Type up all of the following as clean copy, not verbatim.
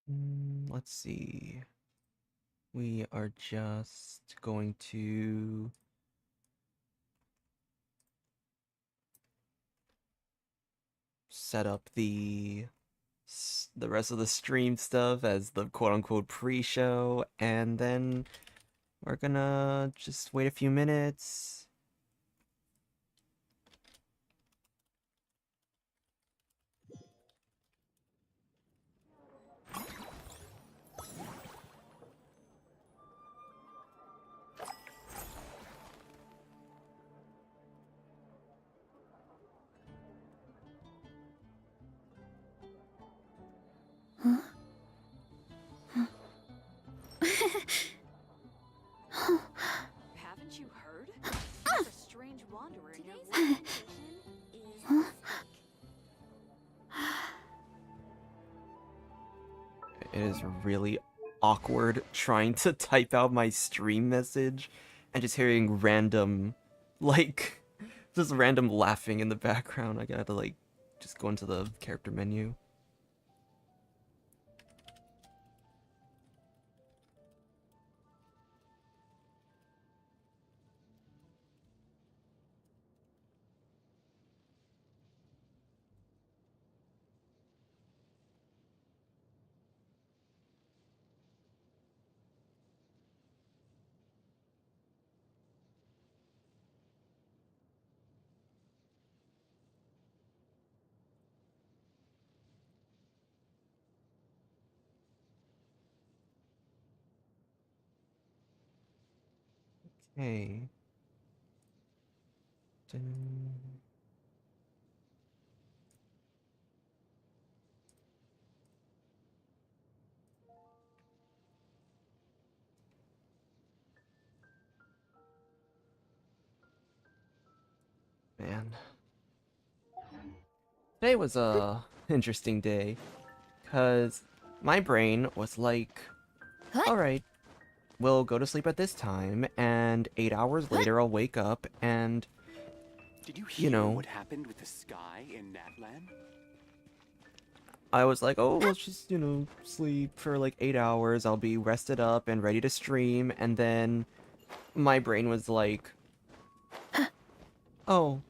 Let's see. We are just going to set up the rest of the stream stuff as the quote-unquote pre-show, and then we're gonna just wait a few minutes. Huh? Haven't you heard? There's a strange wanderer in your location is It is really awkward trying to type out my stream message and just hearing random, like, just random laughing in the background. I gotta, like, just go into the character menu. Okay. Dun. Man. Today was a interesting day, cause my brain was like, alright, we'll go to sleep at this time, and 8 hours later I'll wake up, and, Did you you hear know, what happened with the sky in Natlan? I was like, oh, let's just, sleep for like 8 hours, I'll be rested up and ready to stream, and then my brain was like, oh,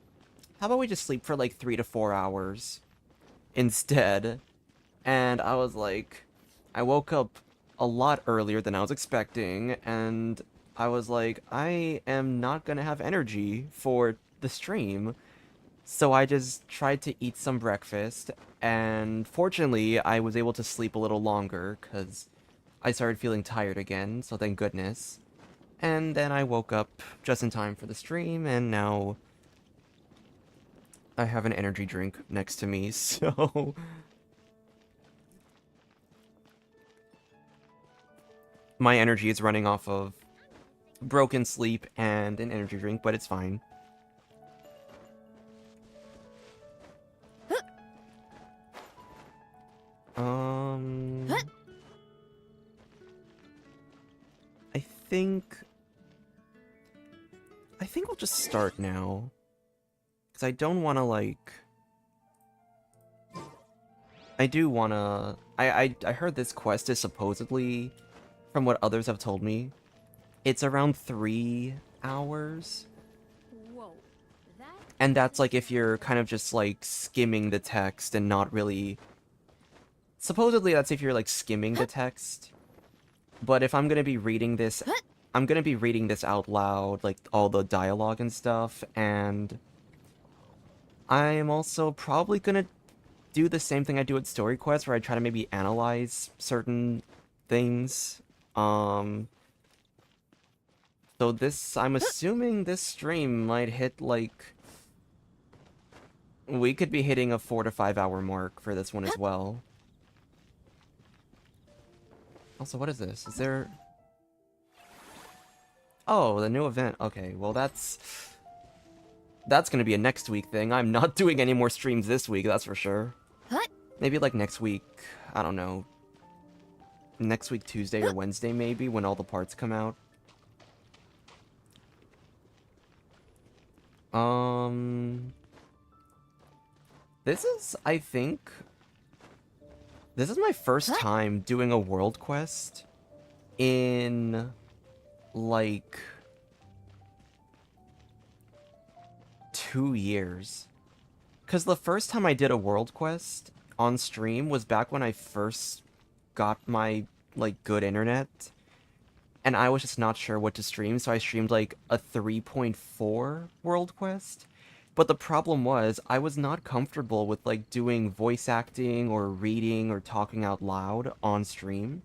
how about we just sleep for like 3 to 4 hours instead? And I was like, I woke up a lot earlier than I was expecting, and I was like, I am not gonna have energy for the stream. So I just tried to eat some breakfast, and fortunately, I was able to sleep a little longer, because I started feeling tired again, so thank goodness. And then I woke up just in time for the stream, and now I have an energy drink next to me, so my energy is running off of broken sleep and an energy drink, but it's fine. Um, I think we'll just start now, because I don't want to like. I do want to. I heard this quest is supposedly, from what others have told me, it's around 3 hours. whoa. That And that's like if you're kind of just like skimming the text and not really. Supposedly that's if you're like skimming the text. But if I'm gonna be reading this, I'm gonna be reading this out loud, like all the dialogue and stuff, and I'm also probably gonna do the same thing I do at Story Quest, where I try to maybe analyze certain things. Um, so this, I'm assuming this stream might hit like, we could be hitting a 4 to 5 hour mark for this one as well. Also, what is this? Is there... Oh, the new event. Okay, well that's gonna be a next week thing. I'm not doing any more streams this week, that's for sure. Maybe like next week, I don't know. Next week, Tuesday or Wednesday maybe, when all the parts come out. This is, I think, This is my first time doing a world quest in, like, 2 years. Because the first time I did a world quest on stream was back when I first got my, like, good internet. And I was just not sure what to stream, so I streamed, like, a 3.4 world quest. But the problem was, I was not comfortable with, like, doing voice acting or reading or talking out loud on stream.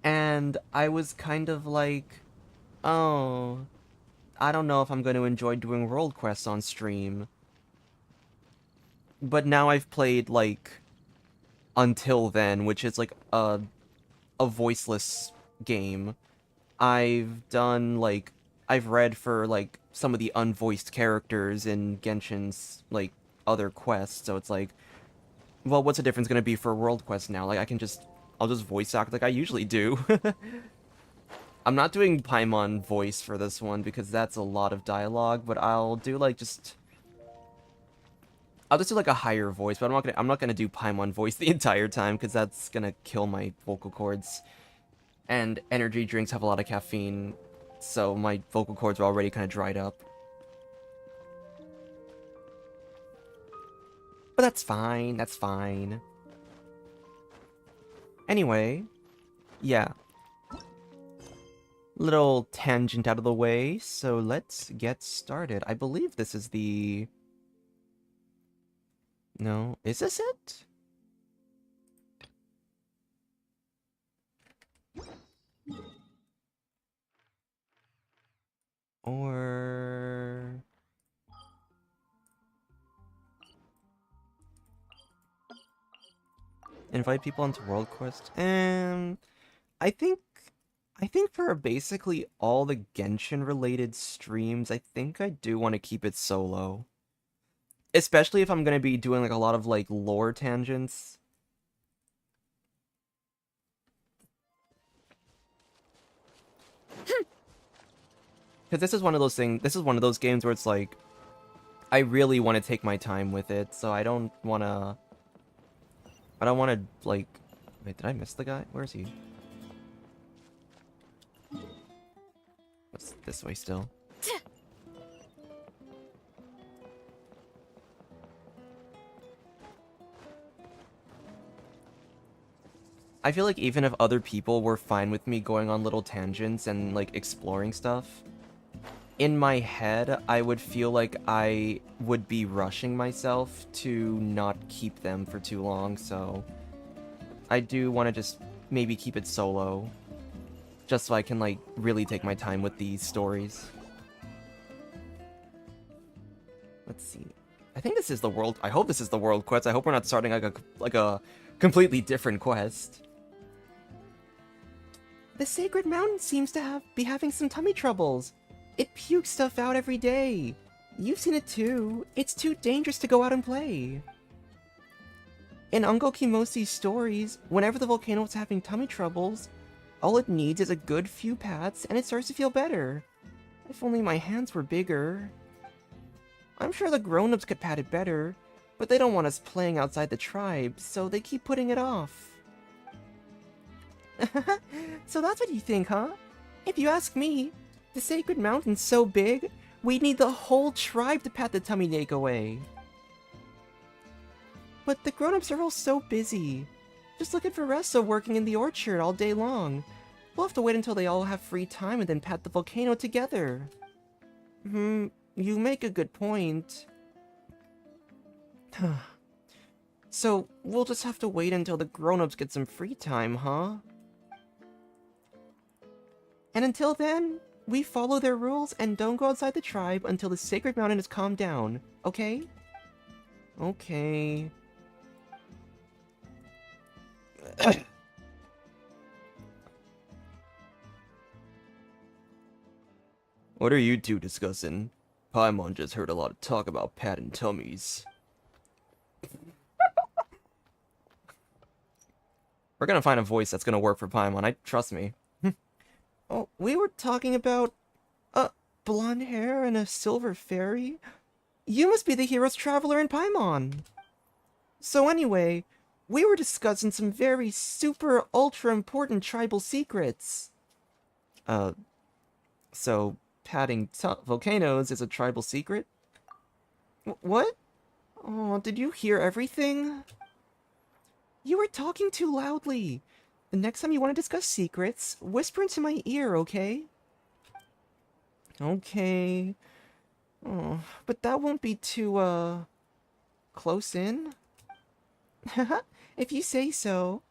And I was kind of like, oh, I don't know if I'm going to enjoy doing world quests on stream. But now I've played, like, Until Then, which is, like, a voiceless game. I've done, like, I've read for, like, some of the unvoiced characters in Genshin's, like, other quests, so it's like, well, what's the difference gonna be for a world quest now? Like, I'll just voice act like I usually do. I'm not doing Paimon voice for this one, because that's a lot of dialogue, but I'll do, like, I'll just do, like, a higher voice, but I'm not gonna do Paimon voice the entire time, because that's gonna kill my vocal cords. And energy drinks have a lot of caffeine, so my vocal cords are already kind of dried up. But that's fine, that's fine. Anyway, yeah. Little tangent out of the way, so let's get started. I believe this is the... No, is this it? Or... Invite people onto World Quest? I think for basically all the Genshin related streams, I think I do want to keep it solo. Especially if I'm going to be doing like a lot of like lore tangents. Because this is one of those things, this is one of those games where it's like, I really want to take my time with it, so I don't want to, like, wait, did I miss the guy? Where is he? What's this way still? I feel like even if other people were fine with me going on little tangents and, like, exploring stuff, in my head, I would feel like I would be rushing myself to not keep them for too long, so I do want to just maybe keep it solo, just so I can, like, really take my time with these stories. Let's see. I think this is the world... I hope this is the world quest. I hope we're not starting, like a completely different quest. The Sacred Mountain seems to be having some tummy troubles. It pukes stuff out every day. You've seen it too. It's too dangerous to go out and play. In Ungo Kimosi's stories, whenever the volcano is having tummy troubles, all it needs is a good few pats and it starts to feel better. If only my hands were bigger. I'm sure the grown-ups could pat it better, but they don't want us playing outside the tribe, so they keep putting it off. So that's what you think, huh? If you ask me, the Sacred Mountain's so big, we'd need the whole tribe to pat the tummy ache away. But the grown-ups are all so busy. Just look at Varesa working in the orchard all day long. We'll have to wait until they all have free time and then pat the volcano together. You make a good point. So, we'll just have to wait until the grown-ups get some free time, huh? And until then, we follow their rules and don't go outside the tribe until the Sacred Mountain has calmed down, okay? Okay. What are you two discussing? Paimon just heard a lot of talk about patting tummies. We're gonna find a voice that's gonna work for Paimon, trust me. Oh, we were talking about, blonde hair and a silver fairy? You must be the hero's traveler in Paimon! So anyway, we were discussing some very super ultra important tribal secrets. So patting volcanoes is a tribal secret? What? Oh, did you hear everything? You were talking too loudly. The next time you want to discuss secrets, whisper into my ear, okay? Okay. Oh, but that won't be too, close in? If you say so.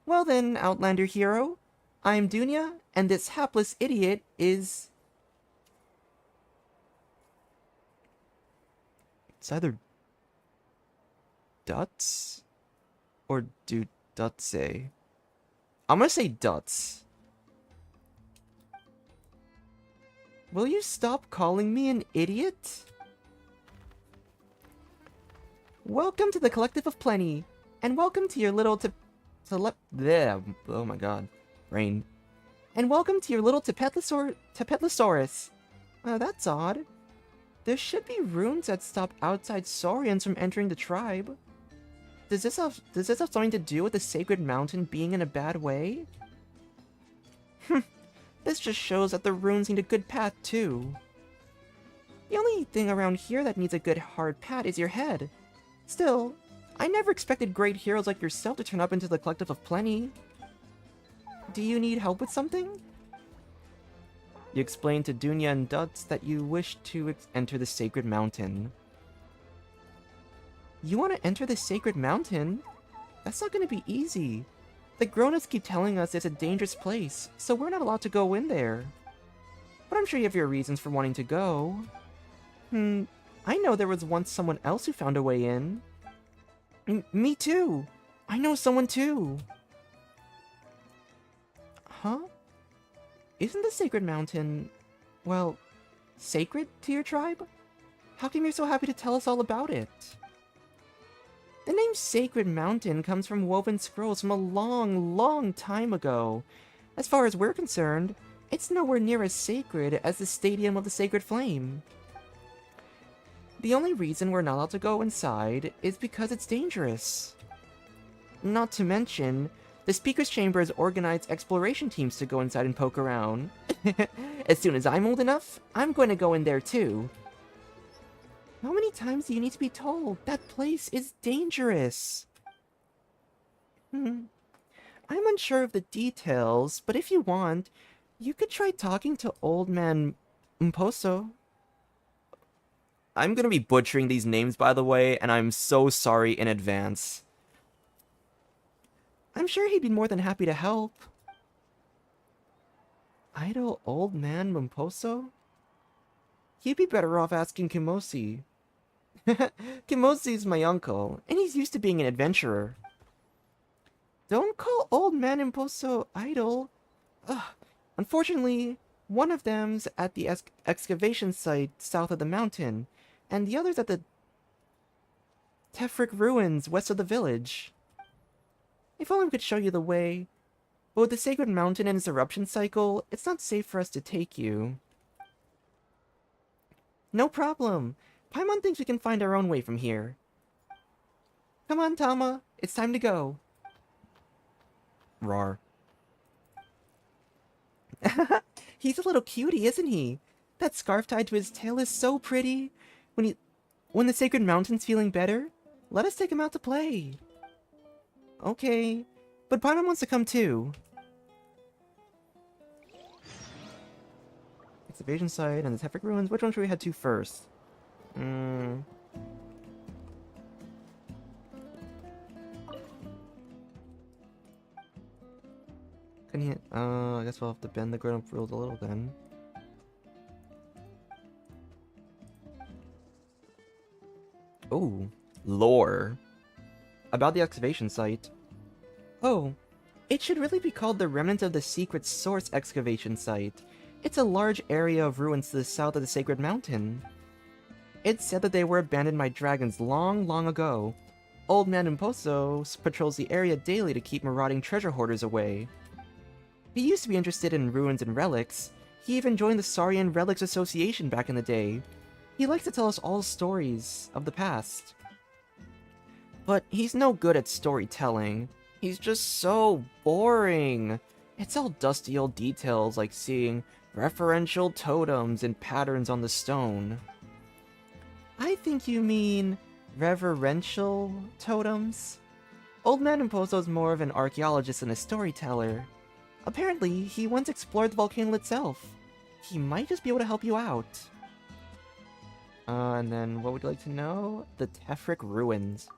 Well then, Outlander hero, I'm Dunya, and this hapless idiot is... It's either... Duts? Or do Duts say? I'm gonna say Duts. Will you stop calling me an idiot? Welcome to the Collective of Plenty, and welcome to your little oh my god, brain. And welcome to your little Tepetlosaurus. That's odd. There should be runes that stop outside Saurians from entering the tribe. Does this have something to do with the sacred mountain being in a bad way? This just shows that the runes need a good path too. The only thing around here that needs a good hard pat is your head. Still, I never expected great heroes like yourself to turn up into the Collective of Plenty. Do you need help with something? You explained to Dunya and Duts that you wish to enter the sacred mountain. You want to enter the sacred mountain? That's not going to be easy. The grown-ups keep telling us it's a dangerous place, so we're not allowed to go in there. But I'm sure you have your reasons for wanting to go. I know there was once someone else who found a way in. Me too! I know someone too! Huh? Isn't the sacred mountain, well, sacred to your tribe? How come you're so happy to tell us all about it? The name Sacred Mountain comes from woven scrolls from a long, long time ago. As far as we're concerned, it's nowhere near as sacred as the Stadium of the Sacred Flame. The only reason we're not allowed to go inside is because it's dangerous. Not to mention, the Speaker's Chamber has organized exploration teams to go inside and poke around. As soon as I'm old enough, I'm going to go in there too. How many times do you need to be told that place is dangerous? I'm unsure of the details, but if you want, you could try talking to Old Man Mposo. I'm gonna be butchering these names, by the way, and I'm so sorry in advance. I'm sure he'd be more than happy to help. Idle Old Man Mposo? You'd be better off asking Kimosi. Kimosi's my uncle, and he's used to being an adventurer. Don't call Old Man Imposo idle. Unfortunately, one of them's at the excavation site south of the mountain, and the other's at the Tefric ruins west of the village. If only we could show you the way. But with the sacred mountain and its eruption cycle, it's not safe for us to take you. No problem. Paimon thinks we can find our own way from here. Come on, Tama. It's time to go. Rar. He's a little cutie, isn't he? That scarf tied to his tail is so pretty. When the sacred mountain's feeling better, let us take him out to play. Okay, but Paimon wants to come too. Excavation site and the Tefric ruins. Which one should we head to first? Can he? I guess we'll have to bend the grown-up rules a little then. Oh, lore. About the excavation site. Oh, it should really be called the Remnant of the Secret Source excavation site. It's a large area of ruins to the south of the Sacred Mountain. It's said that they were abandoned by dragons long, long ago. Old Man Imposo patrols the area daily to keep marauding treasure hoarders away. He used to be interested in ruins and relics. He even joined the Saurian Relics Association back in the day. He likes to tell us all stories of the past. But he's no good at storytelling. He's just so boring. It's all dusty old details like seeing referential totems and patterns on the stone. I think you mean reverential totems? Old Man Imposto's more of an archaeologist than a storyteller. Apparently, he once explored the volcano itself. He might just be able to help you out. And then, what would you like to know? The Tefric Ruins.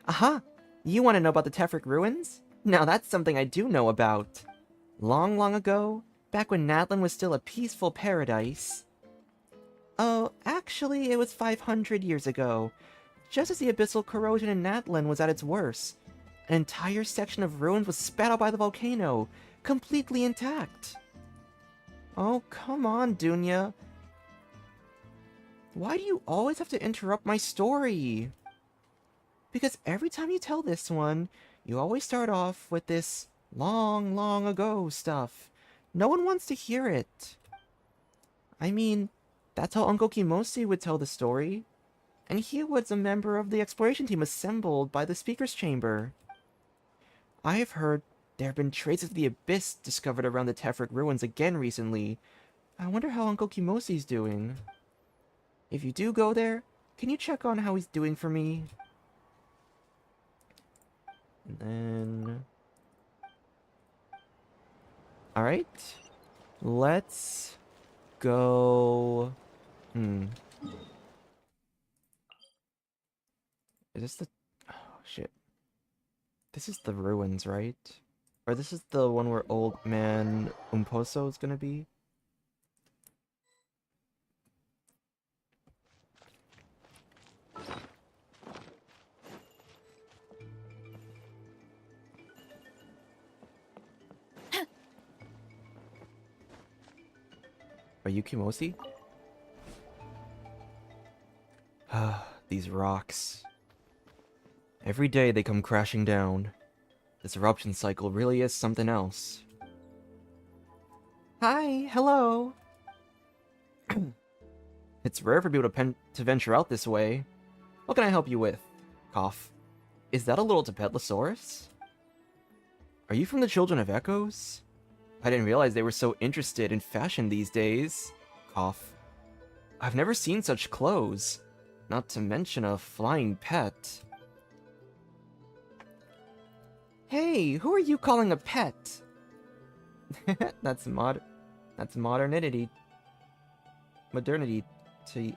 Aha! You want to know about the Tefric Ruins? Now that's something I do know about. Long, long ago, back when Natlan was still a peaceful paradise... Oh, actually, it was 500 years ago. Just as the abyssal corrosion in Natlan was at its worst. An entire section of ruins was spat out by the volcano, completely intact. Oh, come on, Dunya. Why do you always have to interrupt my story? Because every time you tell this one, you always start off with this long, long ago stuff. No one wants to hear it. I mean, that's how Uncle Kimosi would tell the story. And he was a member of the exploration team assembled by the Speaker's Chamber. I have heard there have been traces of the Abyss discovered around the Tefric ruins again recently. I wonder how Uncle Kimosi's doing. If you do go there, can you check on how he's doing for me? And then... Alright. Let's go... Is this the... Oh, shit. This is the ruins, right? Or this is the one where Old Man Umposo is gonna be? Are you Kimosi? Ah, these rocks. Every day they come crashing down. This eruption cycle really is something else. Hi, hello. It's rare for people to venture out this way. What can I help you with? Cough. Is that a little Tepetlosaurus? Are you from the Children of Echoes? I didn't realize they were so interested in fashion these days. Cough. I've never seen such clothes. Not to mention a flying pet. Hey, who are you calling a pet? That's modernity. Modernity to...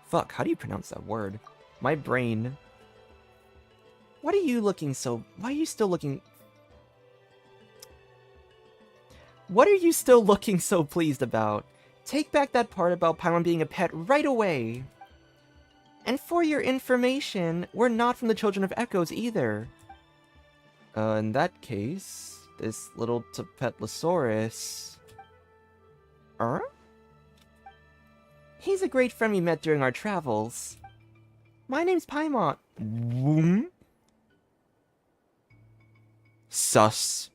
Fuck, how do you pronounce that word? My brain. What are you looking so... Why are you still looking... What are you still looking so pleased about? Take back that part about Paimon being a pet right away. And for your information, we're not from the Children of Echoes either. In that case, this little Tepetlosaurus... He's a great friend we met during our travels. My name's Paimon. Sus.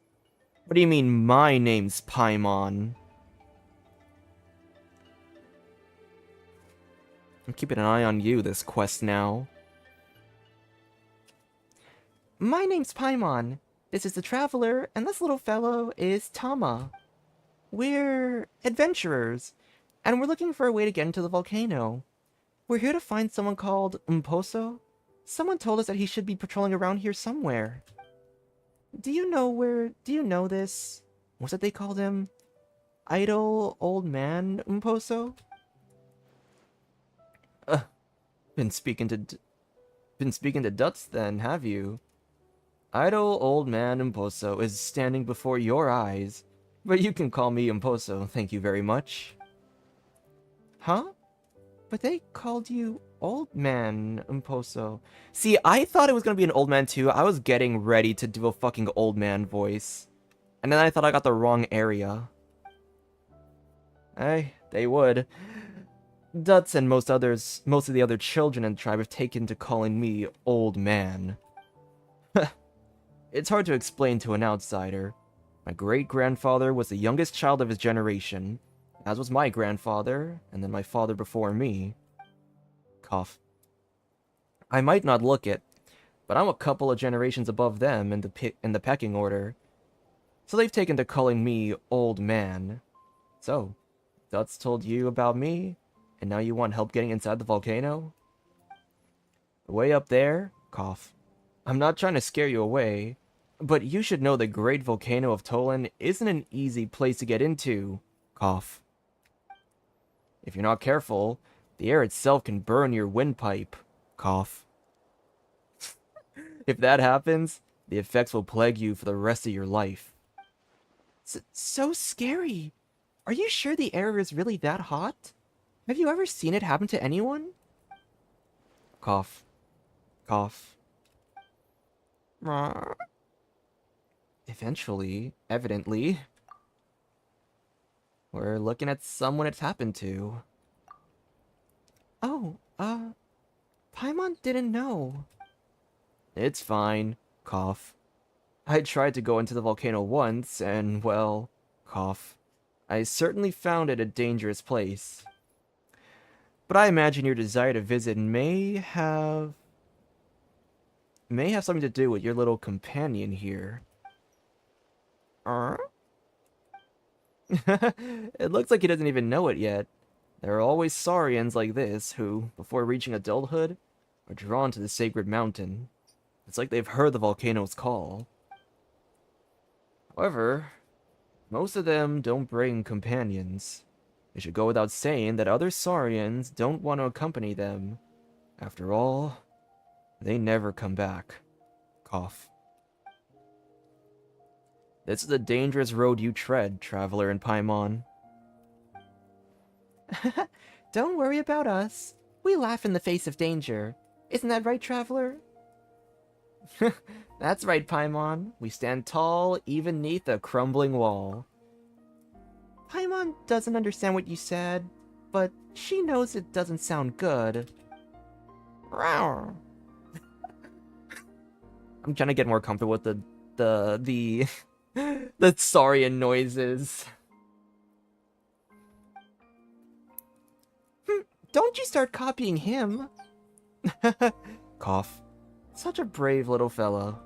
What do you mean, my name's Paimon? I'm keeping an eye on you this quest now. My name's Paimon. This is the Traveler, and this little fellow is Tama. We're adventurers, and we're looking for a way to get into the volcano. We're here to find someone called Umposo. Someone told us that he should be patrolling around here somewhere. Do you know this? What's that they called him? Idle Old Man Umposo? Been speaking to Duts then, have you? Idle Old Man Umposo is standing before your eyes, but you can call me Umposo, thank you very much. Huh? But they called you Old Man Umposo. See, I thought it was gonna be an old man too. I was getting ready to do a fucking old man voice. And then I thought I got the wrong area. They would. Duts and most of the other children in the tribe have taken to calling me Old Man. It's hard to explain to an outsider. My great-grandfather was the youngest child of his generation, as was my grandfather, and then my father before me. Cough. I might not look it, but I'm a couple of generations above them in the pecking order. So they've taken to calling me old man. So, Dutz told you about me, and now you want help getting inside the volcano? Way up there, cough. I'm not trying to scare you away, but you should know the great volcano of Tolan isn't an easy place to get into, cough. If you're not careful, the air itself can burn your windpipe, cough. If that happens, the effects will plague you for the rest of your life. So scary. Are you sure the air is really that hot? Have you ever seen it happen to anyone? Cough. Cough. Eventually, evidently, we're looking at someone it's happened to. Oh, Paimon didn't know. It's fine. Cough. I tried to go into the volcano once, and, well, cough. I certainly found it a dangerous place. But I imagine your desire to visit may have something to do with your little companion here. It looks like he doesn't even know it yet. There are always Saurians like this who, before reaching adulthood, are drawn to the sacred mountain. It's like they've heard the volcano's call. However, most of them don't bring companions. It should go without saying that other Saurians don't want to accompany them. After all, they never come back. Cough. This is a dangerous road you tread, traveler in Paimon. Don't worry about us. We laugh in the face of danger. Isn't that right, traveler? That's right, Paimon. We stand tall, even neath a crumbling wall. Paimon doesn't understand what you said, but she knows it doesn't sound good. I'm trying to get more comfortable with the Saurian noises. Don't you start copying him. Cough. Such a brave little fellow.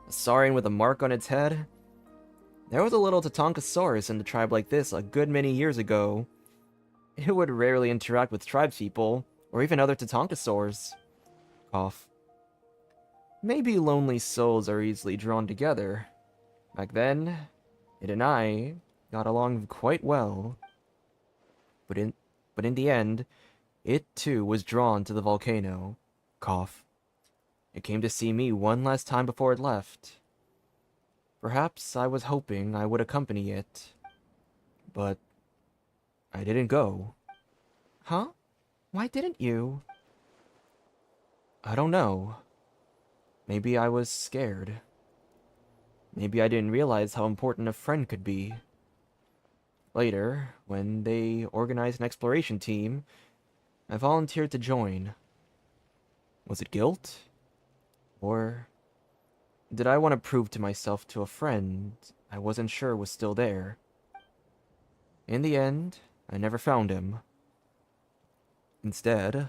A Saurian with a mark on its head? There was a little Tatankasaurus in the tribe like this a good many years ago. It would rarely interact with tribespeople, or even other Tatankasaurs. Cough. Maybe lonely souls are easily drawn together. Back then, it and I got along quite well. But in the end, it too was drawn to the volcano. Cough. It came to see me one last time before it left. Perhaps I was hoping I would accompany it. But I didn't go. Huh? Why didn't you? I don't know. Maybe I was scared. Maybe I didn't realize how important a friend could be. Later, when they organized an exploration team, I volunteered to join. Was it guilt? Or did I want to prove to myself to a friend I wasn't sure was still there? In the end, I never found him. Instead,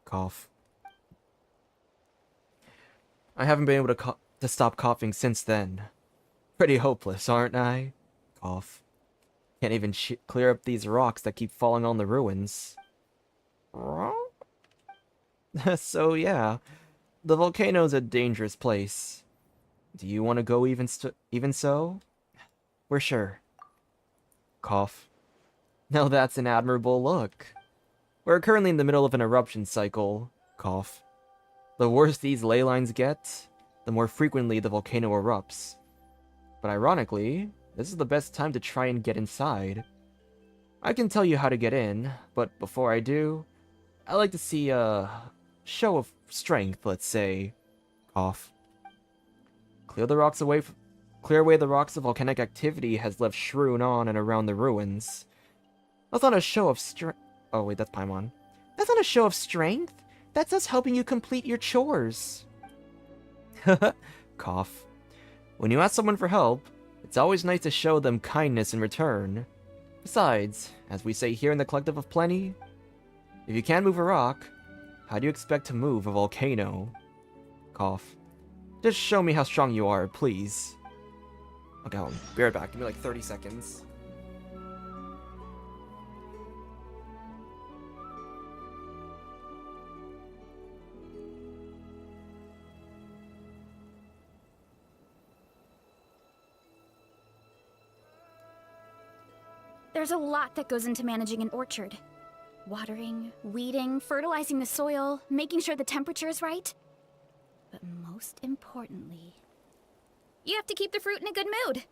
cough. I haven't been able to stop coughing since then. Pretty hopeless, aren't I? Cough. Can't even clear up these rocks that keep falling on the ruins. So yeah, the volcano's a dangerous place. Do you want to go even so? We're sure. Cough. Now that's an admirable look. We're currently in the middle of an eruption cycle. Cough. The worse these ley lines get, the more frequently the volcano erupts. But ironically, this is the best time to try and get inside. I can tell you how to get in, but before I do, I like to see a show of strength, let's say. Cough. Clear away the rocks the volcanic activity has left strewn on and around the ruins. That's not a show of strength. Oh wait, that's Paimon. That's not a show of strength. That's us helping you complete your chores. Cough. When you ask someone for help, it's always nice to show them kindness in return. Besides, as we say here in the Collective of Plenty, if you can't move a rock, How do you expect to move a volcano? Cough. Just show me how strong you are, please. Okay, hold on. Be right back. Give me like 30 seconds. There's a lot that goes into managing an orchard. Watering, weeding, fertilizing the soil, making sure the temperature is right. But most importantly, you have to keep the fruit in a good mood.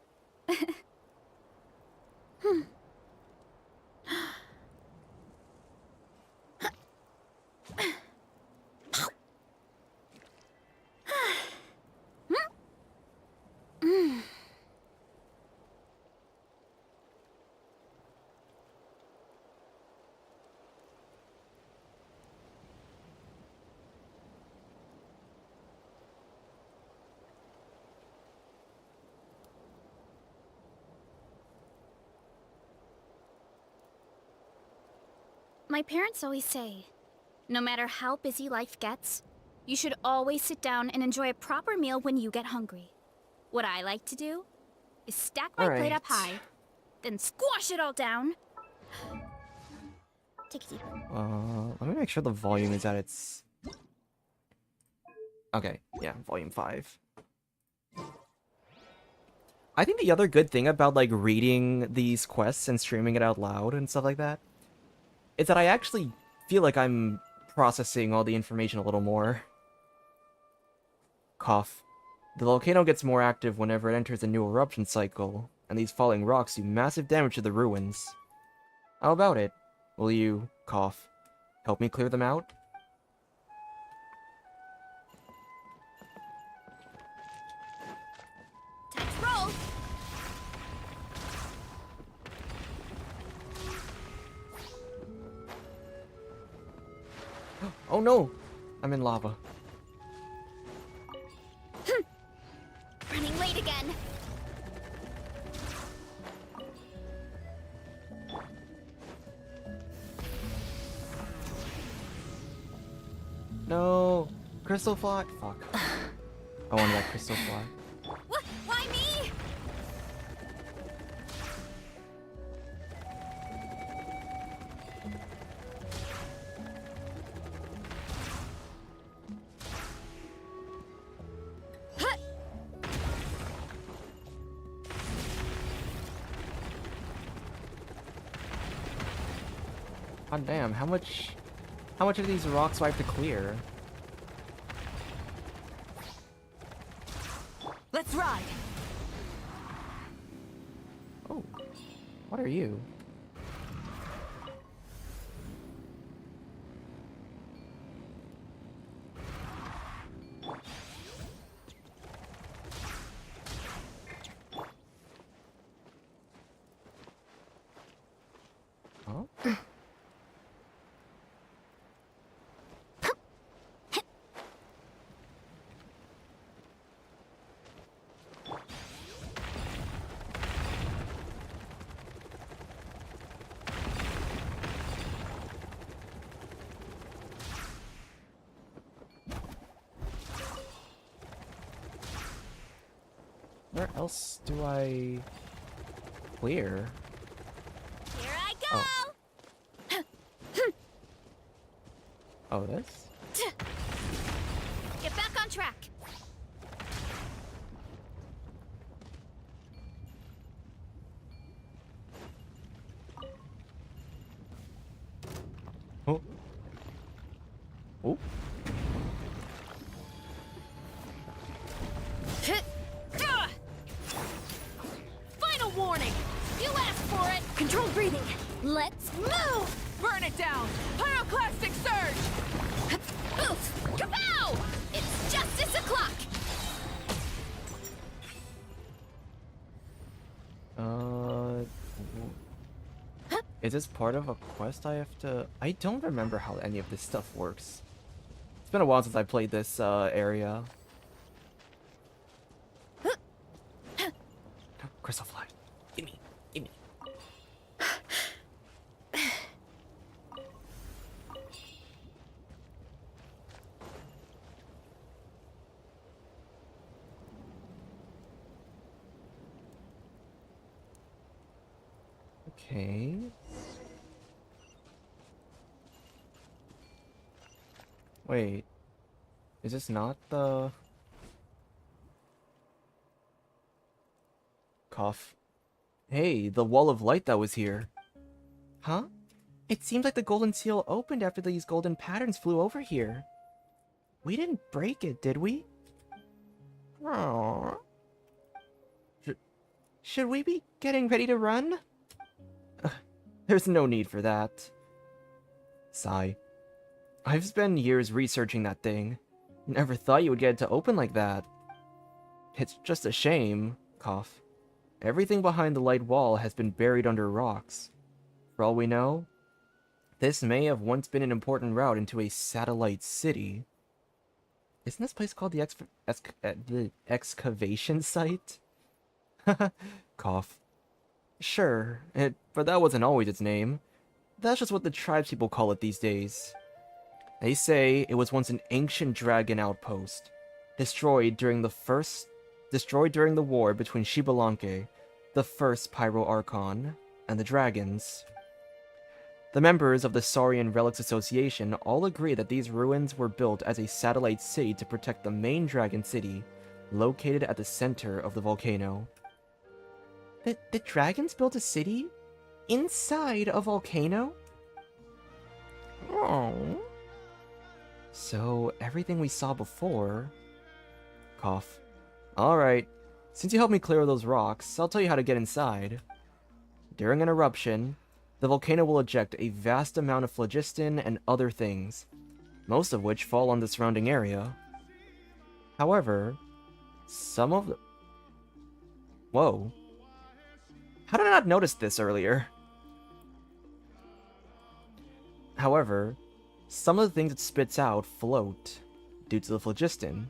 My parents always say, no matter how busy life gets, you should always sit down and enjoy a proper meal when you get hungry. What I like to do is stack my plate up Alright. high, then squash it all down. Take it deep. Let me make sure the volume is at its... Okay, yeah, volume 5. I think the other good thing about, like, reading these quests and streaming it out loud and stuff like that is that I actually feel like I'm processing all the information a little more. Cough. The volcano gets more active whenever it enters a new eruption cycle, and these falling rocks do massive damage to the ruins. How about it? Will you, cough, help me clear them out? Time to roll! Oh no! I'm in lava. Running late again. No! Crystal fly? Fuck. I wanted that crystal fly. What? Why me? God damn, how much of these rocks do I have to clear? Let's ride. Oh. What are you? Huh? Where else do I clear? Here I go! Oh, this? Get back on track. Oh. Oh. Final warning. You asked for it. Controlled breathing. Let's move! Burn it down. Pyroclastic surge. Oof! Kapow! It's justice o'clock! Is this part of a quest I have to... I don't remember how any of this stuff works. It's been a while since I played this area. Crystal fly. Gimme. Gimme. Okay. Wait. Is this not the... Cough. Hey, the wall of light that was here. Huh? It seems like the golden seal opened after these golden patterns flew over here. We didn't break it, did we? Aww. Should we be getting ready to run? There's no need for that. Sigh. I've spent years researching that thing. Never thought you would get it to open like that. It's just a shame. Cough. Everything behind the light wall has been buried under rocks. For all we know, this may have once been an important route into a satellite city. Isn't this place called the excavation site? Cough. Sure, but that wasn't always its name. That's just what the tribespeople call it these days. They say it was once an ancient dragon outpost, destroyed during the war between Shibalanke, the first Pyro Archon, and the dragons. The members of the Saurian Relics Association all agree that these ruins were built as a satellite city to protect the main dragon city, located at the center of the volcano. The dragons built a city? Inside a volcano? Oh. So, everything we saw before... Cough. Alright, since you helped me clear those rocks, I'll tell you how to get inside. During an eruption, the volcano will eject a vast amount of phlogiston and other things, most of which fall on the surrounding area. However, some of the... Whoa. How did I not notice this earlier? However, some of the things it spits out float due to the phlogiston,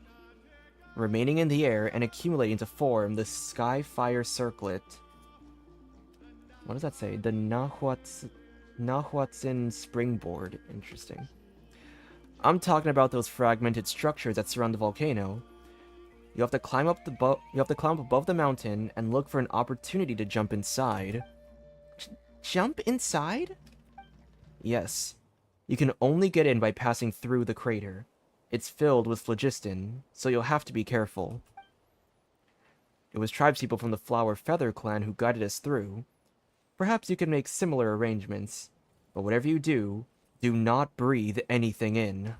remaining in the air and accumulating to form the Skyfire Circlet. What does that say? The Nahuatzin Springboard. Interesting. I'm talking about those fragmented structures that surround the volcano. You have to climb up above the mountain and look for an opportunity to jump inside. Jump inside? Yes. You can only get in by passing through the crater. It's filled with phlogiston, so you'll have to be careful. It was tribespeople from the Flower Feather clan who guided us through. Perhaps you can make similar arrangements, but whatever you do, do not breathe anything in.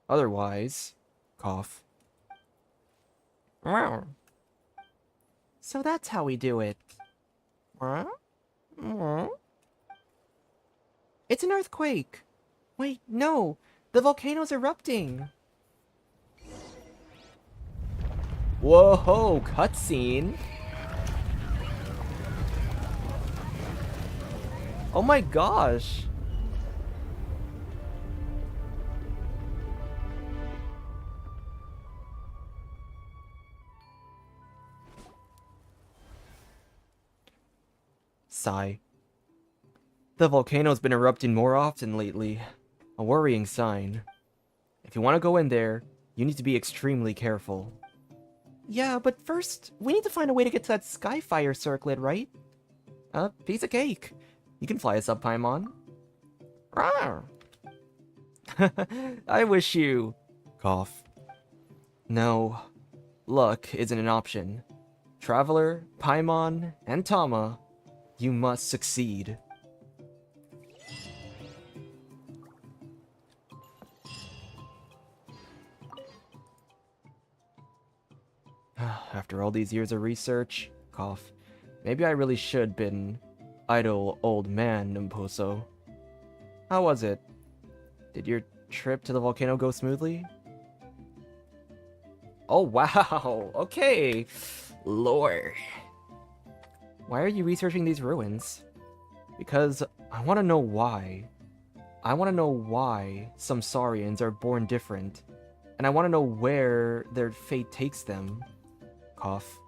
Otherwise, cough. So that's how we do it. It's an earthquake. Wait, no. The volcano's erupting. Whoa, cutscene. Oh my gosh. Sigh. The volcano's been erupting more often lately. A worrying sign. If you want to go in there, you need to be extremely careful. Yeah, but first, we need to find a way to get to that Skyfire Circlet, right? Piece of cake. You can fly us up, Paimon. Rawr. I wish you... Cough. No. Luck isn't an option. Traveler, Paimon, and Tama, you must succeed. After all these years of research, cough. Maybe I really should been idle old man, Numposo. How was it? Did your trip to the volcano go smoothly? Oh wow, okay. Lore. Why are you researching these ruins? Because I want to know why. I want to know why some Saurians are born different. And I want to know where their fate takes them. Cough.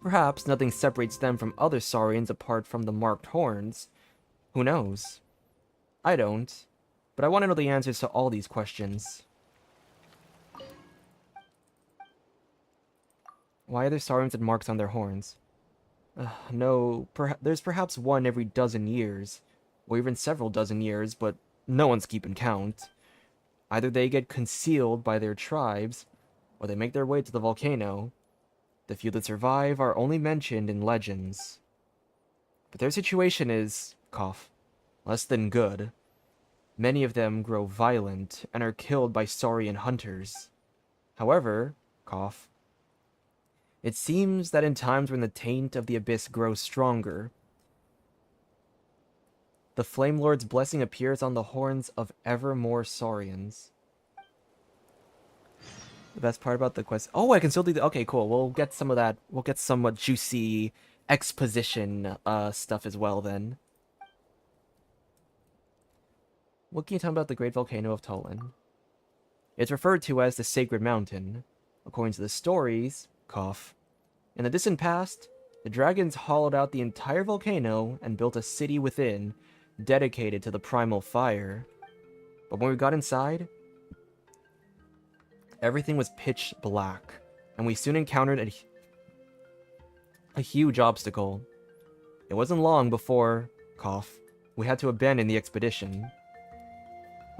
Perhaps nothing separates them from other Saurians apart from the marked horns. Who knows? I don't. But I want to know the answers to all these questions. Why are there Saurians with marks on their horns? No, there's perhaps one every dozen years, or even several dozen years, but no one's keeping count. Either they get concealed by their tribes, or they make their way to the volcano. The few that survive are only mentioned in legends. But their situation is, cough, less than good. Many of them grow violent and are killed by saurian hunters. However, cough, it seems that in times when the taint of the abyss grows stronger, the Flame Lord's blessing appears on the horns of ever more saurians. The best part about the quest... Oh, I can still do the... Okay, cool. We'll get some of that. We'll get somewhat juicy exposition stuff as well, then. What can you tell me about the Great Volcano of Tolan? It's referred to as the Sacred Mountain. According to the stories, cough, in the distant past, the dragons hollowed out the entire volcano and built a city within, dedicated to the primal fire. But when we got inside, everything was pitch black, and we soon encountered a huge obstacle. It wasn't long before, cough, we had to abandon the expedition.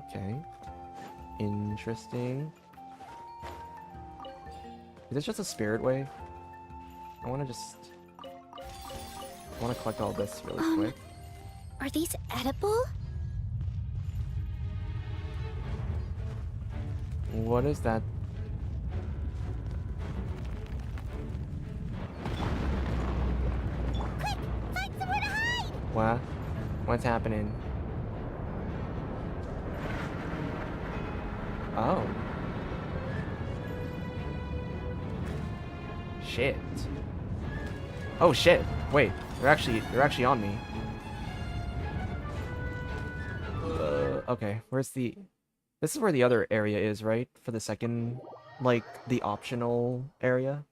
Okay. Interesting. Is this just a spirit way? I want to collect all this really quick. Are these edible? What is that? Quick! Find somewhere to hide! What? What's happening? Oh. Shit. Oh shit. Wait, they're actually on me. Okay, where's the... This is where the other area is, right? For the second, like, the optional area?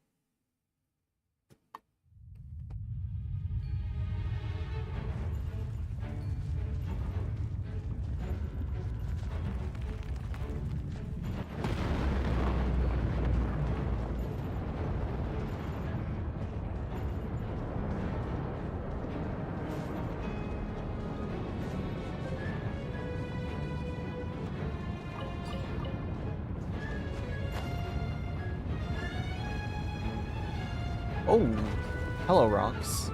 Oh, hello, rocks.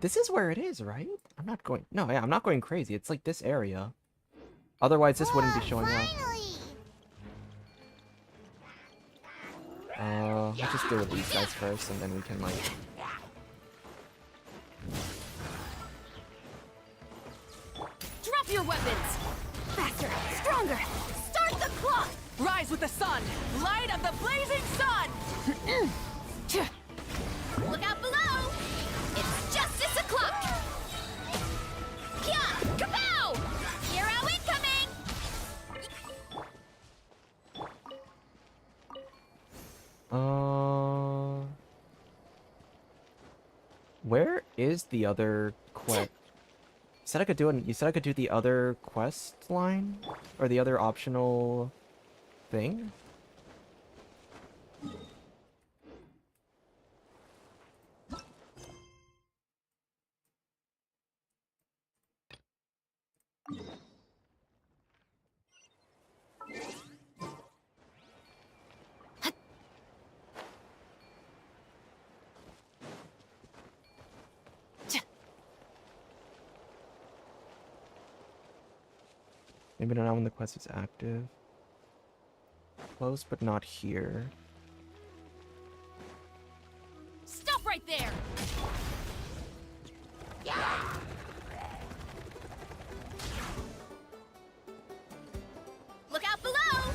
This is where it is, right? I'm not going... No, yeah, I'm not going crazy. It's like this area. Otherwise, this wouldn't be showing up. Let's just deal with these guys first, and then we can, like... Drop your weapons! Faster! Stronger! Start the clock! Rise with the sun! Light of the blazing sun! Look out below! It's justice o'clock! Kya! Kapow! Hero incoming! Where is the other quest? You said I could do the other quest line? Or the other optional thing? Maybe not when the quest is active. Close, but not here. Stop right there! Look out below!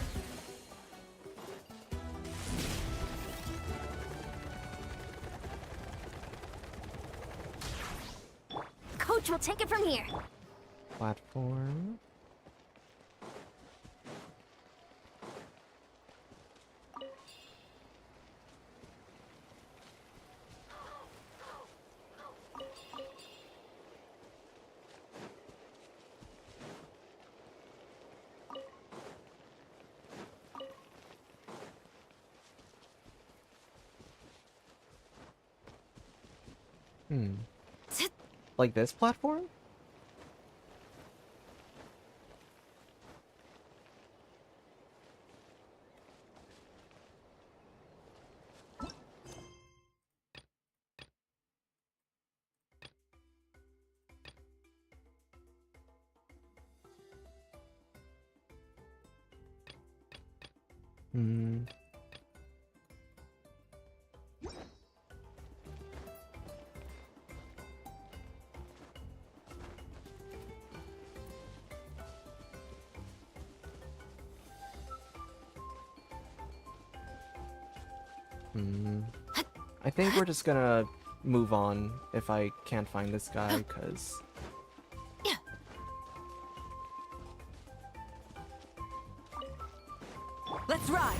Coach will take it from here. Platform. Hmm. Like this platform? Hmm. Hmm. I think we're just gonna move on if I can't find this guy, because... Let's ride!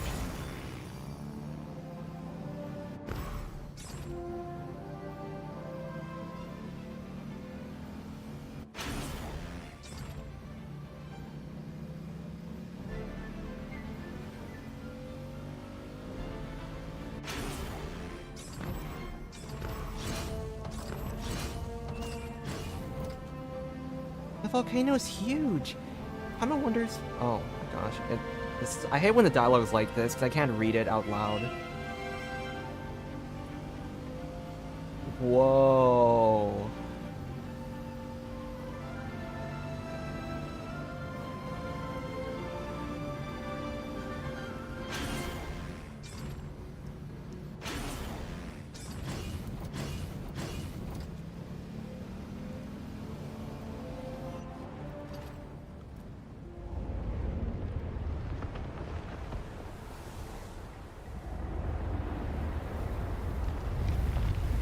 The volcano's huge! Paimon wonders... Oh my gosh. I hate when the dialogue is like this, because I can't read it out loud. Whoa.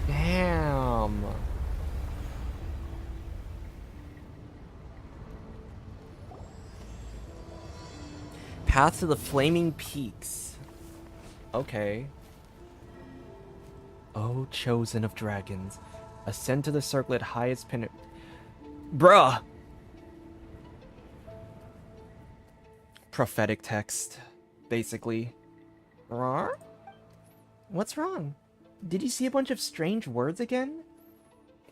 Damn. Path to the Flaming Peaks. Okay. Oh, chosen of dragons. Ascend to the circlet highest Bruh! Prophetic text, basically. Rar? What's wrong? Did you see a bunch of strange words again?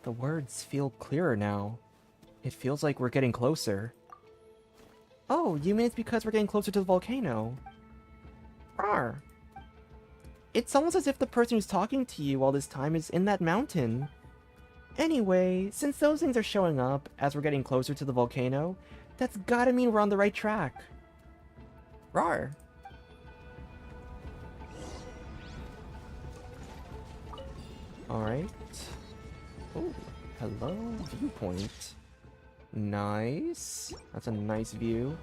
The words feel clearer now. It feels like we're getting closer. Oh, you mean it's because we're getting closer to the volcano? Rar. It's almost as if the person who's talking to you all this time is in that mountain. Anyway, since those things are showing up as we're getting closer to the volcano, that's gotta mean we're on the right track. Rar. Alright. Oh, hello, viewpoint. Nice. That's a nice view.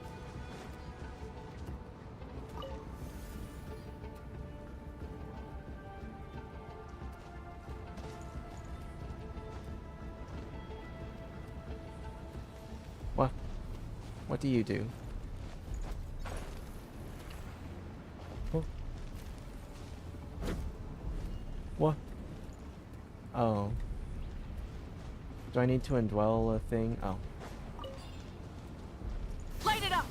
What? What do you do? Oh. What? Oh. Do I need to indwell a thing? Oh. Light it up!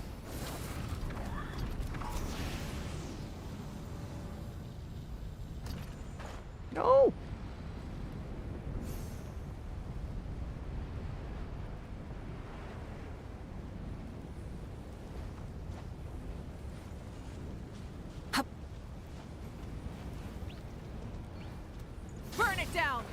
No! Burn it down!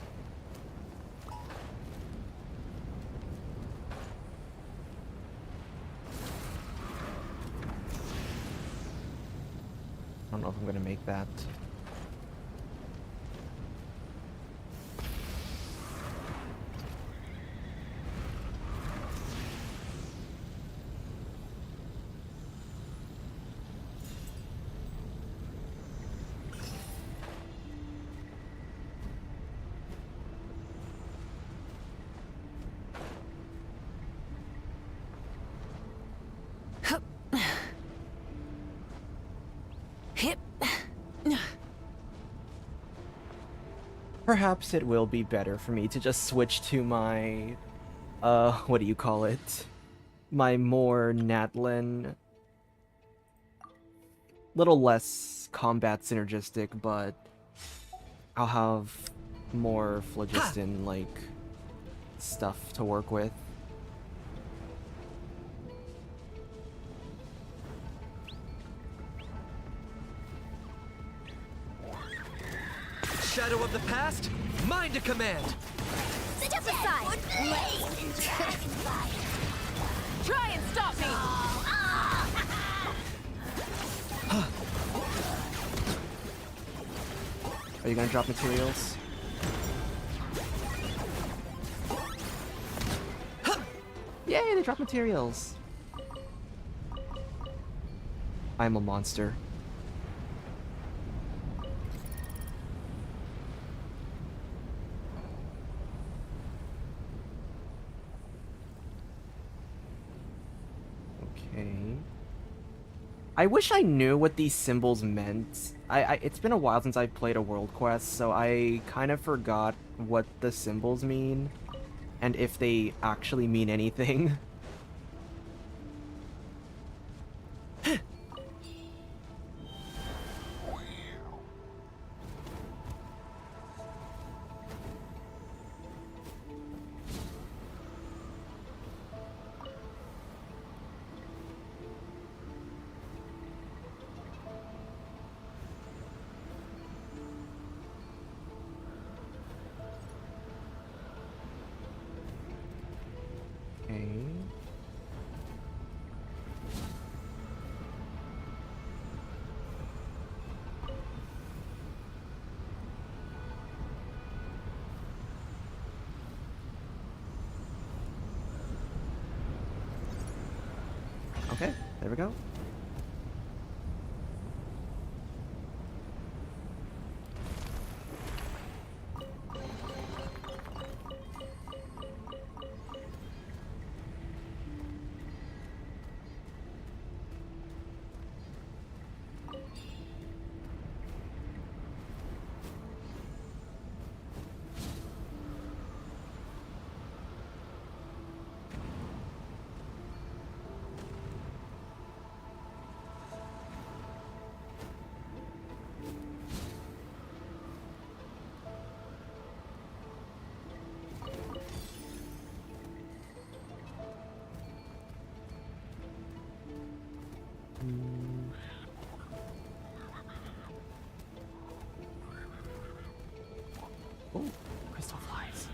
I don't know if I'm gonna make that. Hip. Perhaps it will be better for me to just switch to my, what do you call it? My more Natlan, little less combat synergistic, but I'll have more phlogiston like stuff to work with. Shadow of the past, mine to command. Step aside! Try and stop me! Are you gonna drop materials? Yay, they drop materials! I'm a monster. Okay. I wish I knew what these symbols meant. It's been a while since I played a world quest, so I kind of forgot what the symbols mean and if they actually mean anything. Okay. Okay, there we go. Oh, crystal flies.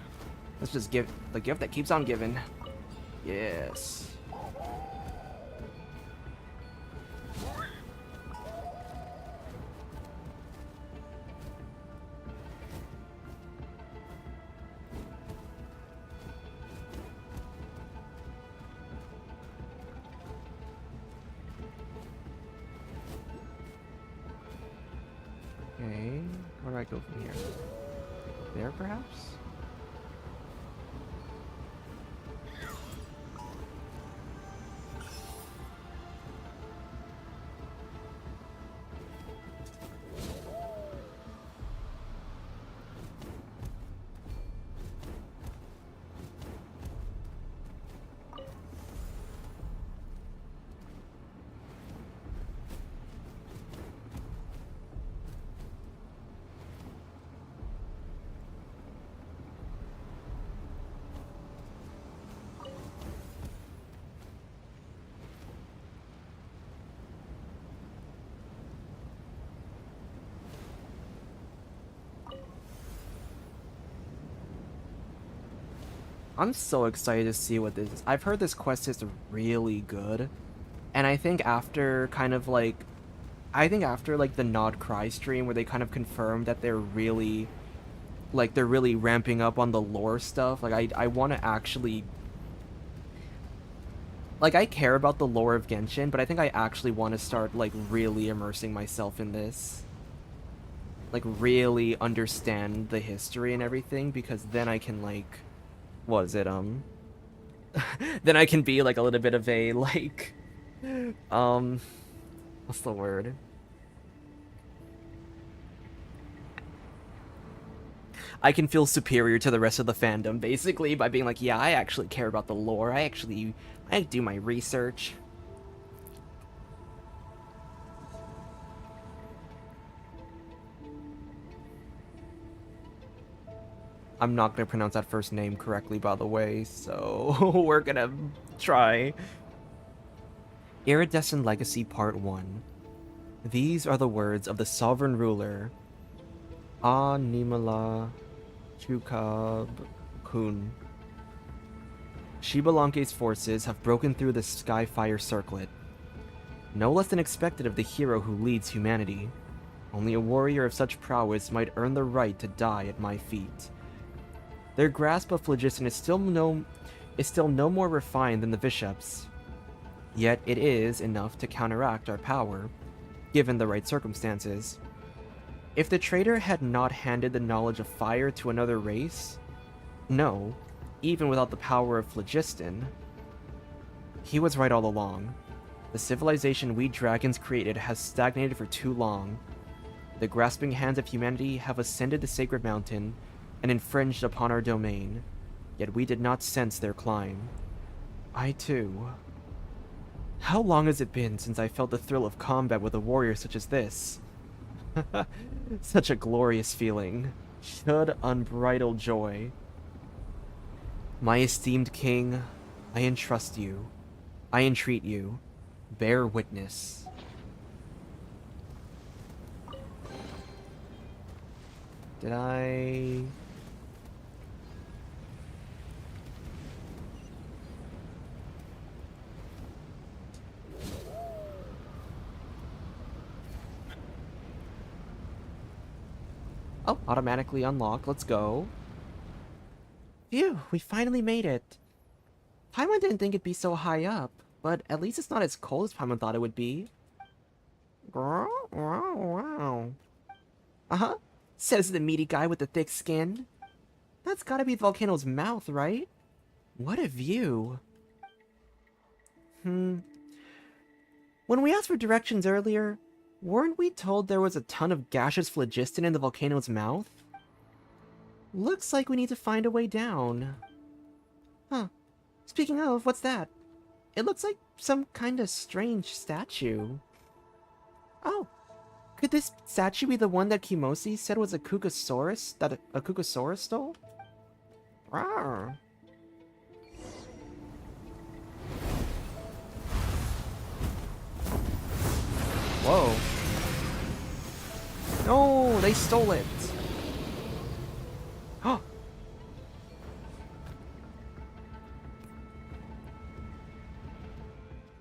Let's just give the gift that keeps on giving. Yes. Okay, where do I go from here? There, perhaps? I'm so excited to see what this is. I've heard this quest is really good. And I think after kind of like... I think after like the Nod Cry stream where they kind of confirmed that they're really... Like they're really ramping up on the lore stuff. Like I want to actually... Like I care about the lore of Genshin, but I think I actually want to start like really immersing myself in this. Like really understand the history and everything, because then I can like... What is it, then I can be like a little bit of a like what's the word? I can feel superior to the rest of the fandom basically by being like, yeah, I actually care about the lore. I do my research. I'm not gonna pronounce that first name correctly, by the way, so we're gonna try. Iridescent Legacy Part 1. These are the words of the sovereign ruler, Animala Chukab Kun. Shibalanke's forces have broken through the Skyfire Circlet. No less than expected of the hero who leads humanity. Only a warrior of such prowess might earn the right to die at my feet. Their grasp of phlogiston is still no more refined than the Bishop's. Yet it is enough to counteract our power, given the right circumstances. If the traitor had not handed the knowledge of fire to another race, no, even without the power of phlogiston, he was right all along. The civilization we dragons created has stagnated for too long. The grasping hands of humanity have ascended the sacred mountain and infringed upon our domain, yet we did not sense their climb. I too. How long has it been since I felt the thrill of combat with a warrior such as this? Such a glorious feeling. Should unbridled joy. My esteemed king, I entrust you. I entreat you. Bear witness. Did I... Oh, automatically unlocked. Let's go. Phew, we finally made it. Paimon didn't think it'd be so high up, but at least it's not as cold as Paimon thought it would be. Uh-huh, says the meaty guy with the thick skin. That's gotta be the volcano's mouth, right? What a view. When we asked for directions earlier, weren't we told there was a ton of gaseous phlogiston in the volcano's mouth? Looks like we need to find a way down. Huh. Speaking of, what's that? It looks like some kind of strange statue. Oh. Could this statue be the one that Kimosi said was a Kukasaurus that a Kukasaurus stole? Rawr. Whoa. No, they stole it. Oh.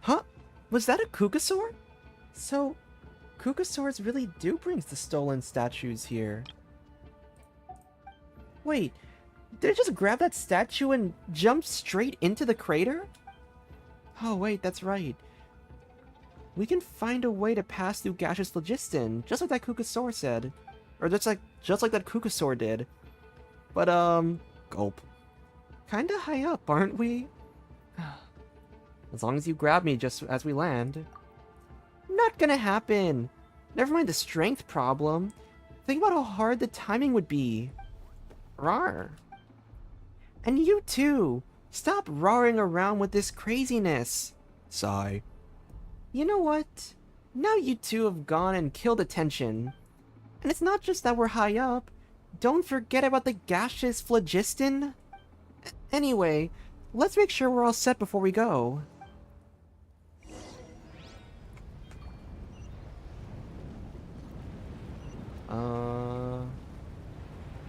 Huh? Was that a Kukasaur? So, Kukasaurs really do bring the stolen statues here. Wait, did it just grab that statue and jump straight into the crater? Oh wait, that's right. We can find a way to pass through gaseous phlogiston, just like that Kukasaur said. Or just like that Kukasaur did. But, gulp. Kinda high up, aren't we? As long as you grab me just as we land. Not gonna happen! Never mind the strength problem. Think about how hard the timing would be. Rawr. And you too! Stop roaring around with this craziness! Sigh. You know what? Now you two have gone and killed attention. And it's not just that we're high up. Don't forget about the gaseous phlogiston. Anyway, let's make sure we're all set before we go.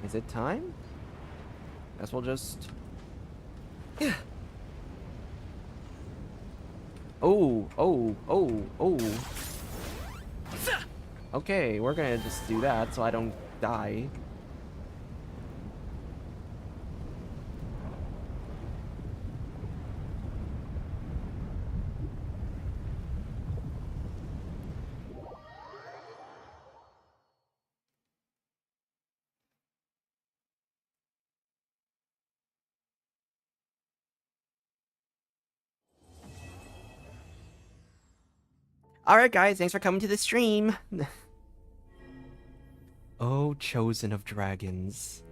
Is it time? Guess we'll just... Oh. Okay, we're gonna just do that so I don't die. Alright guys, thanks for coming to the stream! Oh, chosen of dragons.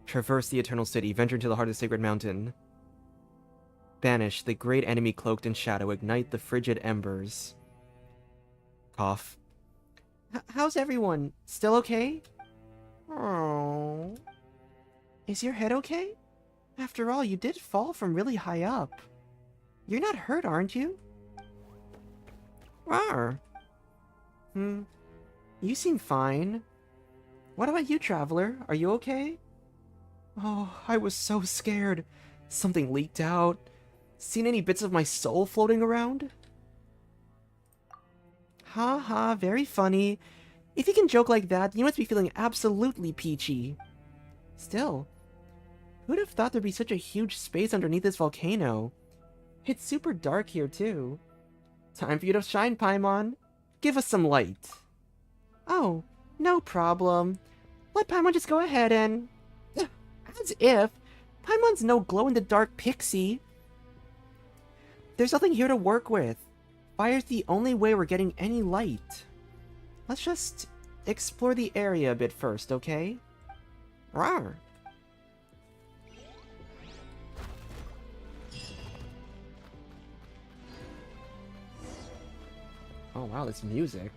Traverse the eternal city, venture into the heart of the sacred mountain. Banish the great enemy cloaked in shadow, ignite the frigid embers. Cough. How's everyone? Still okay? Oh. Is your head okay? After all, you did fall from really high up. You're not hurt, aren't you? Rawr. You seem fine. What about you, Traveler? Are you okay? Oh, I was so scared. Something leaked out. Seen any bits of my soul floating around? Ha ha, very funny. If you can joke like that, you must be feeling absolutely peachy. Still, who'd have thought there'd be such a huge space underneath this volcano? It's super dark here, too. Time for you to shine, Paimon. Give us some light. Oh, no problem. Let Paimon just go ahead and... As if. Paimon's no glow-in-the-dark pixie. There's nothing here to work with. Fire's the only way we're getting any light. Let's just explore the area a bit first, okay? Rawr. Oh wow, this music.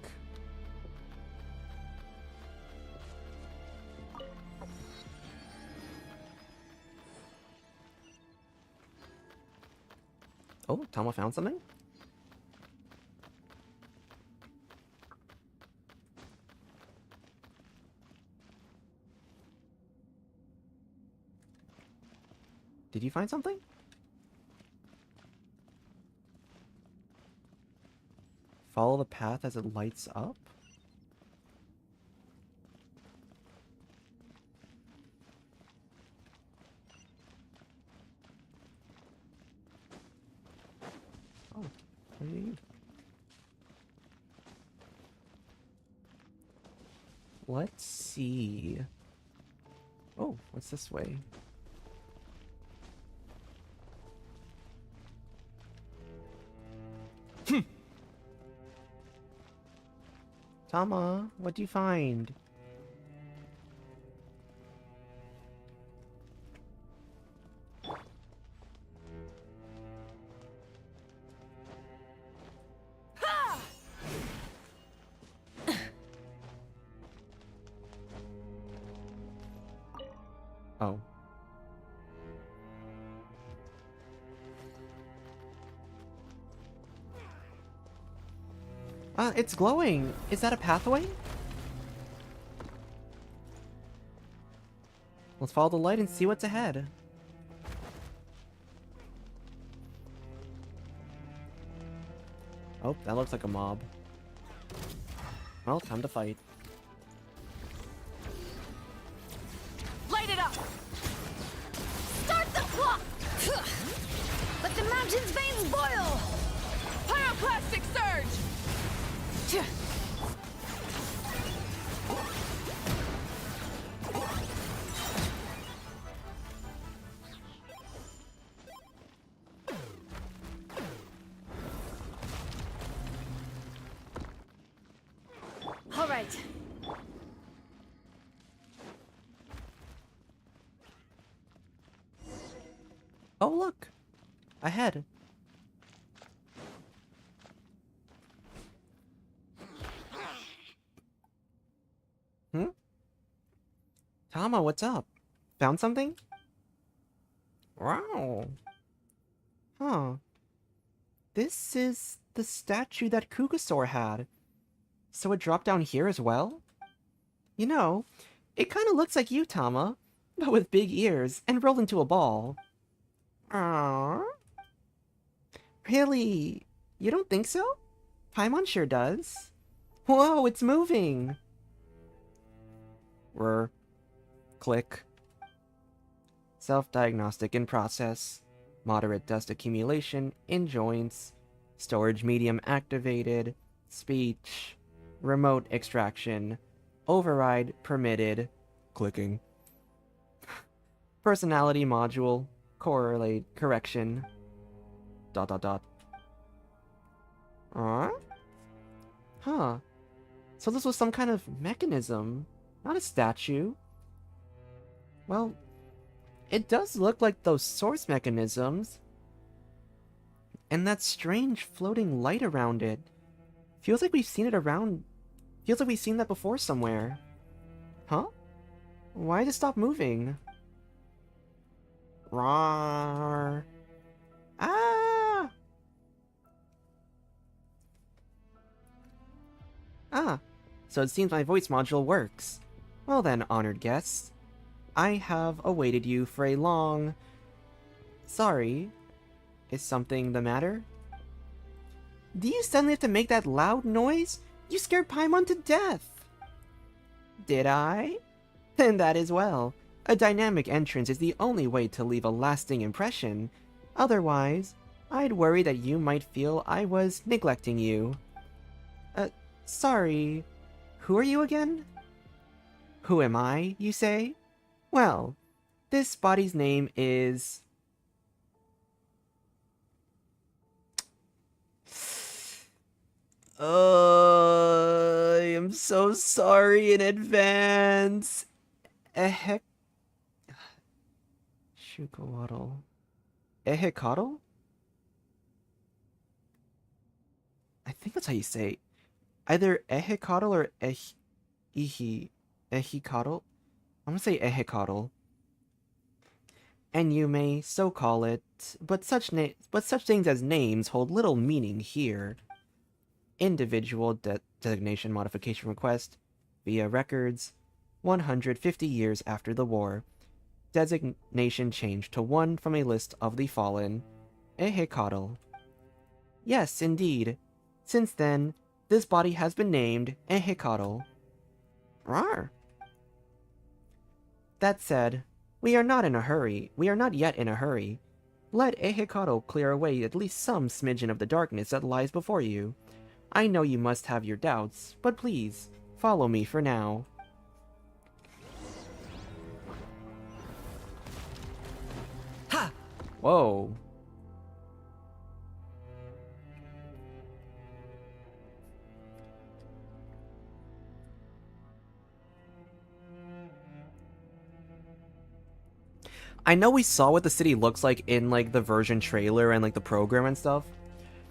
Oh, Tama found something? Did you find something? Follow the path as it lights up? Oh, what are you? Let's see. Oh, what's this way? Tama, what do you find? Oh. It's glowing. Is that a pathway? Let's follow the light and see what's ahead. Oh, that looks like a mob. Well, time to fight. Light it up! Start the clock! Let the mountain's veins boil! Pyroclastic surge! All right. Oh, look! Ahead. Tama, what's up? Found something? Wow. Huh. This is the statue that Kugasaur had. So it dropped down here as well? You know, it kind of looks like you, Tama, but with big ears and rolled into a ball. Aww. Really? You don't think so? Paimon sure does. Whoa, it's moving! Click. Self-diagnostic in process. Moderate dust accumulation in joints. Storage medium activated. Speech. Remote extraction. Override permitted. Clicking. Personality module. Correlate correction. ... Huh? So this was some kind of mechanism, not a statue. Well, it does look like those source mechanisms. And that strange floating light around it. Feels like we've seen it around... Feels like we've seen that before somewhere. Huh? Why did it stop moving? Rawr. Ah! Ah, so it seems my voice module works. Well then, honored guests. I have awaited you for a long... Sorry. Is something the matter? Do you suddenly have to make that loud noise? You scared Paimon to death! Did I? Then that is well. A dynamic entrance is the only way to leave a lasting impression. Otherwise, I'd worry that you might feel I was neglecting you. Sorry. Who are you again? Who am I, you say? Well, this body's name is... I am so sorry in advance. Ehek... Shukawaddle. Ehekatl? I think that's how you say it. Either Ehekatl or Ehekatl? I'm gonna say Ehekatl. And you may so call it, but such things as names hold little meaning here. Individual designation modification request via records 150 years after the war. Designation changed to one from a list of the fallen. Ehekatl. Yes, indeed. Since then, this body has been named Ehekatl. Rawr. That said, we are not yet in a hurry. Let Ehekatl clear away at least some smidgen of the darkness that lies before you. I know you must have your doubts, but please, follow me for now. Ha! Whoa. I know we saw what the city looks like in, like, the version trailer and, like, the program and stuff.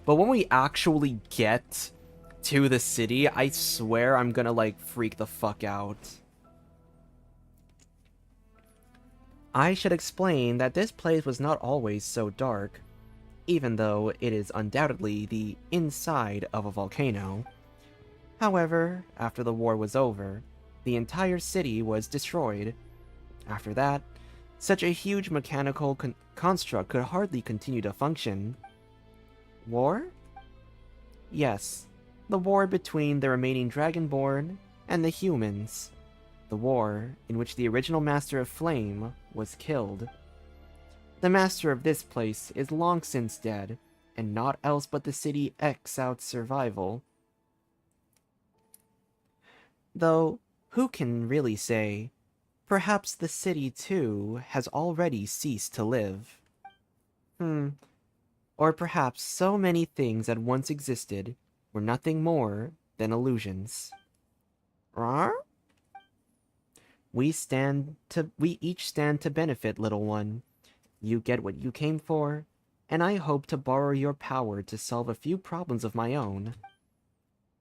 But when we actually get to the city, I swear I'm gonna, like, freak the fuck out. I should explain that this place was not always so dark, even though it is undoubtedly the inside of a volcano. However, after the war was over, the entire city was destroyed. After that, such a huge mechanical construct could hardly continue to function. War? Yes, the war between the remaining Dragonborn and the humans. The war in which the original Master of Flame was killed. The Master of this place is long since dead, and naught else but the city X out survival. Though, who can really say? Perhaps the city, too, has already ceased to live. Or perhaps so many things that once existed were nothing more than illusions. Rawr? We each stand to benefit, little one. You get what you came for, and I hope to borrow your power to solve a few problems of my own.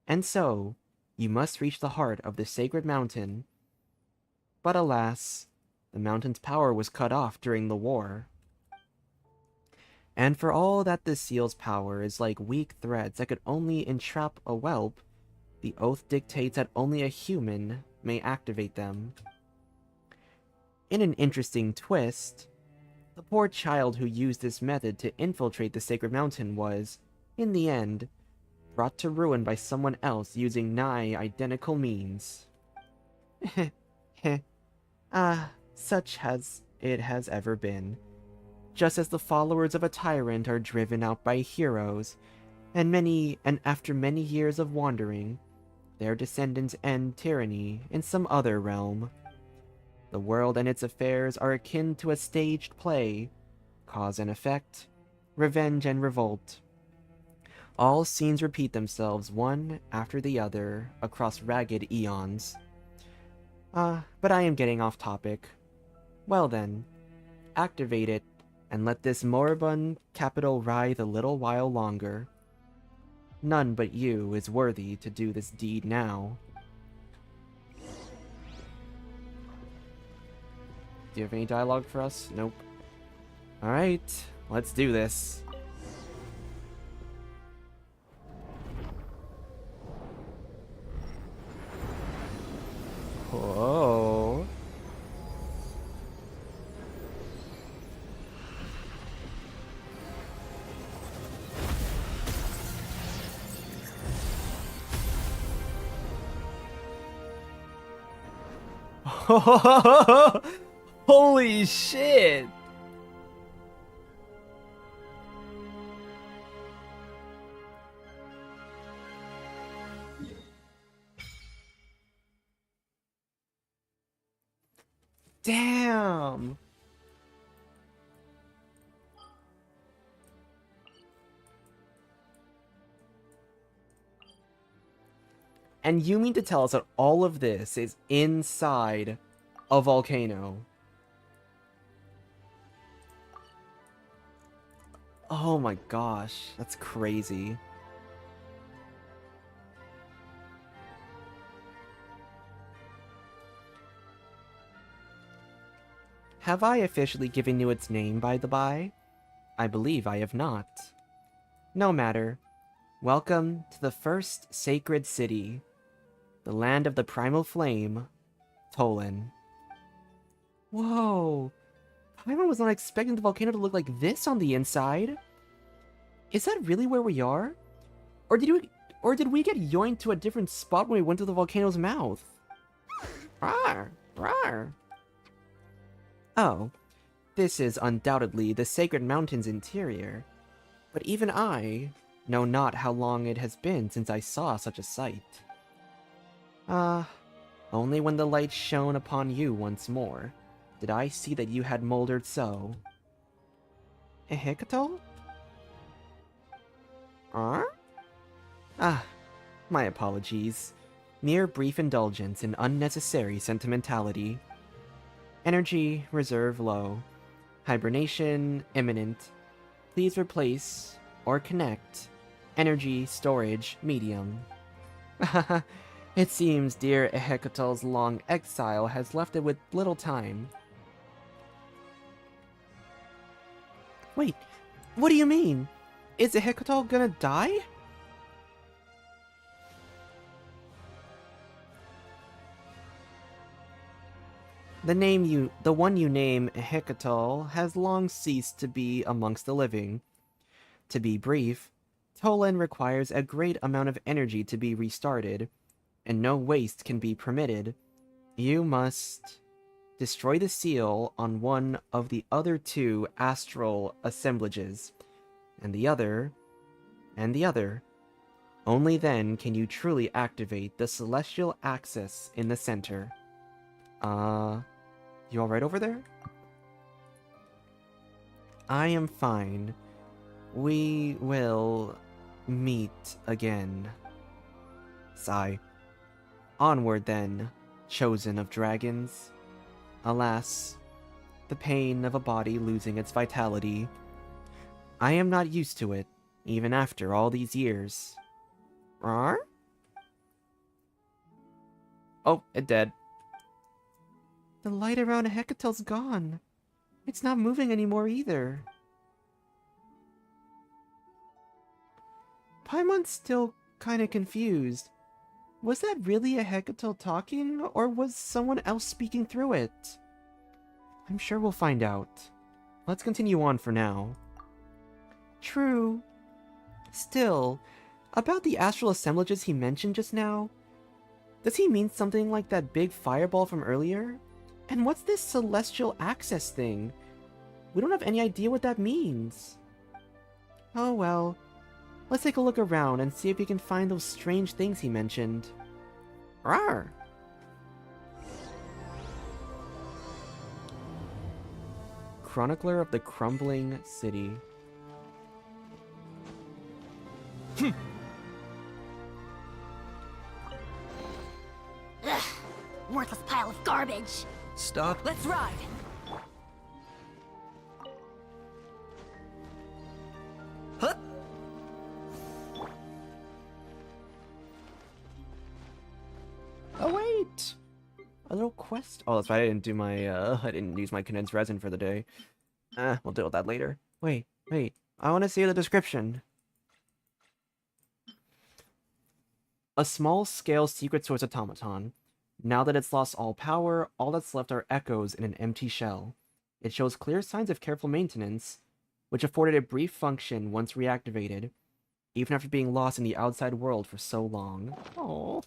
And so, you must reach the heart of the sacred mountain. But alas, the mountain's power was cut off during the war. And for all that the seal's power is like weak threads that could only entrap a whelp, the oath dictates that only a human may activate them. In an interesting twist, the poor child who used this method to infiltrate the sacred mountain was, in the end, brought to ruin by someone else using nigh identical means. Such as it has ever been. Just as the followers of a tyrant are driven out by heroes, and after many years of wandering, their descendants end tyranny in some other realm. The world and its affairs are akin to a staged play, cause and effect, revenge and revolt. All scenes repeat themselves one after the other across ragged eons. But I am getting off topic. Well then, activate it, and let this moribund capital writhe a little while longer. None but you is worthy to do this deed now. Do you have any dialogue for us? Nope. Alright, let's do this. Whoa. Holy shit! Damn! And you mean to tell us that all of this is inside a volcano? Oh my gosh, that's crazy. Have I officially given you its name, by the by? I believe I have not. No matter. Welcome to the first sacred city, the land of the primal flame, Tolan. Whoa! Paimon was not expecting the volcano to look like this on the inside. Is that really where we are? Or did we get yoinked to a different spot when we went to the volcano's mouth? Rawr! Rawr! Oh, this is undoubtedly the Sacred Mountain's interior. But even I know not how long it has been since I saw such a sight. Only when the light shone upon you once more did I see that you had moldered so. Ehekatol? Ah, my apologies. Mere brief indulgence in unnecessary sentimentality. Energy reserve low. Hibernation imminent. Please replace or connect. Energy storage medium. It seems dear Ehekatol's long exile has left it with little time. Wait, what do you mean? Is Ehekatol gonna die? The one you name Ehekatol has long ceased to be amongst the living. To be brief, Tolan requires a great amount of energy to be restarted, and no waste can be permitted. You must destroy the seal on one of the other two astral assemblages, and the other. Only then can you truly activate the celestial axis in the center. You alright over there? I am fine. We will meet again. Sigh. Onward then, chosen of dragons. Alas, the pain of a body losing its vitality. I am not used to it, even after all these years. Rawr? Oh, it dead. The light around Hecatel's gone. It's not moving anymore either. Paimon's still kinda confused. Was that really a Hecatel talking, or was someone else speaking through it? I'm sure we'll find out. Let's continue on for now. True. Still, about the astral assemblages he mentioned just now, does he mean something like that big fireball from earlier? And what's this celestial access thing? We don't have any idea what that means. Oh well. Let's take a look around and see if we can find those strange things he mentioned. Rawr! Chronicler of the Crumbling City. Ugh, worthless pile of garbage. Stop. Let's ride! Huh? Oh wait! A little quest. Oh, that's right. I didn't do my. I didn't use my condensed resin for the day. We'll deal with that later. Wait. I want to see the description. A small-scale secret source automaton. Now that it's lost all power, all that's left are echoes in an empty shell. It shows clear signs of careful maintenance, which afforded a brief function once reactivated, even after being lost in the outside world for so long. Oh.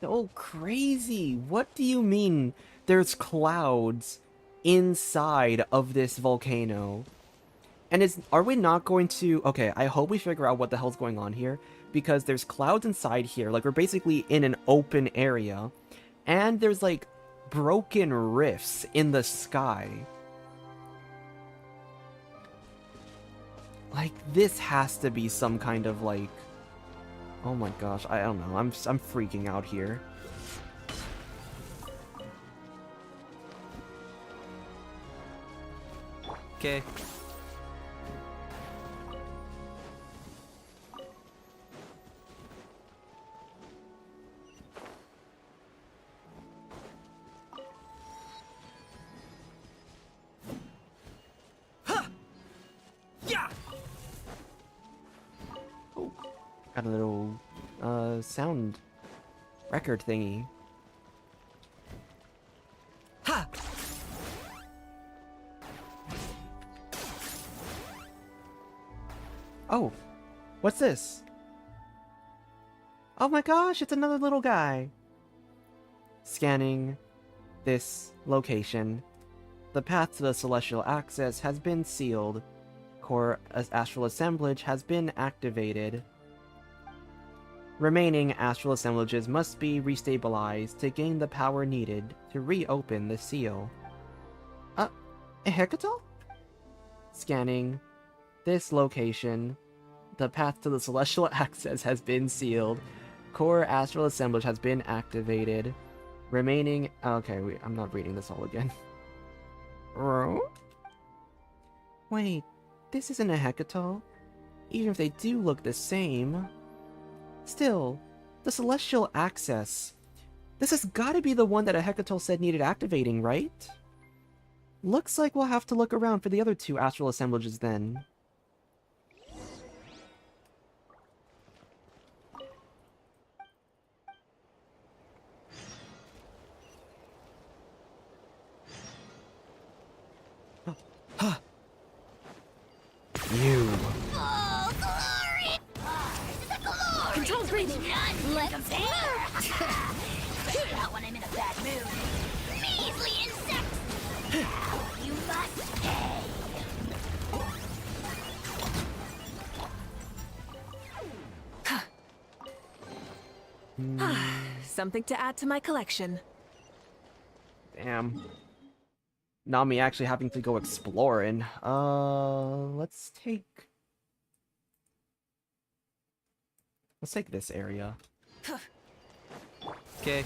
Oh, crazy! What do you mean there's clouds inside of this volcano? And are we not going to... Okay, I hope we figure out what the hell's going on here, because there's clouds inside here, like we're basically in an open area, and there's like broken rifts in the sky. Like, this has to be some kind of like... Oh my gosh, I don't know. I'm freaking out here. Okay. Got a little sound record thingy. Ha! Oh, what's this? Oh my gosh, it's another little guy. Scanning this location. The path to the celestial access has been sealed. Core astral assemblage has been activated. Remaining astral assemblages must be restabilized to gain the power needed to reopen the seal. A Hecatal? Scanning this location. The path to the celestial access has been sealed. Core astral assemblage has been activated. Remaining... Okay, wait, I'm not reading this all again. Wait, this isn't a Hecatal. Even if they do look the same... Still, the celestial access. This has gotta be the one that a Hecatal said needed activating, right? Looks like we'll have to look around for the other two astral assemblages then. You. Oh, glory! Control breathing. Let's not when I'm in a bad mood. Measly insects! You must pay! Something to add to my collection. Damn. Not me actually having to go exploring. Let's take this area. Okay.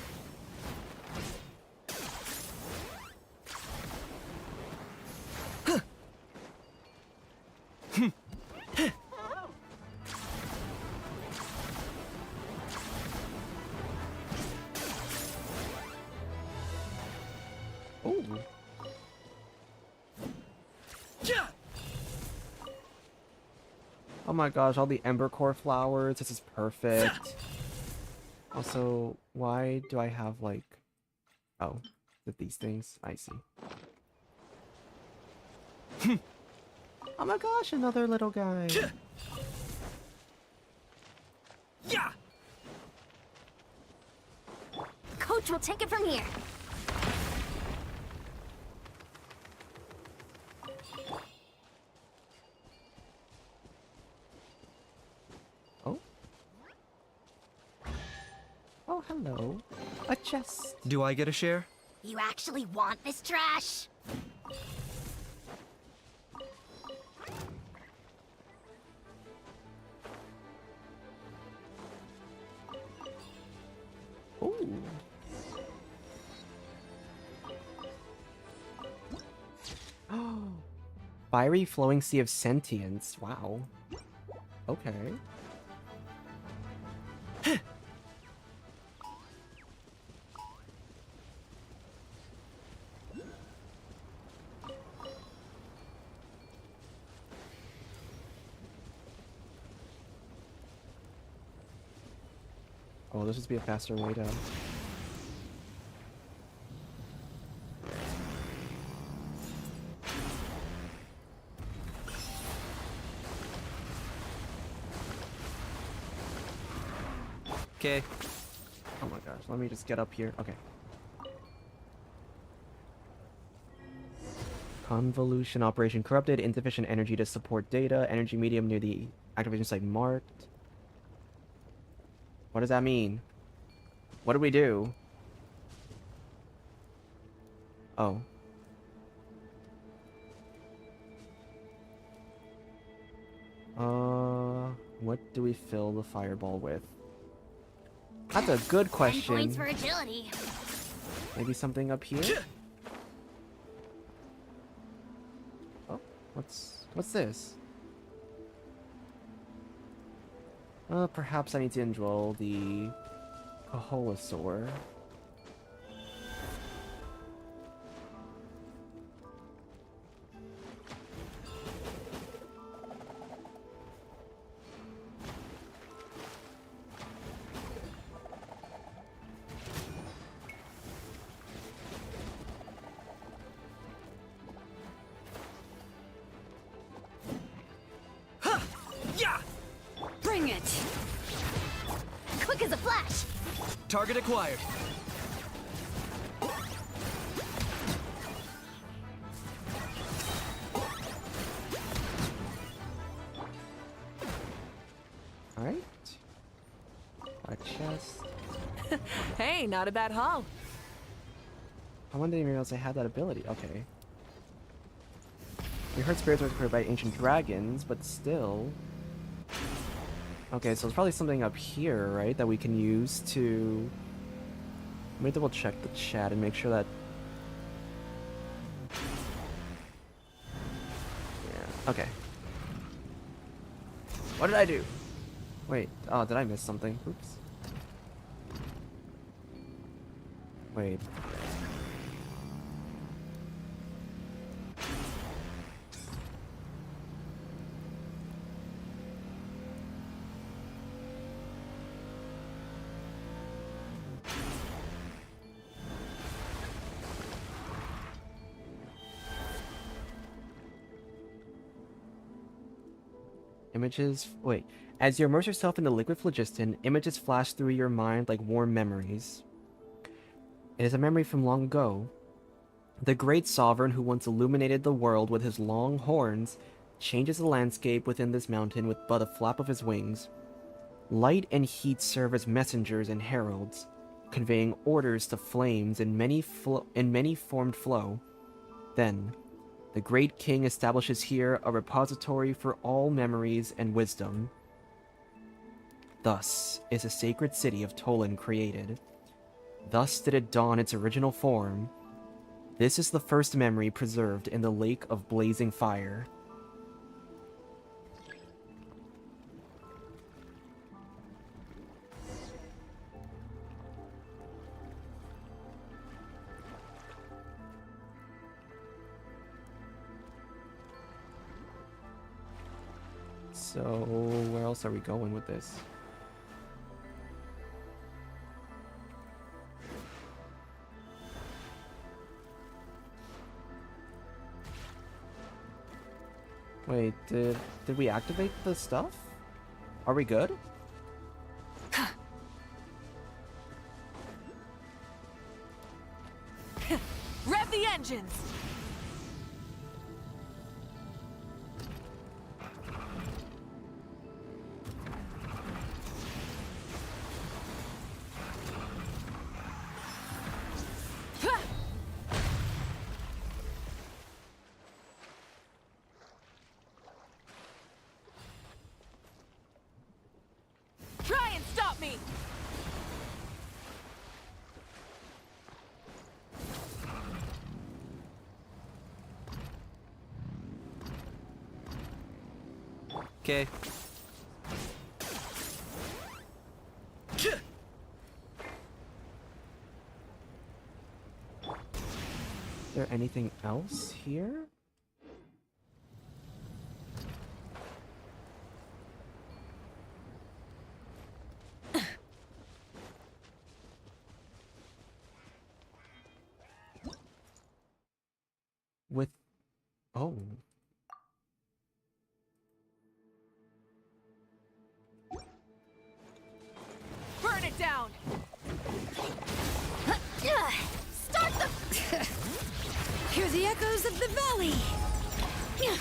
Ooh. Oh my gosh, all the Ember Core flowers. This is perfect. Also, why do I have like... Oh, these things? I see. Oh my gosh, another little guy. Yeah. Coach will take it from here. Oh. Oh, hello. A chest. Do I get a share? You actually want this trash? Ooh. Fiery flowing sea of sentience. Wow. Okay. Oh, this would be a faster way to... Okay. Oh my gosh, let me just get up here. Okay. Convolution operation corrupted, insufficient energy to support data, energy medium near the activation site marked. What does that mean? What do we do? Oh. What do we fill the fireball with? That's a good 10 question. points for agility. Maybe something up here? Oh, what's this? Perhaps I need to indwell the Kaholosaur. Yeah! Bring it! Quick as a flash. Target acquired. Alright. A chest. Hey, not a bad haul. I didn't even realize I had that ability. Okay. We heard spirits were created by ancient dragons, but still... Okay, so it's probably something up here, right, that we can use to... Let me double check the chat and make sure that... Yeah, okay. What did I do? Wait, oh, did I miss something? Oops. Wait. Images... Wait. As you immerse yourself in the liquid phlogiston, images flash through your mind like warm memories. It is a memory from long ago. The great sovereign who once illuminated the world with his long horns changes the landscape within this mountain with but a flap of his wings. Light and heat serve as messengers and heralds, conveying orders to flames in many formed flow. Then, the great king establishes here a repository for all memories and wisdom. Thus is a sacred city of Tolan created. Thus did it don its original form. This is the first memory preserved in the lake of blazing fire. So, where else are we going with this? Wait, did we activate the stuff? Are we good? Rev the engines! Try and stop me! Okay. Is there anything else here? With... Oh. Burn it down! Start the... Hear the echoes of the valley! Yeah!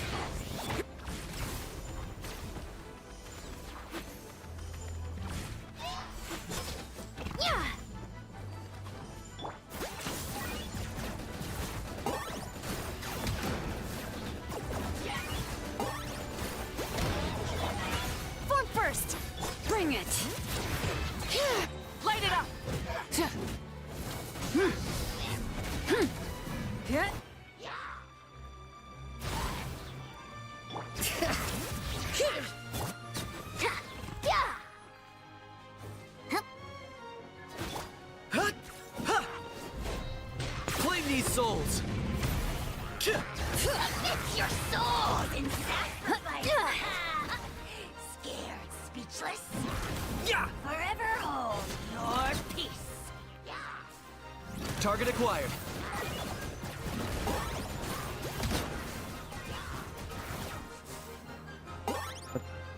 Form first! Bring it! Light it up! Yeah. Claim these souls! It's your souls in sacrifice! Scared, speechless? Yeah! Forever hold your peace! Target acquired.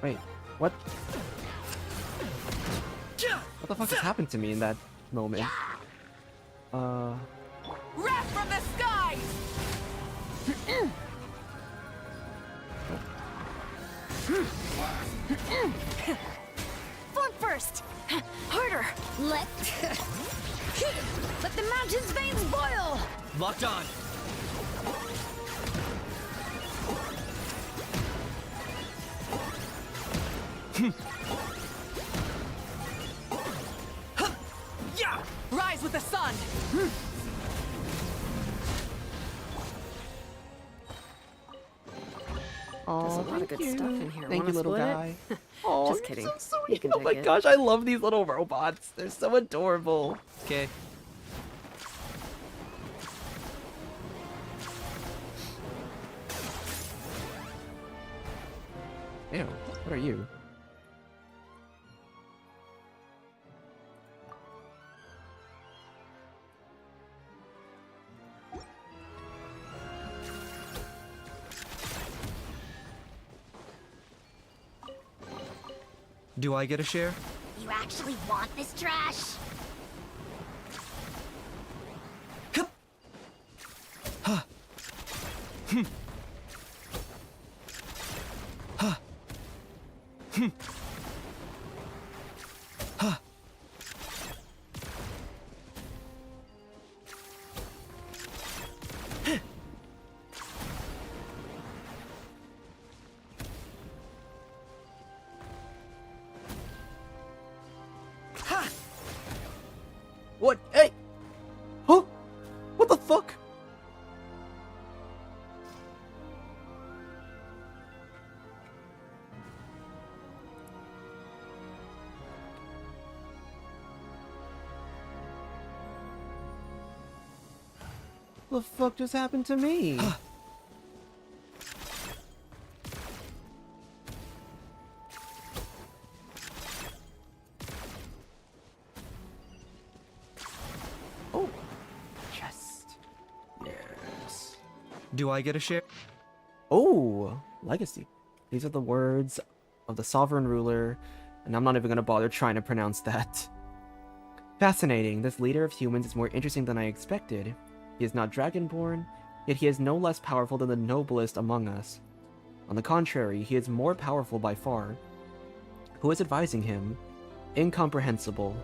Wait, what? What the fuck just happened to me in that moment? Wrath from the skies! Form first! Harder! Let the mountain's veins boil! Locked on. Yeah! Rise with the sun! Oh, a lot of good stuff in here. Thank you, Wanna little split it? guy. Oh, Just you're kidding. so You sweet. can Oh my take it. gosh, I love these little robots. They're so adorable. Okay. Ew, what are you? Do I get a share? You actually want this trash? What? Hey! Huh? What the fuck? The fuck just happened to me? Oh, chest. Yes. Do I get a share? Oh, legacy. These are the words of the sovereign ruler, and I'm not even gonna bother trying to pronounce that. Fascinating. This leader of humans is more interesting than I expected. He is not dragonborn, yet he is no less powerful than the noblest among us. On the contrary, he is more powerful by far. Who is advising him? Incomprehensible.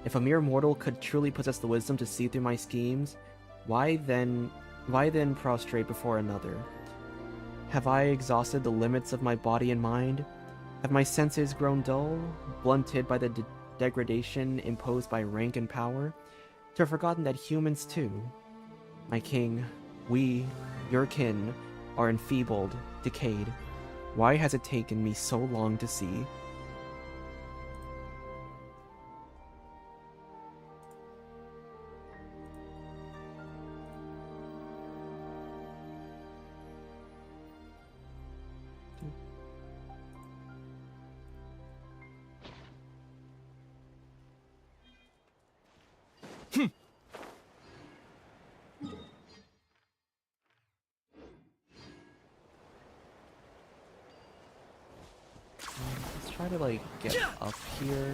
If a mere mortal could truly possess the wisdom to see through my schemes, why then prostrate before another? Have I exhausted the limits of my body and mind? Have my senses grown dull, blunted by the degradation imposed by rank and power, to have forgotten that humans too, my king, we, your kin, are enfeebled, decayed. Why has it taken me so long to see? Let's try to like get up here.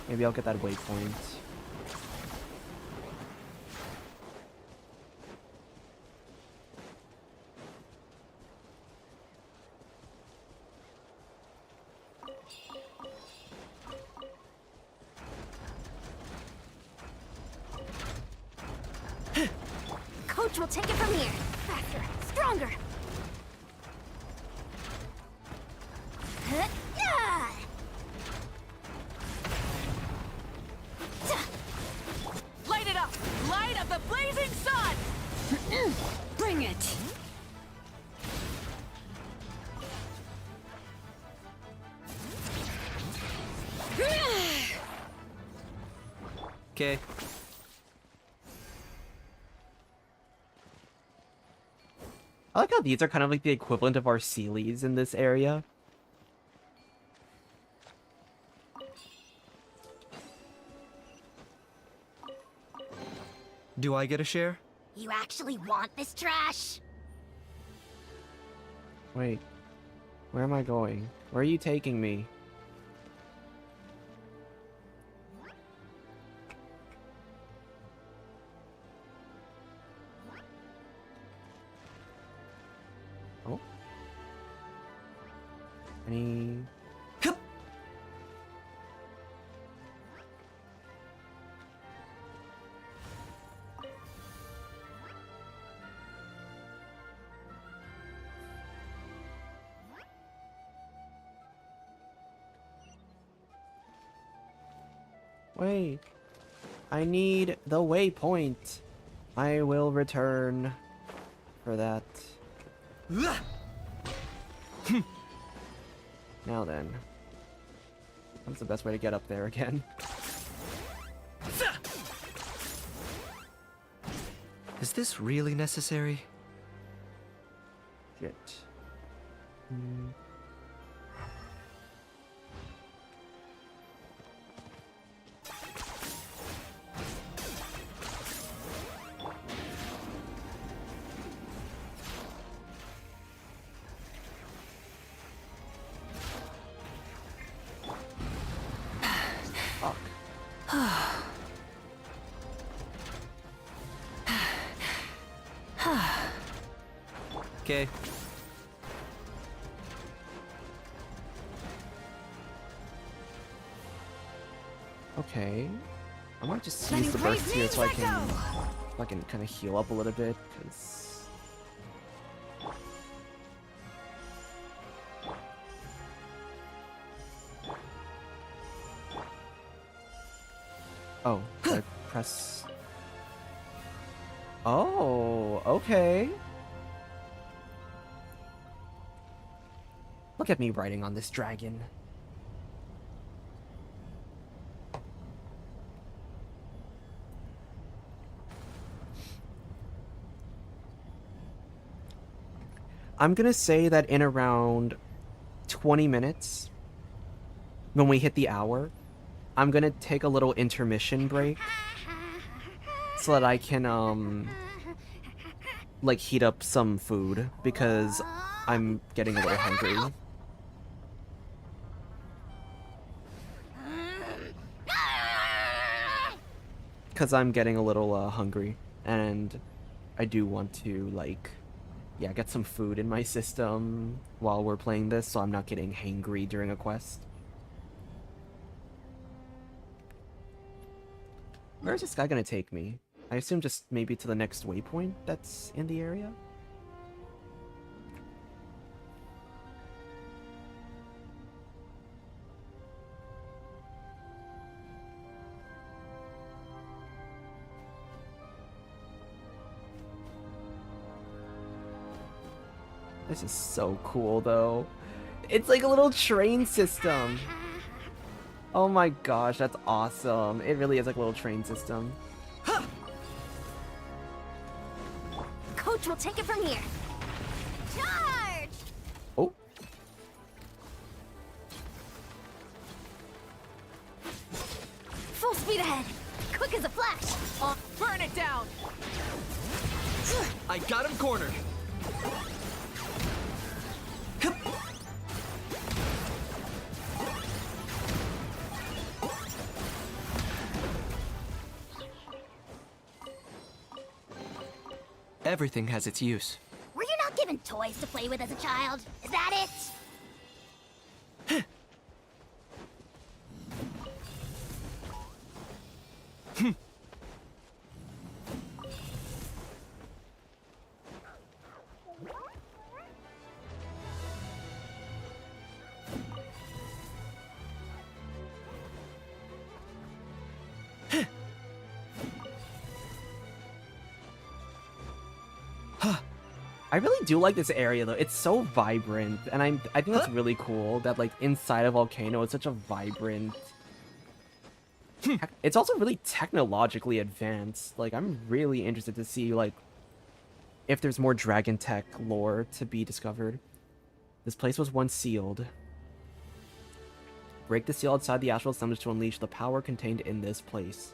Maybe I'll get that waypoint. Coach will take it from here. Faster, stronger. Light it up! Light of the blazing sun! Bring it! Okay. I like how these are kind of like the equivalent of our Sealies in this area. Do I get a share? You actually want this trash? Wait, where am I going? Where are you taking me? Oh? Any... Wait, I need the waypoint. I will return for that. Now then, what's the best way to get up there again? Is this really necessary? Shit. Okay. Okay. I might just Letting use the praise burst here means so I let can go. kind of heal up a little bit, because... Oh, I press... Oh, okay. Look at me riding on this dragon. I'm gonna say that in around 20 minutes, when we hit the hour, I'm gonna take a little intermission break so that I can, like, heat up some food, because I'm getting a little hungry. Because I'm getting a little, hungry, and I do want to, like, yeah, get some food in my system while we're playing this, so I'm not getting hangry during a quest. Where is this guy gonna take me? I assume just maybe to the next waypoint that's in the area? This is so cool, though. It's like a little train system. Oh my gosh, that's awesome. It really is like a little train system. Coach will take it from here. Charge! Oh. Full speed ahead. Quick as a flash. Burn it down! I got him cornered. Everything has its use. Were you not given toys to play with as a child? Is that it? I really do like this area though. It's so vibrant, and I think that's really cool that like inside a volcano it's such a vibrant. It's also really technologically advanced. Like I'm really interested to see like if there's more dragon tech lore to be discovered. This place was once sealed. Break the seal outside the astral assemblage to unleash the power contained in this place.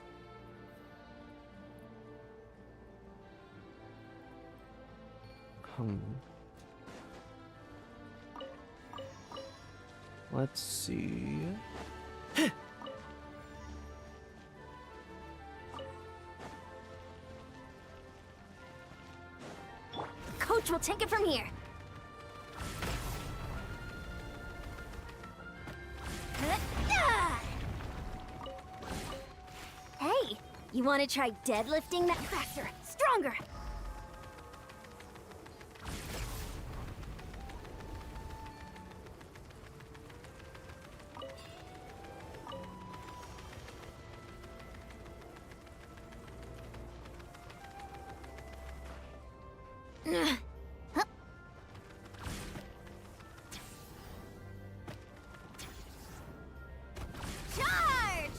Let's see. Coach will take it from here. Hey, you want to try deadlifting that faster, stronger? Charge!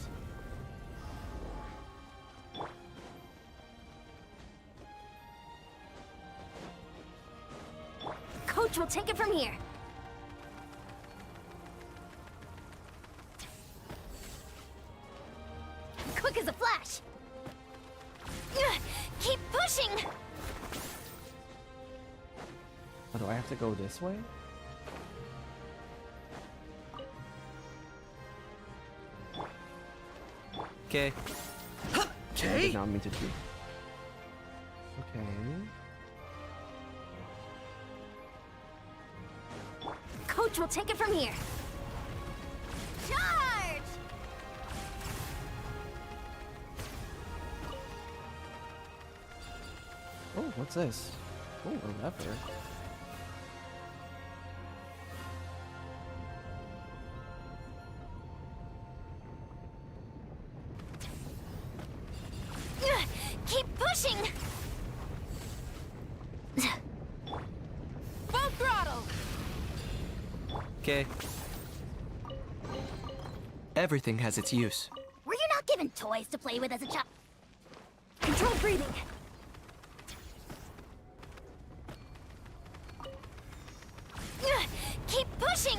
Coach will take it from here. Quick as a flash. Keep pushing. Oh, do I have to go this way? Okay. I did not mean to do. Okay. Coach will take it from here. Charge! Oh, what's this? Oh, a lever. Keep pushing. Full throttle! Okay. Everything has its use. Were you not given toys to play with as a child? Controlled breathing. Keep pushing.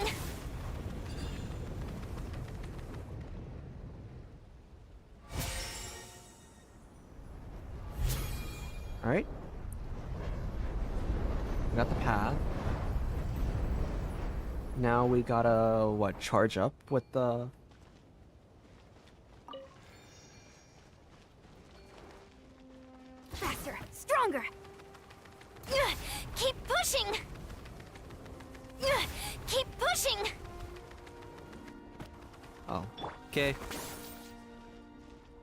All right. We got the path. Now we gotta what? Charge up with the. Faster, stronger. Keep pushing. Keep pushing. Oh, Okay.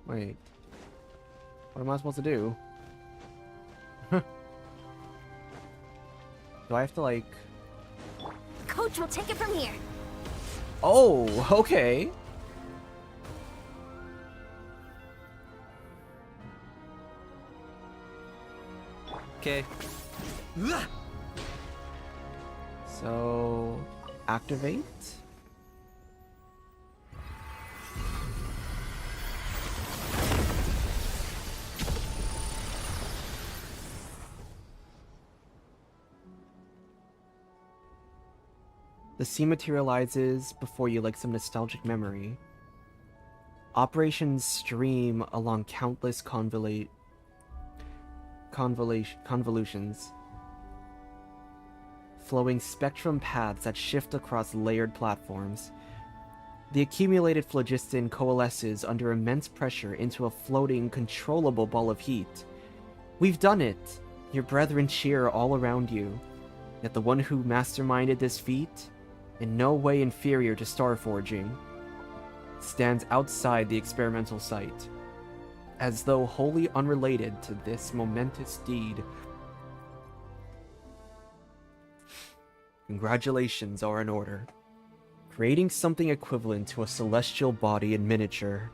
wait. What am I supposed to do? Do I have to like? Coach will take it from here. Oh, okay. Okay. So, activate. The sea materializes before you like some nostalgic memory. Operations stream along countless convolutions, flowing spectrum paths that shift across layered platforms. The accumulated phlogiston coalesces under immense pressure into a floating, controllable ball of heat. We've done it! Your brethren cheer all around you. Yet the one who masterminded this feat, in no way inferior to starforging, stands outside the experimental site, as though wholly unrelated to this momentous deed. Congratulations are in order. Creating something equivalent to a celestial body in miniature.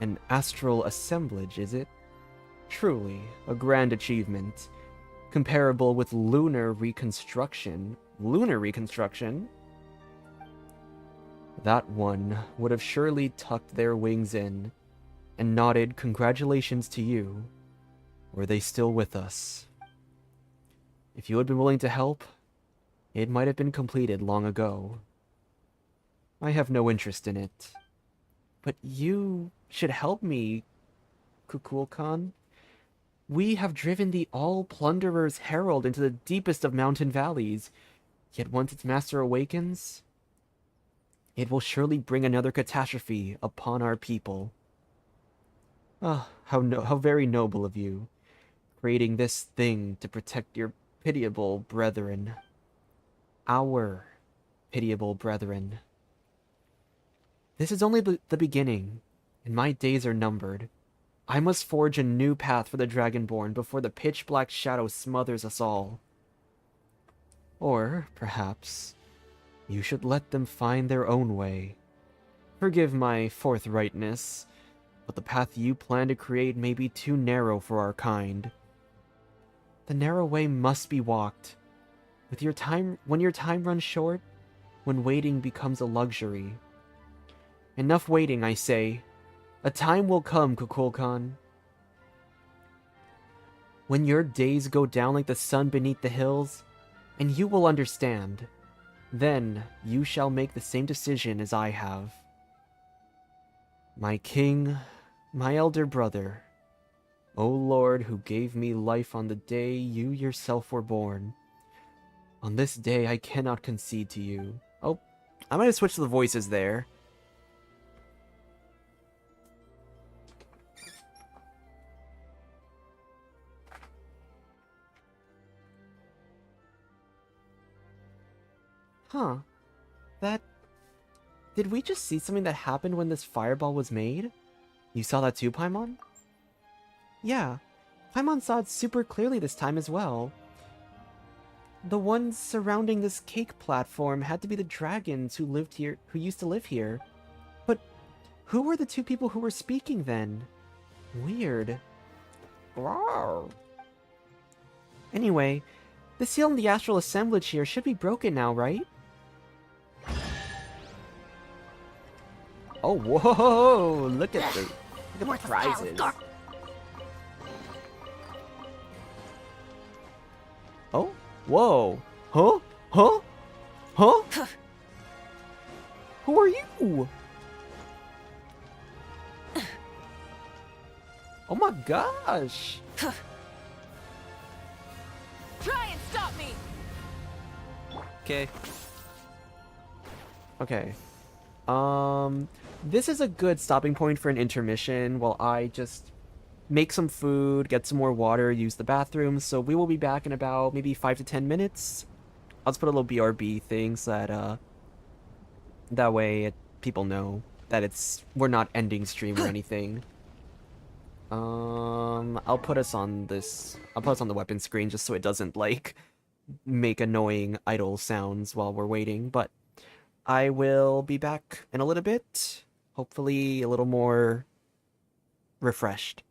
An astral assemblage, is it? Truly, a grand achievement. Comparable with lunar reconstruction. Lunar reconstruction? That one would have surely tucked their wings in and nodded congratulations to you. Were they still with us? If you had been willing to help, it might have been completed long ago. I have no interest in it. But you should help me, Kukulkan. We have driven the all-plunderer's herald into the deepest of mountain valleys, yet once its master awakens, it will surely bring another catastrophe upon our people. Ah, how very noble of you, creating this thing to protect your pitiable brethren. Our pitiable brethren. This is only the beginning, and my days are numbered. I must forge a new path for the Dragonborn before the pitch-black shadow smothers us all. Or, perhaps, you should let them find their own way. Forgive my forthrightness, but the path you plan to create may be too narrow for our kind. The narrow way must be walked. When your time runs short, when waiting becomes a luxury. Enough waiting, I say. A time will come, Kukulkan, when your days go down like the sun beneath the hills, and you will understand. Then you shall make the same decision as I have. My king, my elder brother, O Lord who gave me life on the day you yourself were born. On this day I cannot concede to you. Oh, I might have switched the voices there. Huh. Did we just see something that happened when this fireball was made? You saw that too, Paimon? Yeah. Paimon saw it super clearly this time as well. The ones surrounding this cake platform had to be the dragons who used to live here. But who were the two people who were speaking then? Weird. Rawr. Anyway, the seal in the astral assemblage here should be broken now, right? Oh, whoa! Look at the prizes. Oh, whoa! Huh? Huh? Huh? Who are you? Oh my gosh! Try and stop me! Okay. Okay. This is a good stopping point for an intermission while I just make some food, get some more water, use the bathroom. So we will be back in about maybe 5 to 10 minutes. I'll just put a little BRB thing so that way people know that we're not ending stream or anything. I'll put us on the weapon screen just so it doesn't like make annoying idle sounds while we're waiting, but I will be back in a little bit, hopefully a little more refreshed.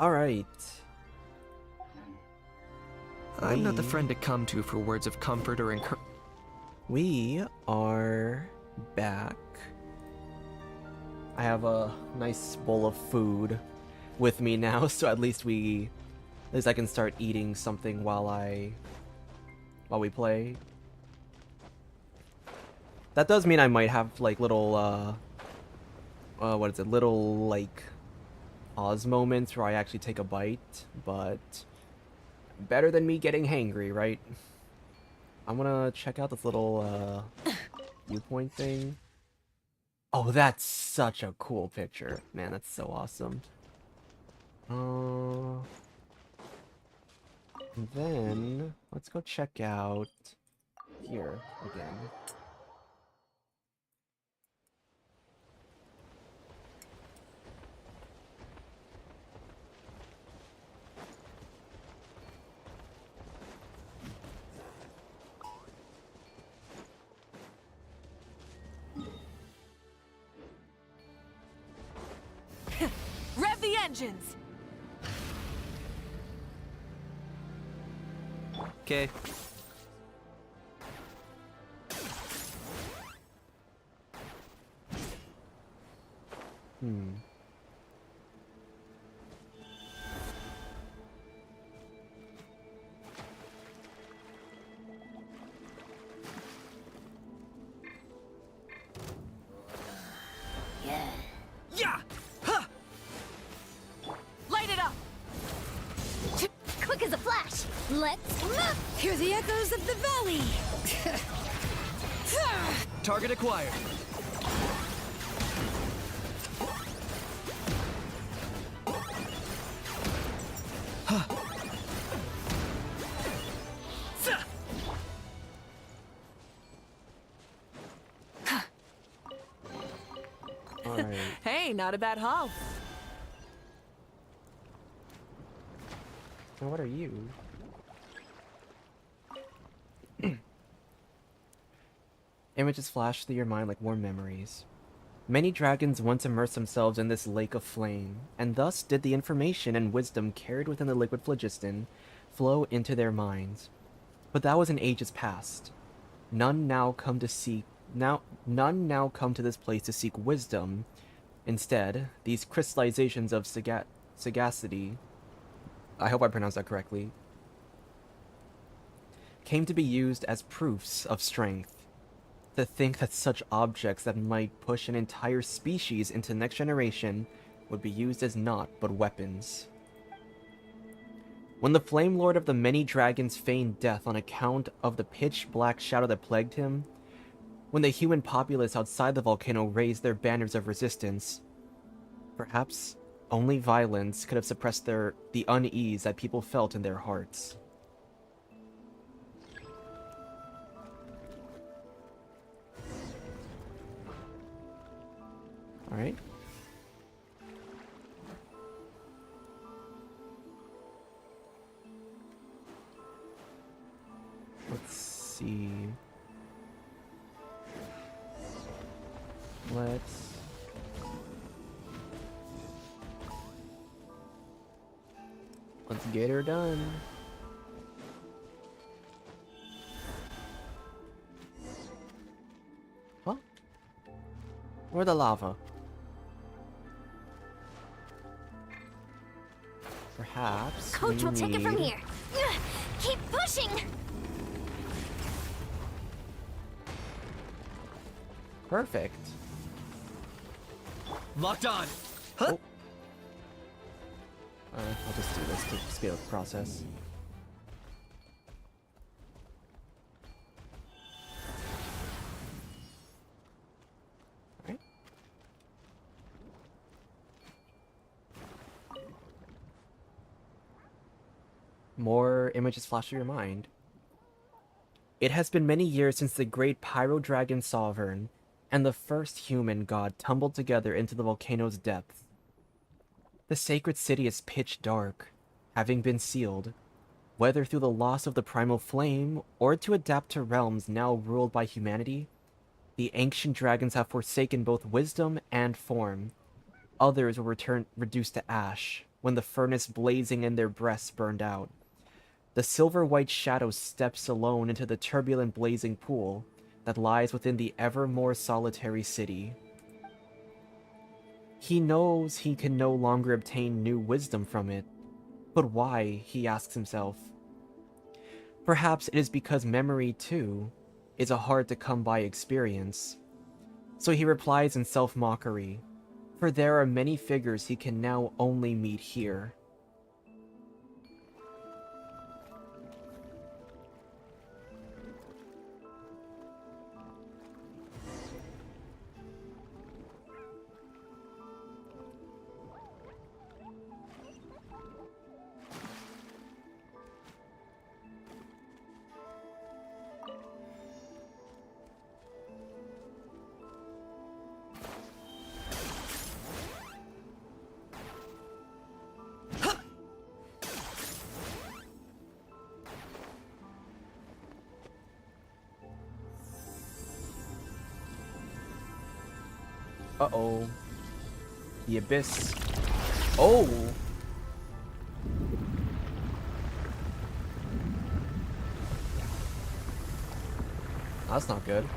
Alright. I'm not the friend to come to for words of comfort or encouragement. We are back. I have a nice bowl of food with me now, so at least I can start eating something while we play. That does mean I might have like little little like pause moments where I actually take a bite, but better than me getting hangry, right? I'm gonna check out this little viewpoint thing. Oh, that's such a cool picture. Man, that's so awesome. And then let's go check out here again. Rev the engines! Okay. Light it up! Quick as a flash! Let's move! Hear the echoes of the valley! Target acquired. Alright. Hey, not a bad haul. Now what are you? Images flash through your mind like warm memories. Many dragons once immersed themselves in this lake of flame, and thus did the information and wisdom carried within the liquid phlogiston flow into their minds. But that was in ages past. None now come to this place to seek wisdom. Instead, these crystallizations of sagacity, I hope I pronounced that correctly, came to be used as proofs of strength. To think that such objects that might push an entire species into the next generation would be used as naught but weapons. When the Flame Lord of the many dragons feigned death on account of the pitch-black shadow that plagued him, when the human populace outside the volcano raised their banners of resistance, perhaps only violence could have suppressed the unease that people felt in their hearts. Alright. Let's see. Let's get her done. Huh? Where's the lava? Perhaps Coach we will take it from need- here. Keep pushing! Perfect. Locked on. Oh. I'll just do this to speed up the process. Alright. More images flash through your mind. It has been many years since the great Pyro Dragon Sovereign and the first human god tumbled together into the volcano's depths. The sacred city is pitch dark, having been sealed, whether through the loss of the primal flame or to adapt to realms now ruled by humanity. The ancient dragons have forsaken both wisdom and form. Others will return reduced to ash, when the furnace blazing in their breasts burned out. The silver-white shadow steps alone into the turbulent blazing pool that lies within the ever more solitary city. He knows he can no longer obtain new wisdom from it, but why, he asks himself. Perhaps it is because memory, too, is a hard-to-come-by experience. So he replies in self-mockery, for there are many figures he can now only meet here. Uh-oh. The abyss. Oh! That's not good.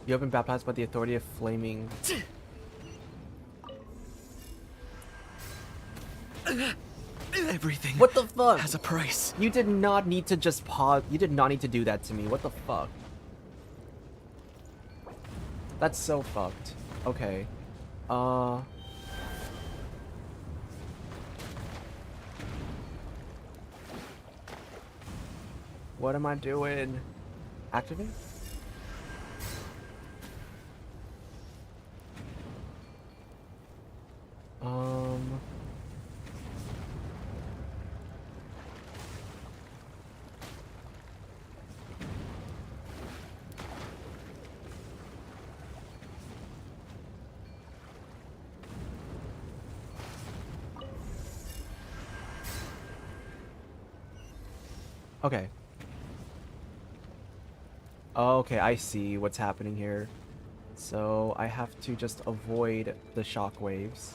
You have been baptized by the authority of flaming. Everything What the fuck? has a price. You did not need to just pause. You did not need to do that to me. What the fuck? That's so fucked. Okay. What am I doing? Activate? Okay. Okay, I see what's happening here. So I have to just avoid the shockwaves.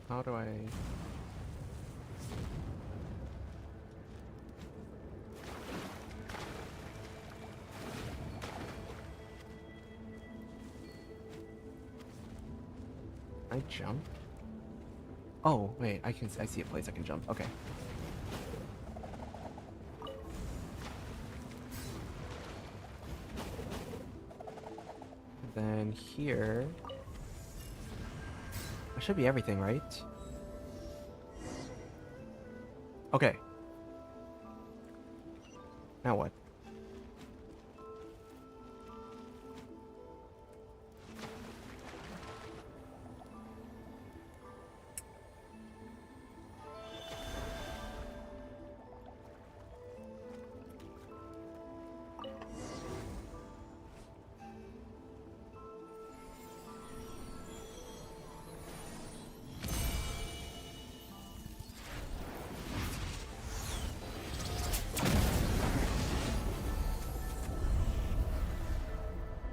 How do I... I jump? Oh, wait, I see a place I can jump. Okay. Then here... That should be everything, right? Okay. Now what?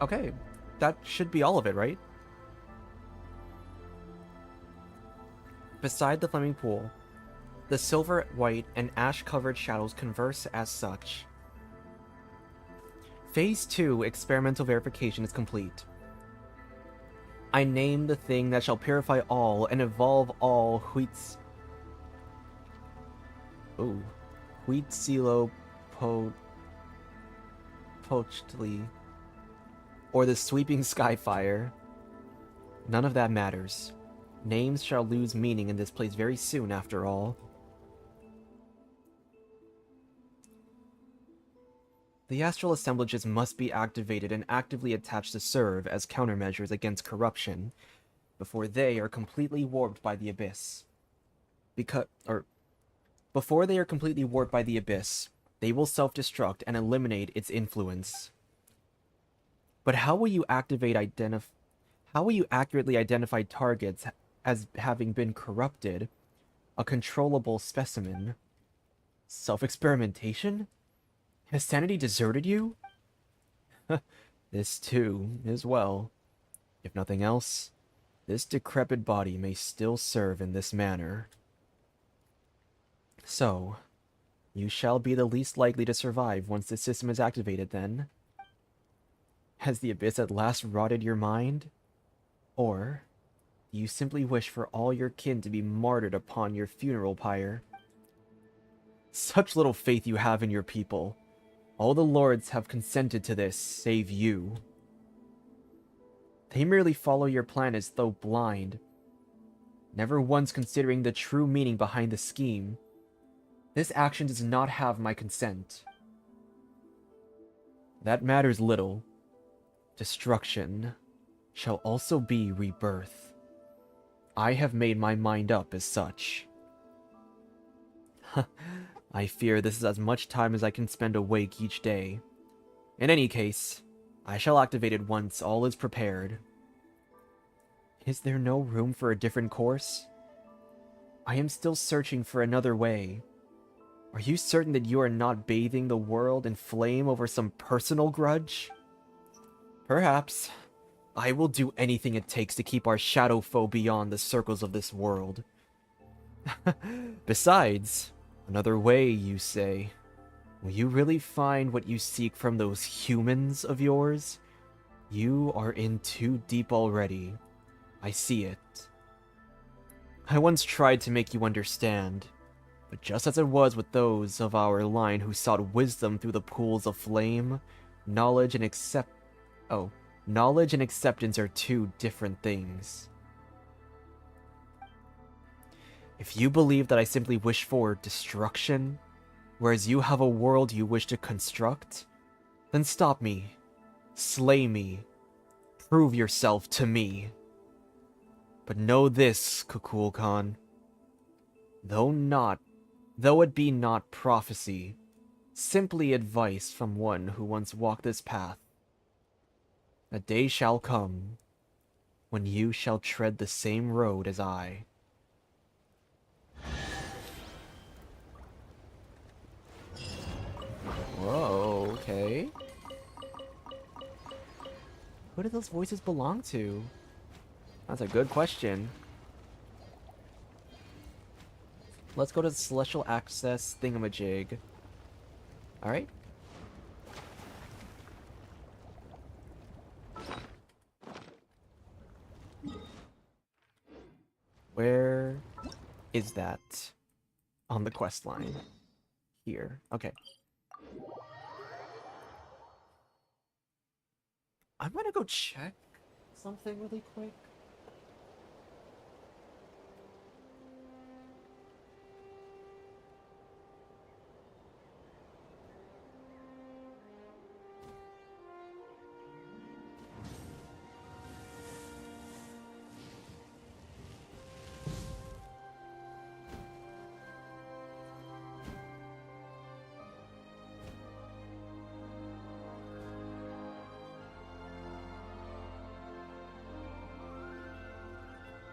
Okay, that should be all of it, right? Beside the flaming pool, the silver, white, and ash-covered shadows converse as such. Phase 2 experimental verification is complete. I name the thing that shall purify all and evolve all Huitzilo Pochtli, or the sweeping skyfire. None of that matters. Names shall lose meaning in this place very soon, after all. The astral assemblages must be activated and actively attached to serve as countermeasures against corruption before they are completely warped by the abyss. Before they are completely warped by the abyss, they will self-destruct and eliminate its influence. But how will you accurately identify targets as having been corrupted? A controllable specimen? Self-experimentation? Has sanity deserted you? This too, as well. If nothing else, this decrepit body may still serve in this manner. So, you shall be the least likely to survive once the system is activated, then. Has the abyss at last rotted your mind? Or do you simply wish for all your kin to be martyred upon your funeral pyre? Such little faith you have in your people. All the lords have consented to this, save you. They merely follow your plan as though blind, never once considering the true meaning behind the scheme. This action does not have my consent. That matters little. Destruction shall also be rebirth. I have made my mind up as such. I fear this is as much time as I can spend awake each day. In any case, I shall activate it once all is prepared. Is there no room for a different course? I am still searching for another way. Are you certain that you are not bathing the world in flame over some personal grudge? Perhaps. I will do anything it takes to keep our shadow foe beyond the circles of this world. Besides, another way, you say. Will you really find what you seek from those humans of yours? You are in too deep already. I see it. I once tried to make you understand, but just as it was with those of our line who sought wisdom through the pools of flame, knowledge and acceptance are two different things. If you believe that I simply wish for destruction, whereas you have a world you wish to construct, then stop me, slay me, prove yourself to me. But know this, Kukulkan. Though it be not prophecy, simply advice from one who once walked this path, a day shall come when you shall tread the same road as I. Whoa, okay. Who do those voices belong to? That's a good question. Let's go to the Celestial Access thingamajig. Alright. Where is that on the quest line? Here. Okay. I'm gonna go check something really quick.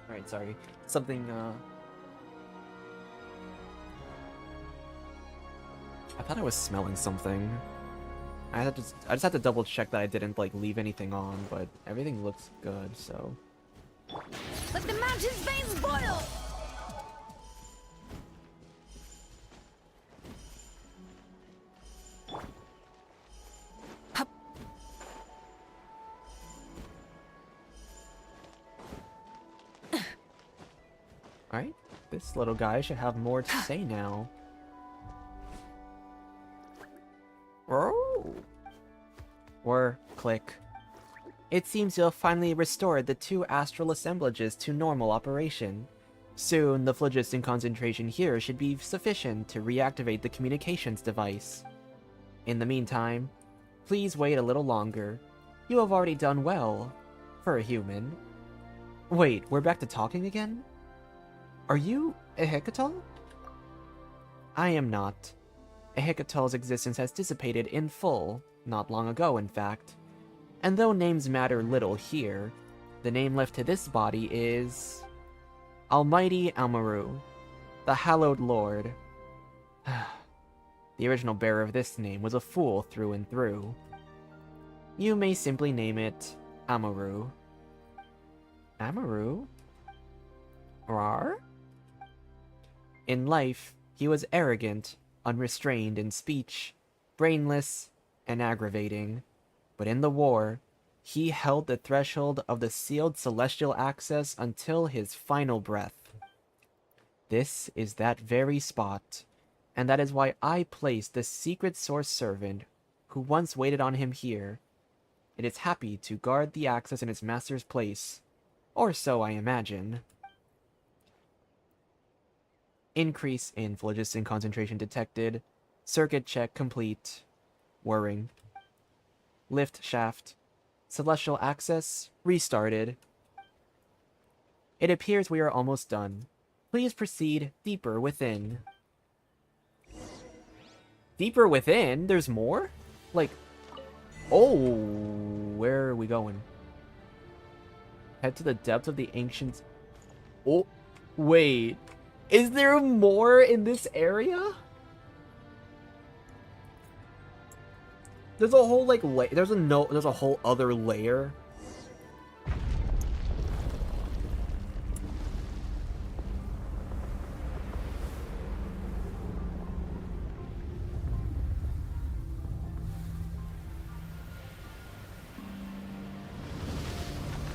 Alright, sorry. Something, I thought I was smelling something. I just had to double check that I didn't, like, leave anything on, but everything looks good, so... Let the mountain's veins boil! This little guy should have more to say now. Oh. Or click. It seems you have finally restored the two astral assemblages to normal operation. Soon, the phlogiston concentration here should be sufficient to reactivate the communications device. In the meantime, please wait a little longer. You have already done well, for a human. Wait, we're back to talking again? Are you a Hecatol? I am not. A Hecatol's existence has dissipated in full, not long ago in fact. And though names matter little here, the name left to this body is... Almighty Almaru, the Hallowed Lord. The original bearer of this name was a fool through and through. You may simply name it Amaru. Amaru? Rar? In life, he was arrogant, unrestrained in speech, brainless, and aggravating. But in the war, he held the threshold of the sealed celestial access until his final breath. This is that very spot, and that is why I placed the secret source servant, who once waited on him here. It is happy to guard the access in its master's place, or so I imagine. Increase in phlogiston concentration detected. Circuit check complete. Whirring. Lift shaft. Celestial access restarted. It appears we are almost done. Please proceed deeper within. Deeper within? There's more? Like, oh, where are we going? Head to the depths of the ancient... Oh, wait. Is there more in this area? There's a whole, like, there's a whole other layer.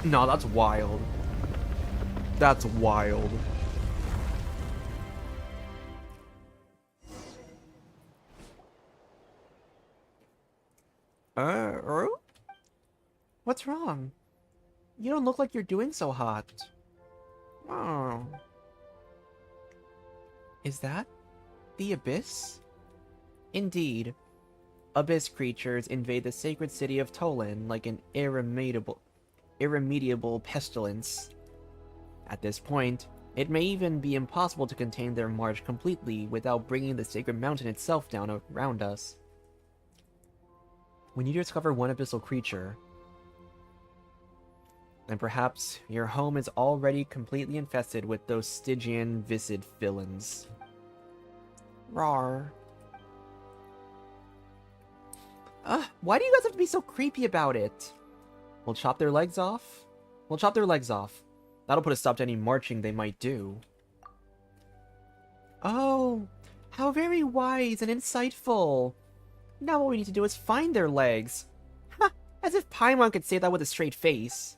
No, that's wild. That's wild. What's wrong? You don't look like you're doing so hot. Oh. Is that the Abyss? Indeed. Abyss creatures invade the sacred city of Tolan like an irremediable pestilence. At this point, it may even be impossible to contain their march completely without bringing the sacred mountain itself down around us. When you discover one abyssal creature, then perhaps your home is already completely infested with those Stygian viscid villains. Rawr. Why do you guys have to be so creepy about it? We'll chop their legs off? We'll chop their legs off. That'll put a stop to any marching they might do. Oh, how very wise and insightful. Now what we need to do is find their legs. Ha! As if Paimon could say that with a straight face.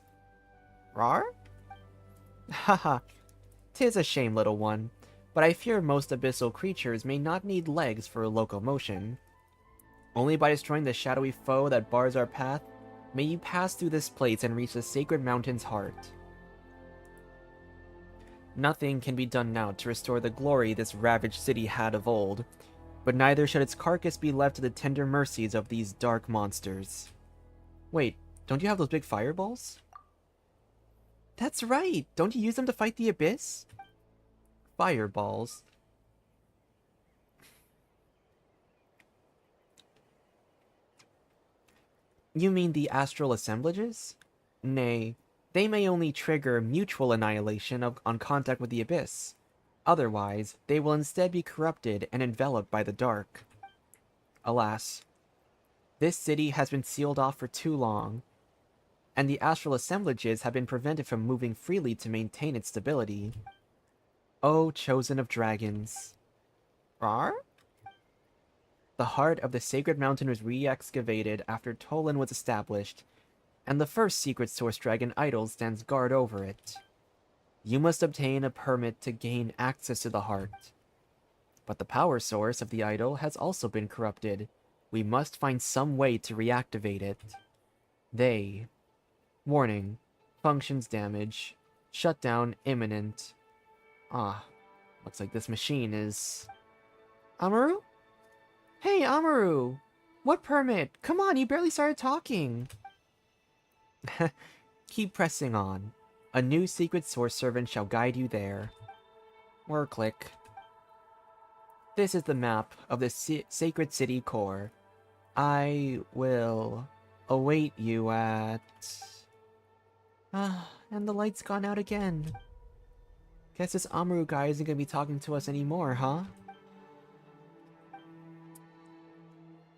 Rar? Haha. 'Tis a shame, little one, but I fear most abyssal creatures may not need legs for locomotion. Only by destroying the shadowy foe that bars our path, may you pass through this place and reach the sacred mountain's heart. Nothing can be done now to restore the glory this ravaged city had of old, but neither should its carcass be left to the tender mercies of these dark monsters. Wait, don't you have those big fireballs? That's right! Don't you use them to fight the Abyss? Fireballs. You mean the astral assemblages? Nay, they may only trigger mutual annihilation on contact with the Abyss. Otherwise, they will instead be corrupted and enveloped by the dark. Alas, this city has been sealed off for too long, and the astral assemblages have been prevented from moving freely to maintain its stability. O chosen of dragons. Rar? The heart of the sacred mountain was re-excavated after Tolan was established, and the first secret source dragon idol stands guard over it. You must obtain a permit to gain access to the heart. But the power source of the idol has also been corrupted. We must find some way to reactivate it. Warning. Functions damage. Shutdown imminent. Ah, looks like this machine is... Amaru? Hey, Amaru! What permit? Come on, you barely started talking! Keep pressing on. A new secret source servant shall guide you there. Or click. This is the map of the sacred city core. I will await you at... and the light's gone out again. Guess this Amaru guy isn't gonna be talking to us anymore, huh?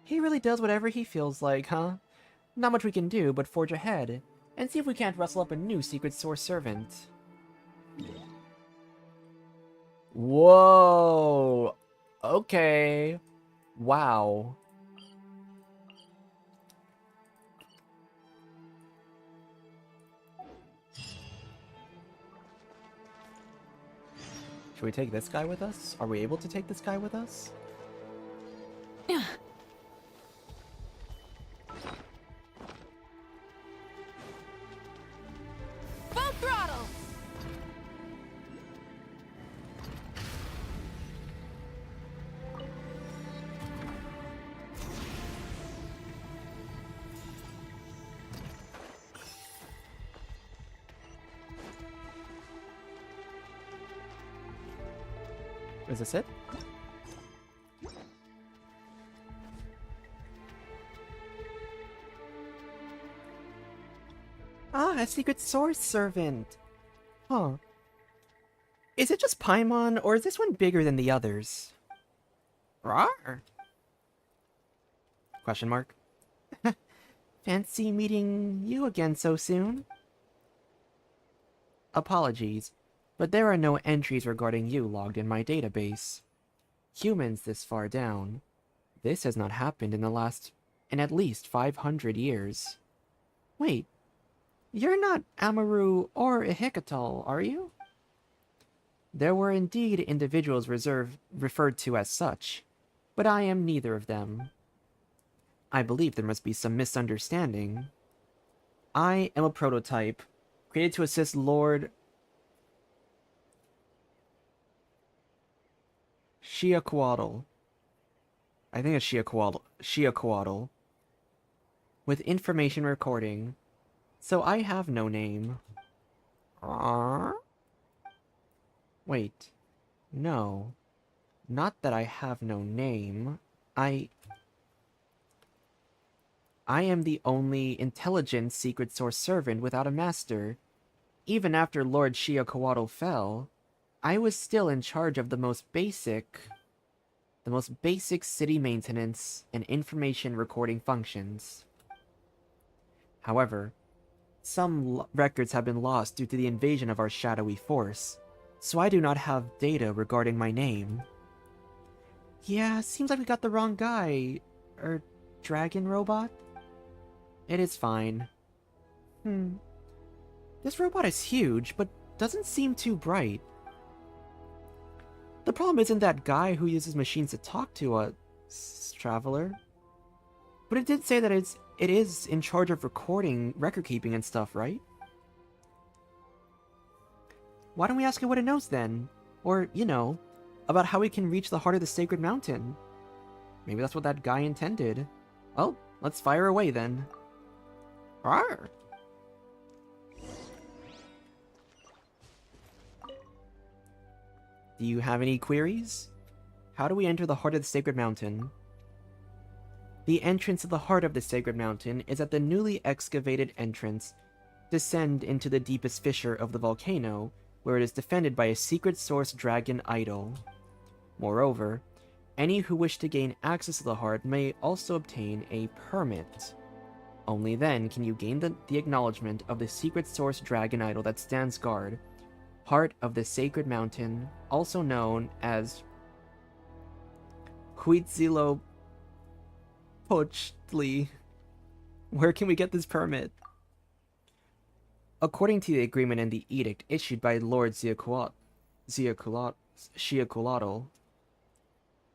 He really does whatever he feels like, huh? Not much we can do but forge ahead, and see if we can't rustle up a new secret source servant. Whoa! Okay. Wow. Should we take this guy with us? Are we able to take this guy with us? Full throttle! Is this it? Ah, a secret source servant! Huh. Is it just Paimon, or is this one bigger than the others? Rawr! Question mark. Fancy meeting you again so soon? Apologies, but there are no entries regarding you logged in my database. Humans this far down. This has not happened in at least 500 years. Wait, you're not Amaru or Ihikatal, are you? There were indeed individuals referred to as such, but I am neither of them. I believe there must be some misunderstanding. I am a prototype, created to assist Lord Shiaquatl. I think it's Shiaquatl. With information recording. So I have no name. Wait. No. Not that I have no name. I am the only intelligent secret source servant without a master. Even after Lord Shiaquatl fell, I was still in charge of the most basic city maintenance and information recording functions. However, some records have been lost due to the invasion of our shadowy force, so I do not have data regarding my name. Yeah, seems like we got the wrong guy. Dragon robot? It is fine. This robot is huge, but doesn't seem too bright. The problem isn't that guy who uses machines to talk to us, traveler. But it did say that it is in charge of record keeping and stuff, right? Why don't we ask it what it knows then? Or, you know, about how we can reach the heart of the sacred mountain. Maybe that's what that guy intended. Well, let's fire away then. Arr! Do you have any queries? How do we enter the heart of the sacred mountain? The entrance to the heart of the sacred mountain is at the newly excavated entrance. Descend into the deepest fissure of the volcano, where it is defended by a secret source dragon idol. Moreover, any who wish to gain access to the heart may also obtain a permit. Only then can you gain the acknowledgement of the secret source dragon idol that stands guard. Heart of the Sacred Mountain, also known as Huitzilopochtli. Where can we get this permit? According to the agreement and the edict issued by Lord Xiaculotl,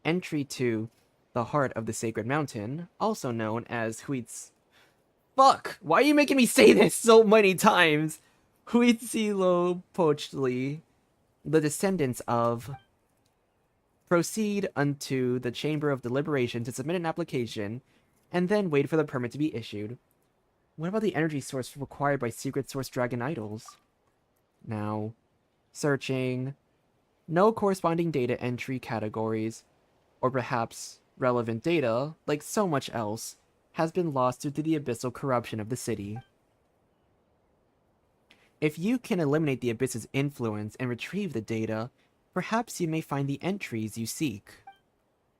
entry to the heart of the Sacred Mountain, also known as Huitz... Fuck! Why are you making me say this so many times? Huitzilopochtli, the descendants of... Proceed unto the Chamber of Deliberation to submit an application, and then wait for the permit to be issued. What about the energy source required by secret source dragon idols? Now, searching. No corresponding data entry categories, or perhaps relevant data, like so much else, has been lost due to the abyssal corruption of the city. If you can eliminate the abyss's influence and retrieve the data, perhaps you may find the entries you seek.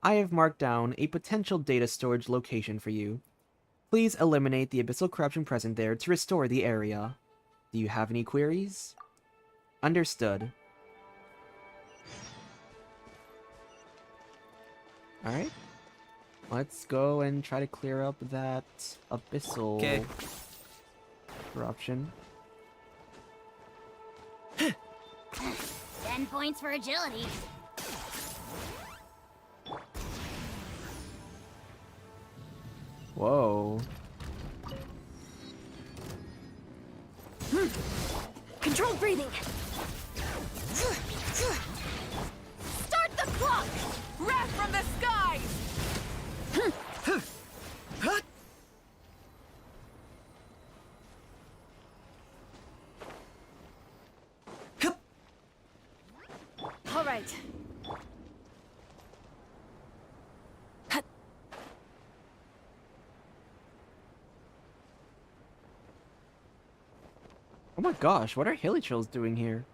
I have marked down a potential data storage location for you. Please eliminate the abyssal corruption present there to restore the area. Do you have any queries? Understood. Alright. Let's go and try to clear up that abyssal corruption. 10 points for agility. Whoa. Controlled breathing. Start the clock! Wrath from the skies! All right. Oh my gosh, what are Hilichurls doing here?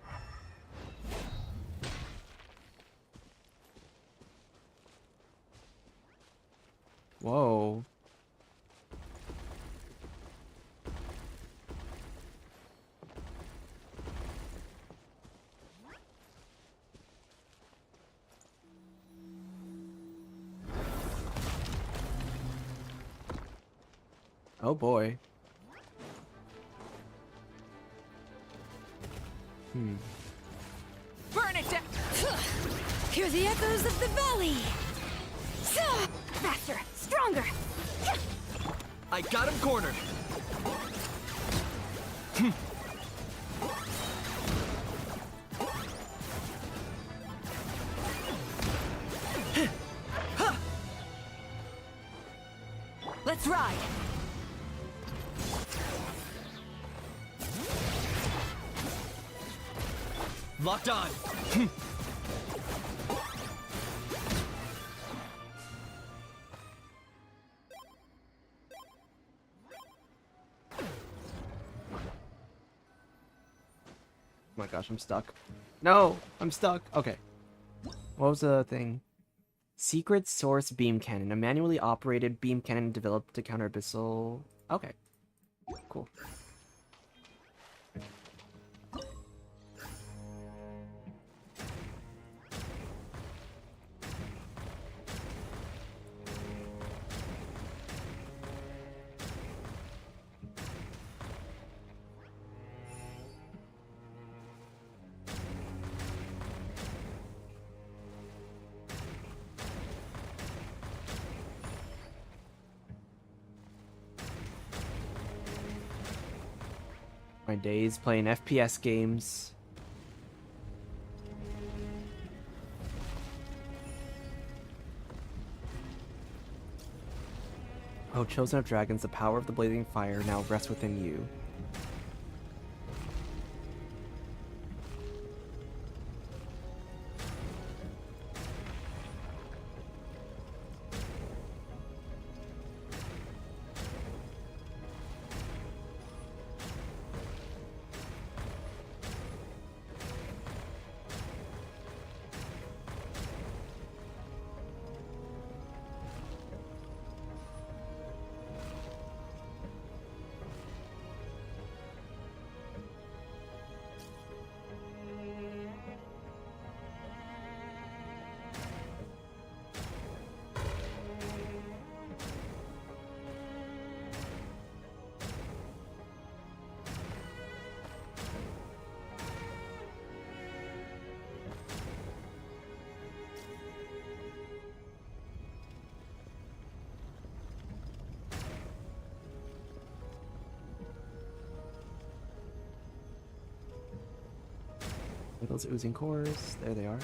Whoa. Oh boy. Burn it down! Hear the echoes of the valley! Faster! Stronger! I got him cornered. Let's ride! Locked on. Oh my gosh, I'm stuck. No, I'm stuck. Okay. What was the thing? Secret Source Beam Cannon, a manually operated beam cannon developed to counter abyssal. Okay. Cool. My days playing FPS games. Oh, Chosen of Dragons, the power of the blazing fire now rests within you. Those oozing cores. There they are.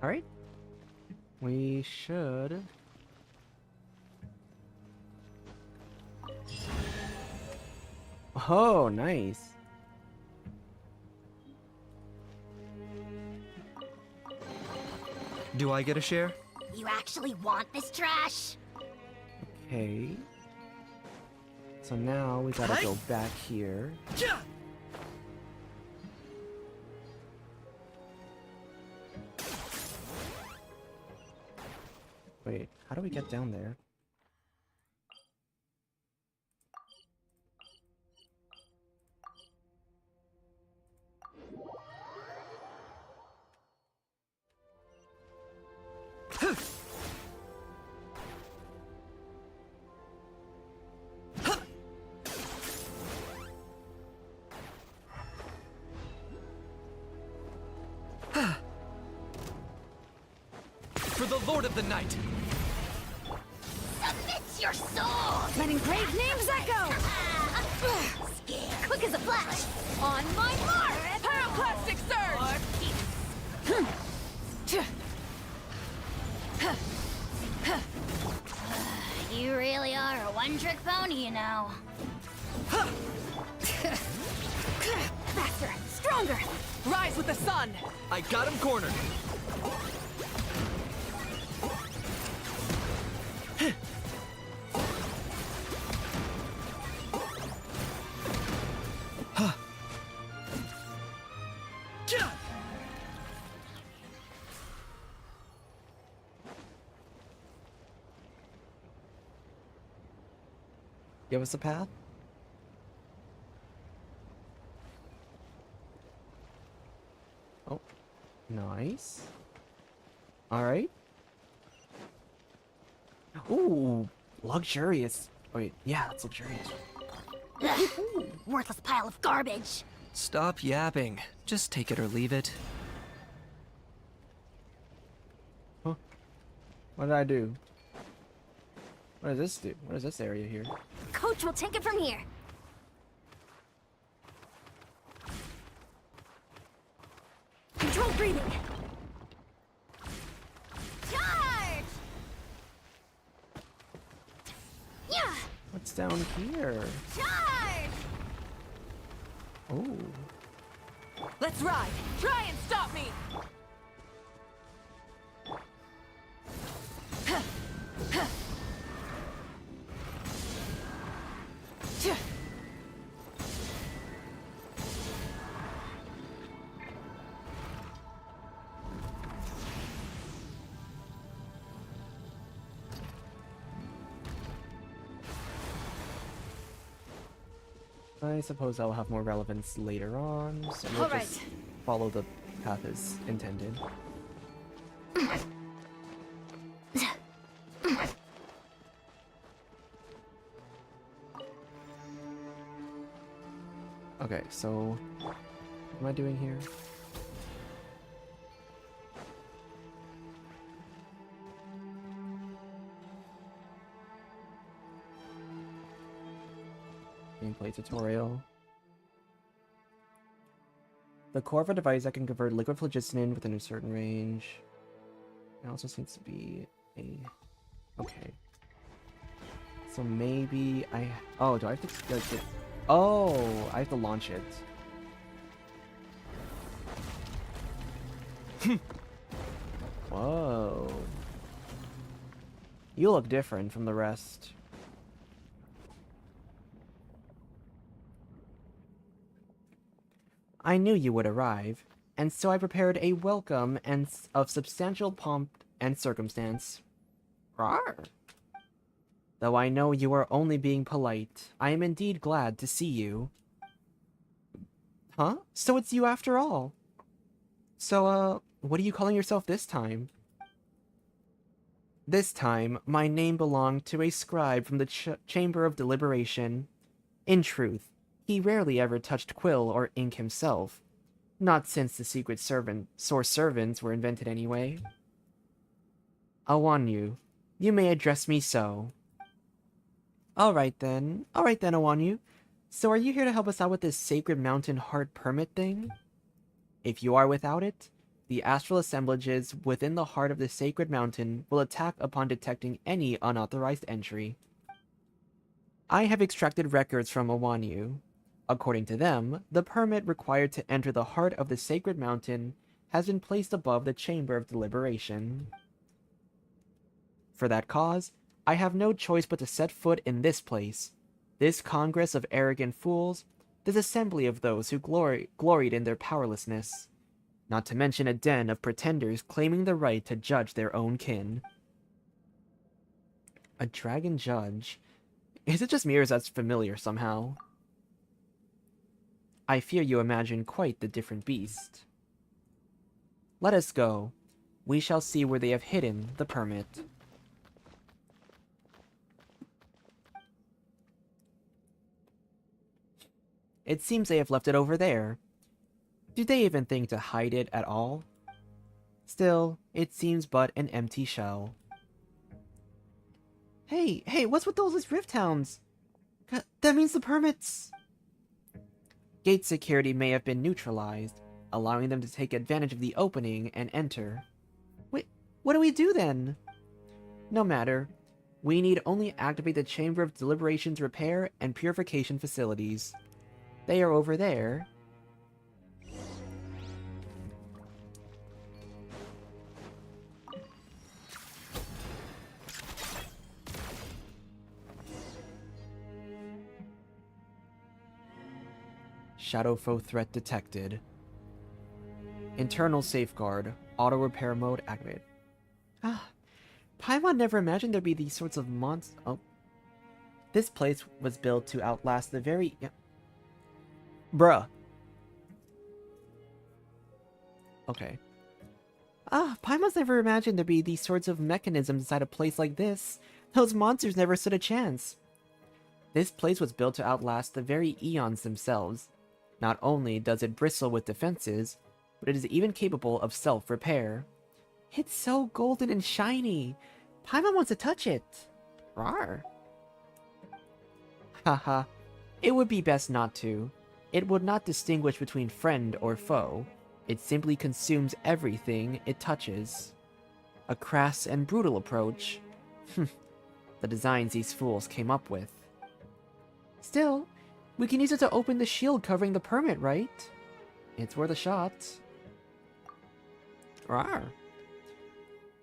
Alright. We should... Oh, nice. Do I get a share? You actually want this trash? Okay. So now we gotta go back here. Wait, how do we get down there? For the Lord of the Night! Submit your soul! Letting brave names echo! Quick as a flash! On my mark! Pyroclastic surge! You really are a one-trick pony, you know. Faster! Stronger! Rise with the sun! I got him cornered! Give us a path? Oh, nice. Alright. Ooh, luxurious. Oh, wait, yeah, it's luxurious. Worthless pile of garbage. Stop yapping. Just take it or leave it. Huh? What did I do? What does this do? What is this area here? Coach will take it from here. Controlled breathing! Charge! Yeah! What's down here? Charge! Oh. Let's ride! Try and stop me! I suppose that will have more relevance later on, so we'll All just follow the path as intended. Okay, so what am I doing here? Gameplay tutorial. The core of a device that can convert liquid phlogiston within a certain range. It also seems to be a... Okay. So maybe I... Oh, do I have to... Oh, I have to launch it. Whoa. You look different from the rest. I knew you would arrive, and so I prepared a welcome and of substantial pomp and circumstance. Rawr. Though I know you are only being polite, I am indeed glad to see you. Huh? So it's you after all. So, what are you calling yourself this time? This time, my name belonged to a scribe from the Chamber of Deliberation. In truth, he rarely ever touched quill or ink himself. Not since the secret source servants were invented anyway. Awanyu, you may address me so. Alright then, Awanyu. So are you here to help us out with this Sacred Mountain Heart permit thing? If you are without it, the astral assemblages within the heart of the Sacred Mountain will attack upon detecting any unauthorized entry. I have extracted records from Awanyu. According to them, the permit required to enter the heart of the Sacred Mountain has been placed above the Chamber of Deliberation. For that cause, I have no choice but to set foot in this place, this congress of arrogant fools, this assembly of those who gloried in their powerlessness, not to mention a den of pretenders claiming the right to judge their own kin. A dragon judge? Is it just me or is that familiar somehow? I fear you imagine quite the different beast. Let us go. We shall see where they have hidden the permit. It seems they have left it over there. Do they even think to hide it at all? Still, it seems but an empty shell. Hey, what's with those rift hounds? That means the permits... Gate security may have been neutralized, allowing them to take advantage of the opening and enter. Wait, what do we do then? No matter. We need only activate the Chamber of Deliberation's repair and purification facilities. They are over there. Shadow foe threat detected. Internal safeguard. Auto repair mode activated. Paimon never imagined there'd be these sorts of monsters. Oh. This place was built to outlast the very... Bruh. Okay. Paimon's never imagined there'd be these sorts of mechanisms inside a place like this. Those monsters never stood a chance. This place was built to outlast the very eons themselves. Not only does it bristle with defenses, but it is even capable of self-repair. It's so golden and shiny. Paimon wants to touch it. Rawr. Haha. It would be best not to. It would not distinguish between friend or foe. It simply consumes everything it touches. A crass and brutal approach. The designs these fools came up with. Still, we can use it to open the shield covering the permit, right? It's worth a shot. Rawr.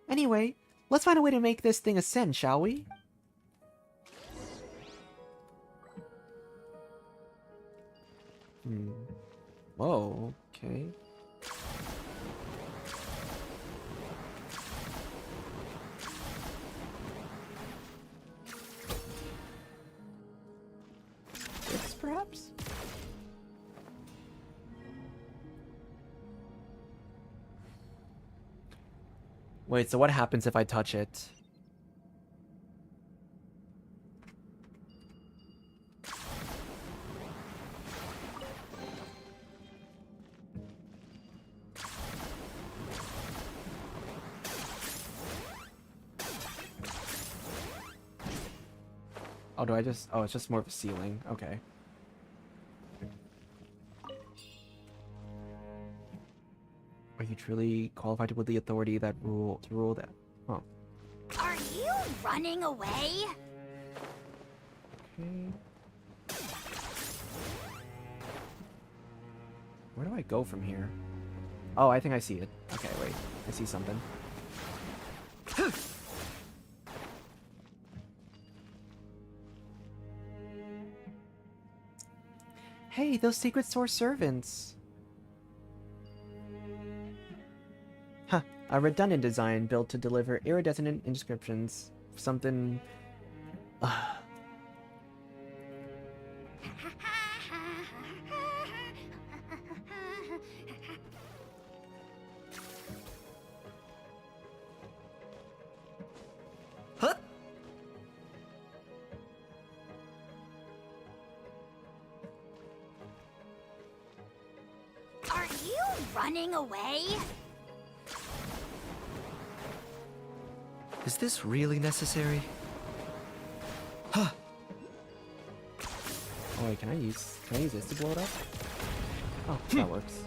Anyway, let's find a way to make this thing ascend, shall we? Whoa, okay. This, perhaps? Wait, so what happens if I touch it? Oh, do I just... Oh, it's just more of a ceiling. Okay. Are you truly qualified to wield the authority that to rule that? Oh. Are you running away? Okay. Where do I go from here? Oh, I think I see it. Okay, wait. I see something. Hey, those secret source servants. Huh. A redundant design built to deliver iridescent inscriptions. Something... Huh? Are you running away? Is this really necessary? Oh wait, can I use this to blow it up? Oh, that works.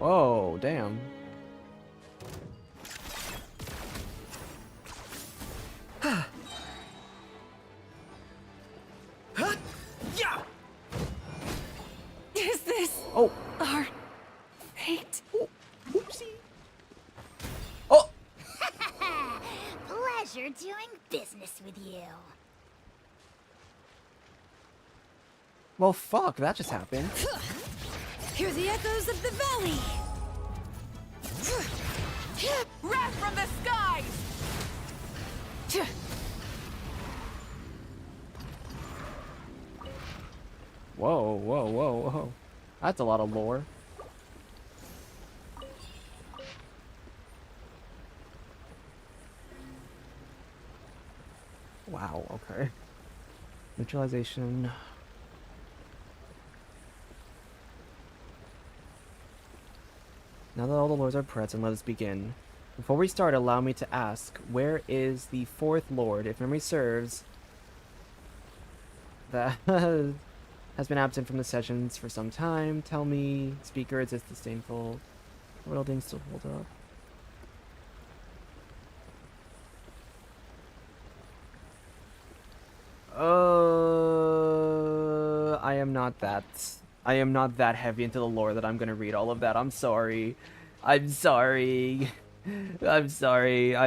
Whoa, damn. Yeah! Is this Oh, our fate? oopsie. Oh, Pleasure doing business with you. well, fuck, that just happened. Hear the echoes of the valley! Wrath from the skies! Whoa, whoa, whoa, whoa. That's a lot of lore. Wow, okay. Neutralization. Now that all the lords are present, let us begin. Before we start, allow me to ask, where is the fourth lord? If memory serves, that has been absent from the sessions for some time. Tell me, speaker, is this disdainful? Wielding still hold up. I am not that. I am not that heavy into the lore that I'm gonna read all of that. I'm sorry. I'm sorry. I'm sorry. I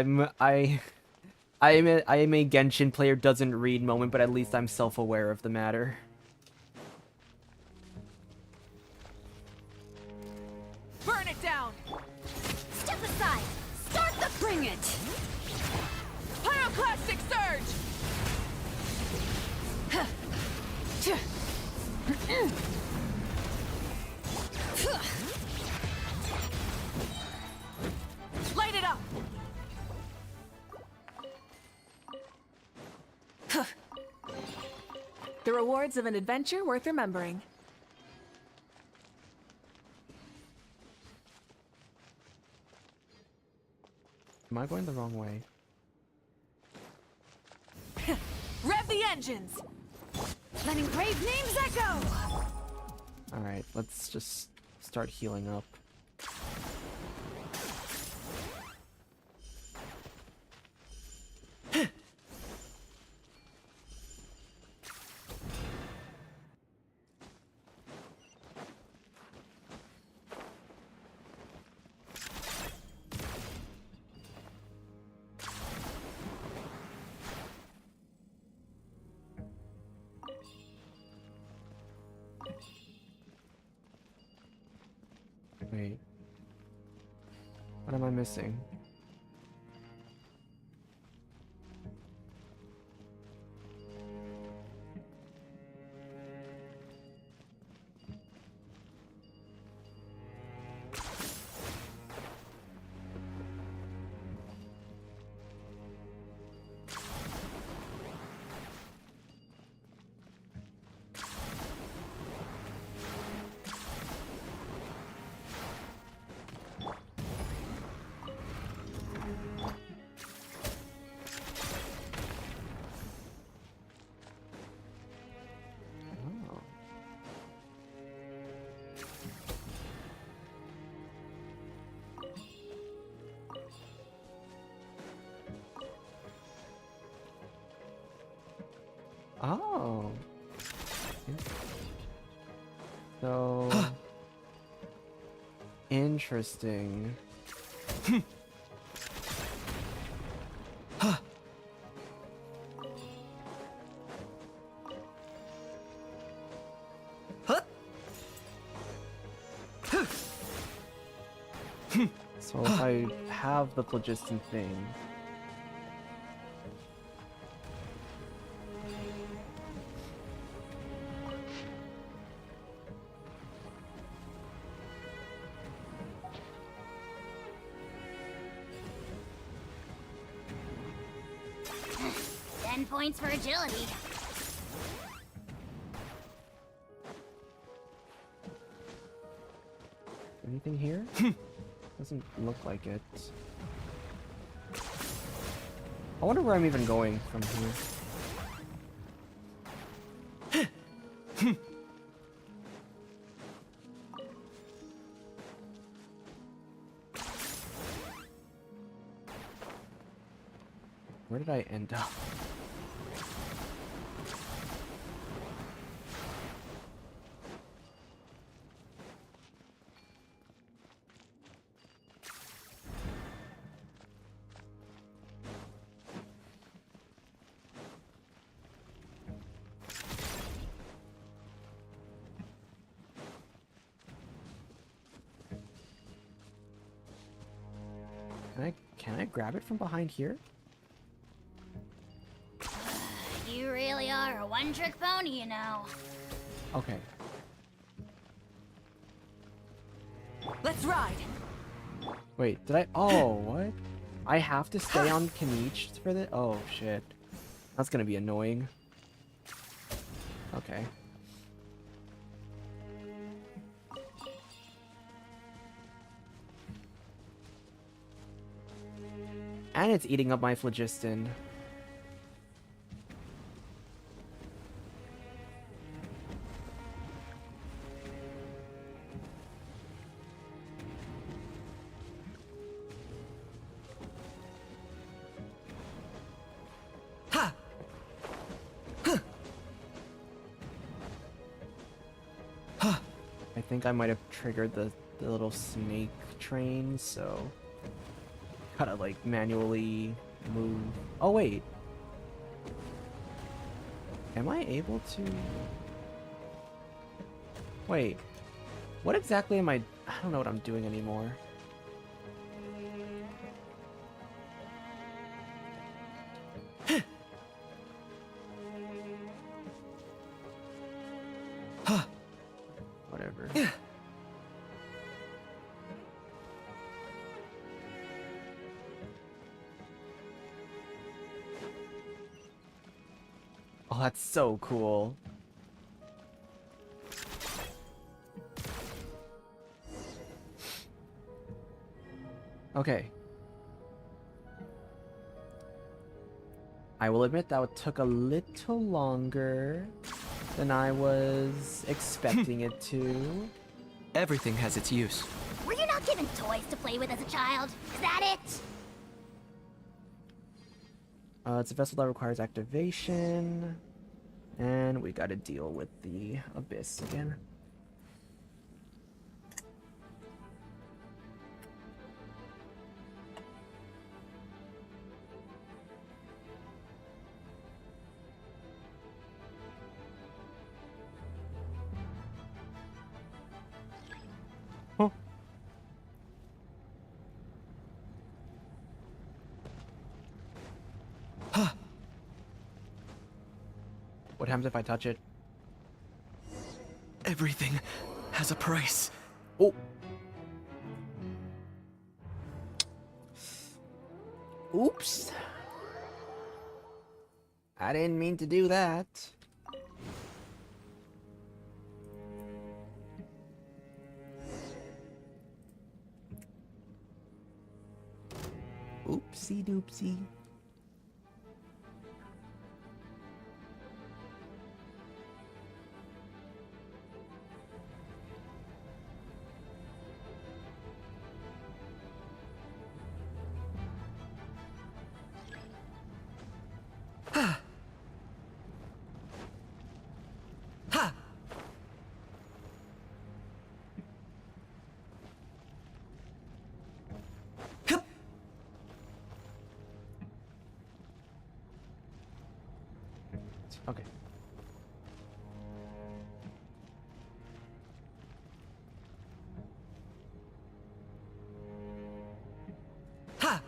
am a Genshin player doesn't read moment, but at least I'm self-aware of the matter. Burn it down! Step aside! Start the... Bring it! Pyroclastic surge! Light it up! The rewards of an adventure worth remembering. Am I going the wrong way? Rev the engines! Letting brave names echo! Alright, let's just start healing up. Wait. What am I missing? Oh. So interesting. So if I have the phlogiston thing, 10 points for agility. anything here? Doesn't look like it. I wonder where I'm even going from here. Where did I end up? Can I grab it from behind here? You really are a one-trick pony, you know. Okay. Let's ride. Wait, did I? Oh, what? I have to stay on Kanich for this? Oh, shit. That's gonna be annoying. Okay. And it's eating up my phlogiston. Ha! I think I might have triggered the little snake train, so gotta like manually move. Oh wait, am I able to? Wait, what exactly am I don't know what I'm doing anymore. Whatever. Oh, that's so cool. Okay. I will admit that it took a little longer than I was expecting it to. Everything has its use. Were you not given toys to play with as a child? Is that it? It's a vessel that requires activation. And we gotta deal with the abyss again. Huh. What happens if I touch it? Everything has a price. Oh! Oops! I didn't mean to do that. Oopsie doopsie. Perfect. Okay. Ha!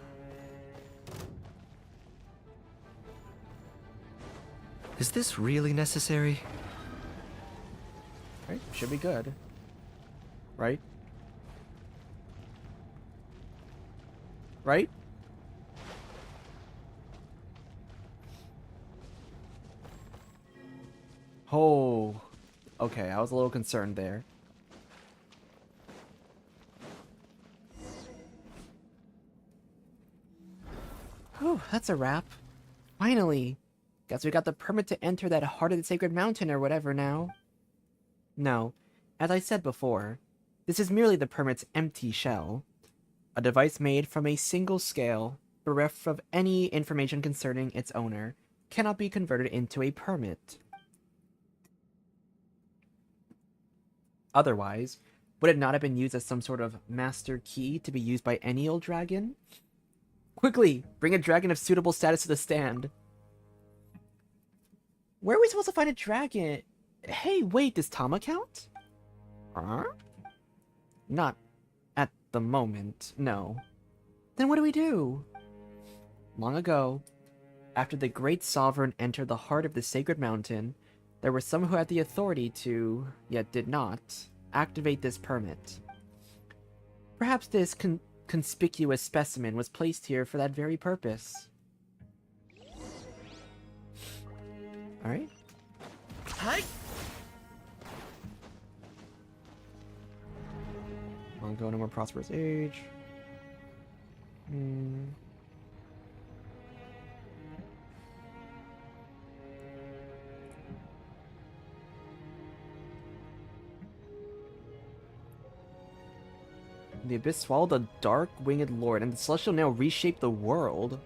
Is this really necessary? Right? Should be good. Right? Right? Oh. Okay, I was a little concerned there. Whew, that's a wrap. Finally. Guess we got the permit to enter that heart of the sacred mountain or whatever now. No, as I said before, this is merely the permit's empty shell. A device made from a single scale, bereft of any information concerning its owner, cannot be converted into a permit. Otherwise, would it not have been used as some sort of master key to be used by any old dragon? Quickly, bring a dragon of suitable status to the stand. Where are we supposed to find a dragon? Hey, wait, does Tama count? Huh? Not at the moment, no. Then what do we do? Long ago, after the great sovereign entered the heart of the sacred mountain, there were some who had the authority to, yet did not, activate this permit. Perhaps this conspicuous specimen was placed here for that very purpose. Alright. Hi! Ongoing and more prosperous age. The abyss swallowed the dark winged lord, and the celestial nail reshaped the world.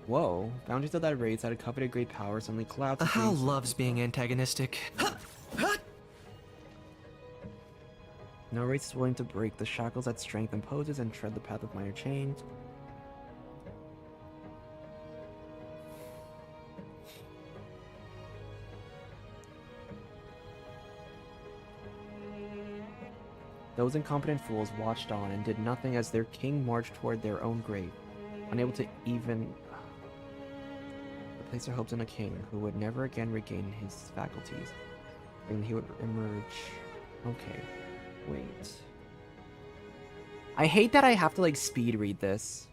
Whoa. Boundaries of that race had a coveted great power suddenly collapsed. How loves being antagonistic. No race is willing to break the shackles that strength imposes and tread the path of minor change. Those incompetent fools watched on and did nothing as their king marched toward their own grave, unable to even place their hopes in a king who would never again regain his faculties, and he would emerge. Okay, wait. I hate that I have to like speed read this.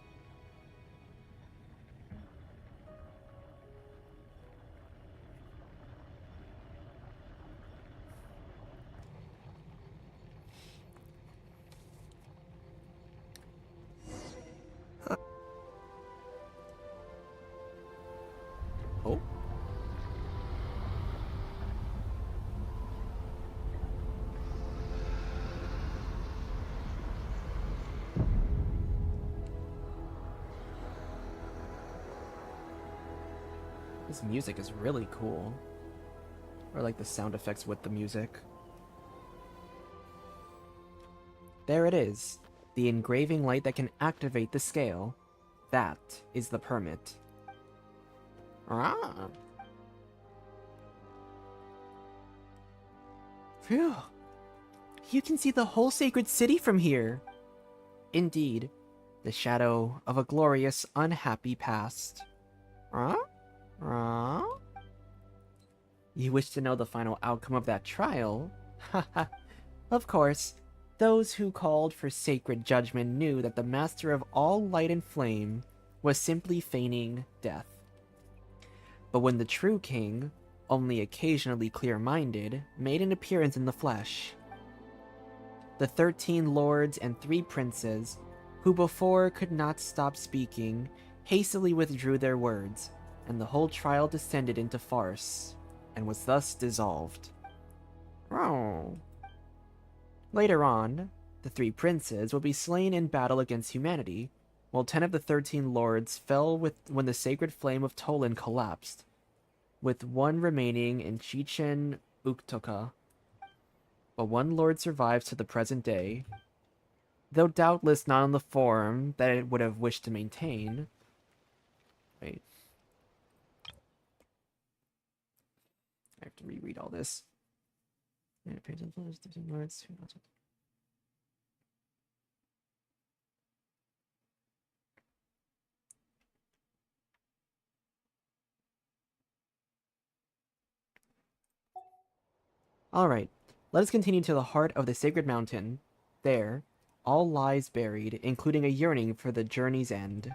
Oh. This music is really cool. Or like the sound effects with the music. There it is. The engraving light that can activate the scale. That is the permit. Ah. Phew. You can see the whole sacred city from here. Indeed, the shadow of a glorious, unhappy past. Huh? Huh? You wish to know the final outcome of that trial? Haha. Of course, those who called for sacred judgment knew that the master of all light and flame was simply feigning death. But when the true king, only occasionally clear-minded, made an appearance in the flesh, the 13 lords and 3 princes, who before could not stop speaking, hastily withdrew their words, and the whole trial descended into farce, and was thus dissolved. Oh. Later on, the 3 princes will be slain in battle against humanity, while 10 of the 13 lords fell when the sacred flame of Tolan collapsed, with 1 remaining in Chichen Uktoka. But 1 lord survives to the present day, though doubtless not in the form that it would have wished to maintain. Wait. I have to reread all this. And it appears in words. Alright, let us continue to the heart of the sacred mountain. There, all lies buried, including a yearning for the journey's end.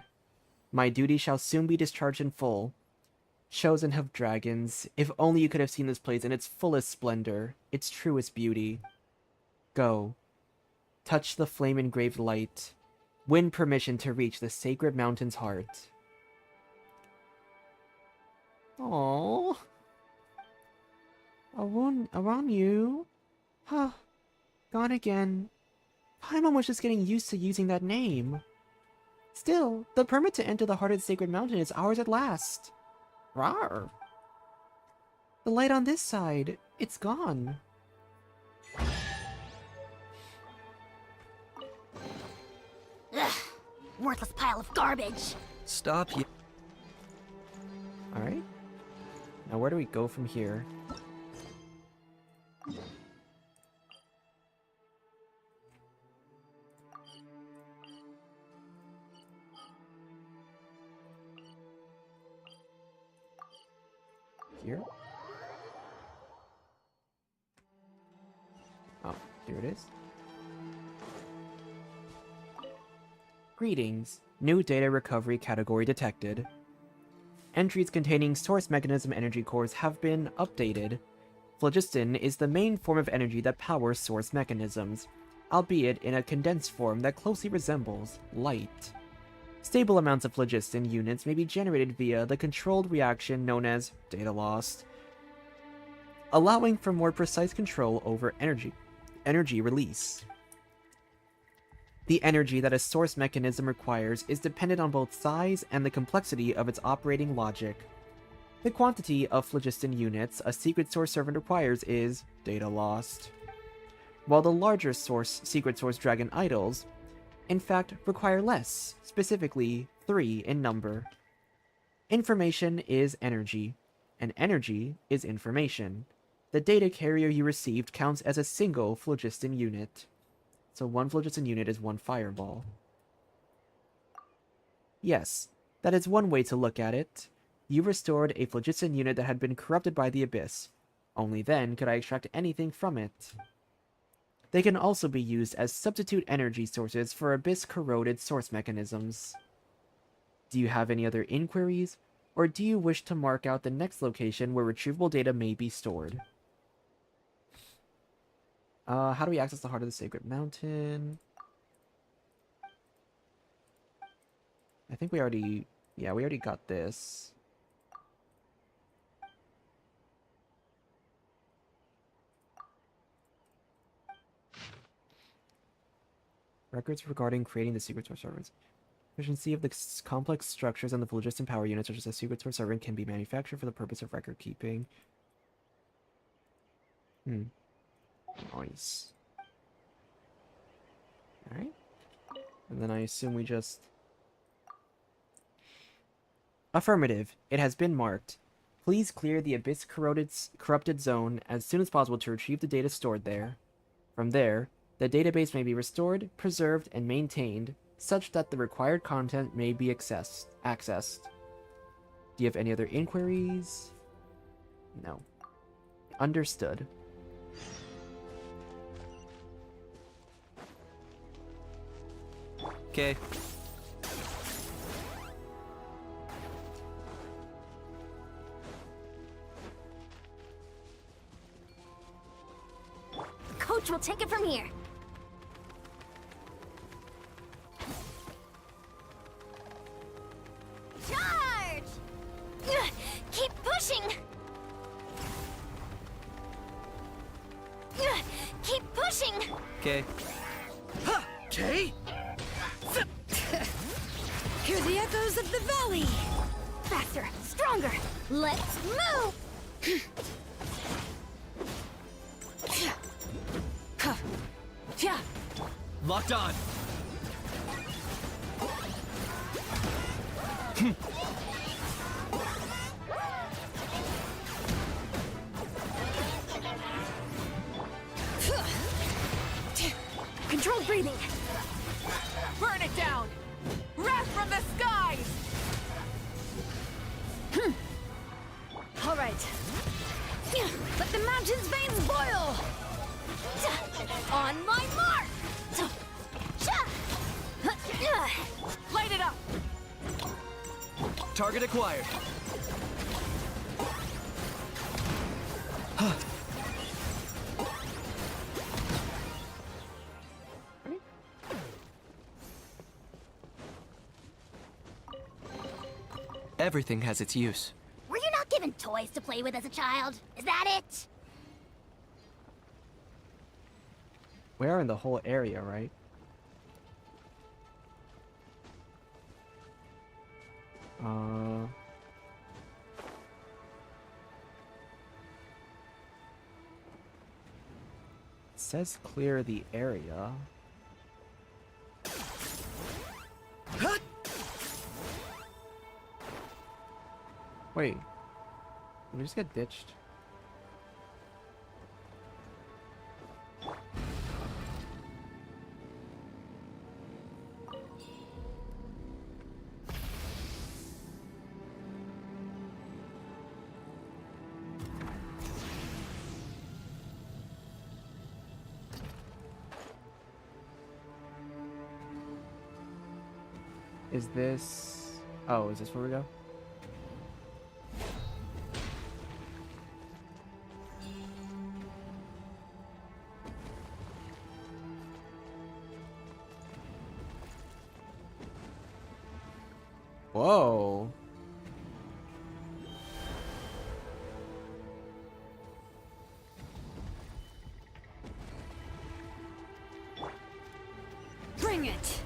My duty shall soon be discharged in full. Chosen of dragons, if only you could have seen this place in its fullest splendor, its truest beauty. Go. Touch the flame-engraved light. Win permission to reach the sacred mountain's heart. Aww. Around you? Huh. Gone again. Paimon was just getting used to using that name. Still, the permit to enter the heart of the sacred mountain is ours at last. Rawr. The light on this side, it's gone. Ugh, worthless pile of garbage. Stop you. Alright. Now where do we go from here? Here? Oh, here it is. Greetings. New data recovery category detected. Entries containing source mechanism energy cores have been updated. Phlogiston is the main form of energy that powers source mechanisms, albeit in a condensed form that closely resembles light. Stable amounts of phlogiston units may be generated via the controlled reaction known as data lost, allowing for more precise control over energy release. The energy that a source mechanism requires is dependent on both size and the complexity of its operating logic. The quantity of phlogiston units a secret source servant requires is data lost, while the larger secret source dragon idols in fact require less, specifically 3 in number. Information is energy, and energy is information. The data carrier you received counts as a single phlogiston unit. So 1 phlogiston unit is 1 fireball. Yes, that is one way to look at it. You restored a phlogiston unit that had been corrupted by the abyss. Only then could I extract anything from it. They can also be used as substitute energy sources for abyss-corroded source mechanisms. Do you have any other inquiries, or do you wish to mark out the next location where retrievable data may be stored? How do we access the heart of the sacred mountain? I think we already... Yeah, we already got this. Records regarding creating the secret source servants. Efficiency of the complex structures and the phlogiston power units such as a secret source servant can be manufactured for the purpose of record keeping. Nice. Alright. And then I assume we just... Affirmative. It has been marked. Please clear the abyss-corrupted zone as soon as possible to retrieve the data stored there. From there, the database may be restored, preserved, and maintained, such that the required content may be accessed. Do you have any other inquiries? No. Understood. Okay. Coach will take it from here. Charge! Keep pushing! Keep pushing! Okay. Okay. Hear the echoes of the valley. Faster, stronger! Let's move! Yeah. Locked on. Controlled breathing! Burn it down! Wrath from the skies! All right. Let the mountain's veins boil! On my mark! Light it up! Target acquired. Everything has its use. Were you not given toys to play with as a child? Is that it? We are in the whole area, right? It says clear the area. Wait. Did we just get ditched? Is this... Oh, is this where we go? Whoa. Bring it!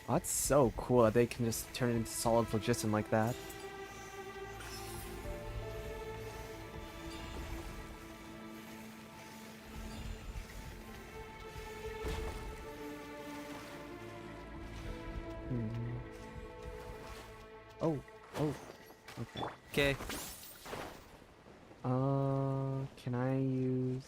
That's so cool that they can just turn it into solid phlogiston like that. Oh, okay. Okay. Can I use...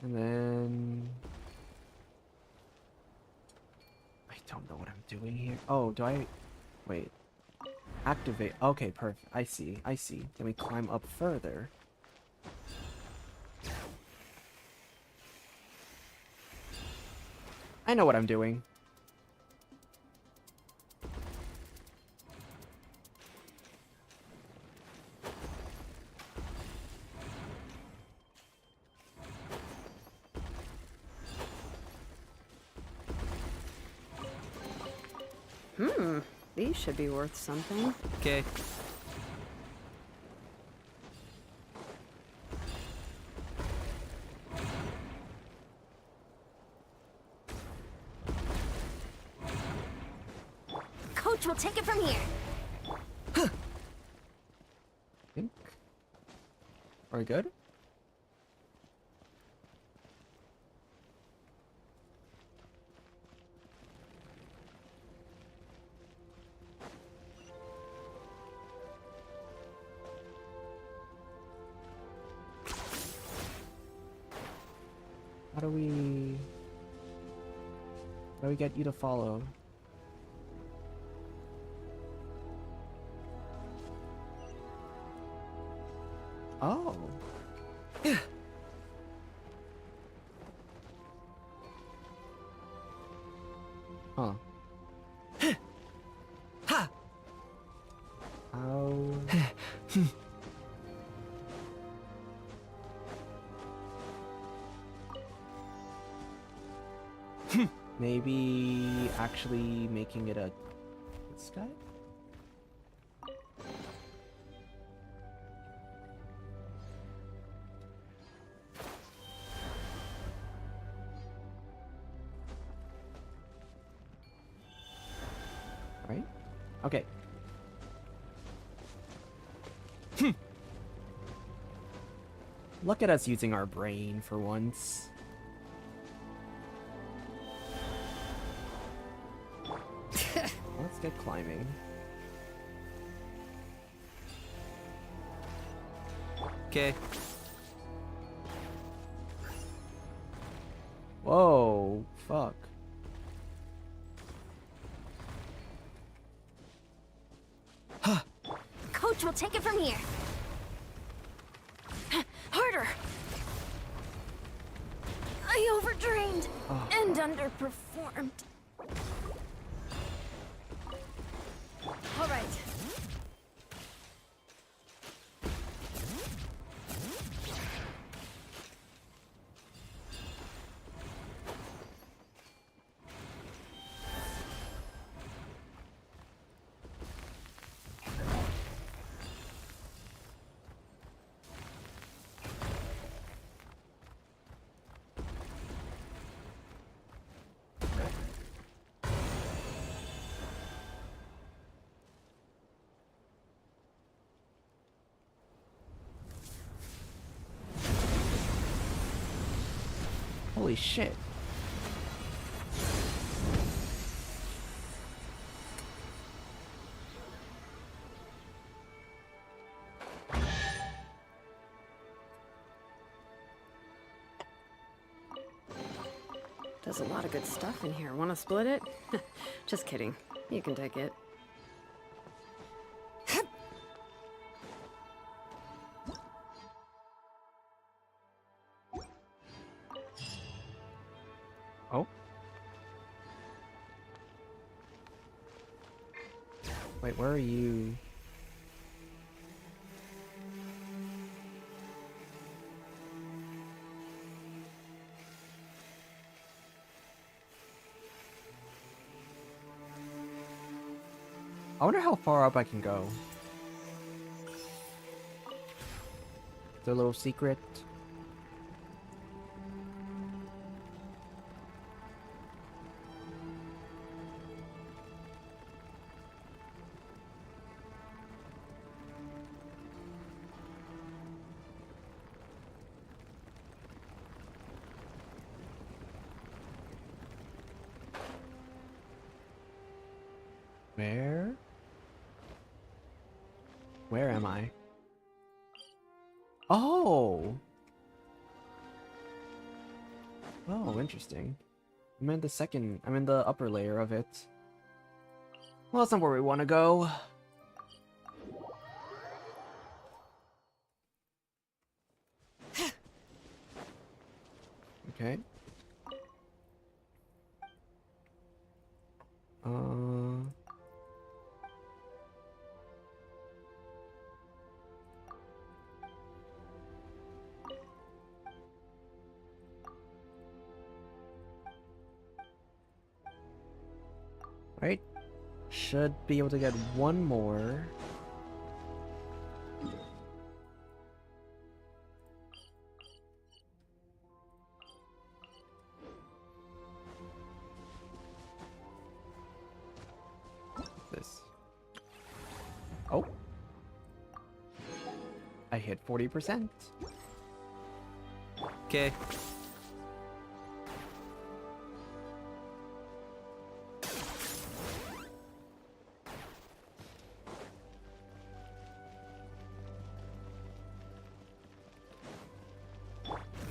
And then... I don't know what I'm doing here. Oh, do I... Wait. Activate. Okay, perfect. I see. Then we climb up further. I know what I'm doing. These should be worth something. Okay. Coach will take it from here. Think. Are we good? How do we get you to follow? Oh. Huh. Ha! How? Maybe actually making it a this guy? Okay. Look at us using our brain for once. Let's get climbing. Okay. Whoa, fuck. Coach will take it from here. Harder! I overtrained and underperformed. All right. Holy shit. There's a lot of good stuff in here. Want to split it? Just kidding. You can take it. Oh. Wait, where are you? I wonder how far up I can go. Is there a little secret? Where? Where am I? Oh! Oh, interesting. I'm in the upper layer of it. Well, that's not where we want to go. Okay. Right? Should be able to get one more. This. Oh. I hit 40%. Okay.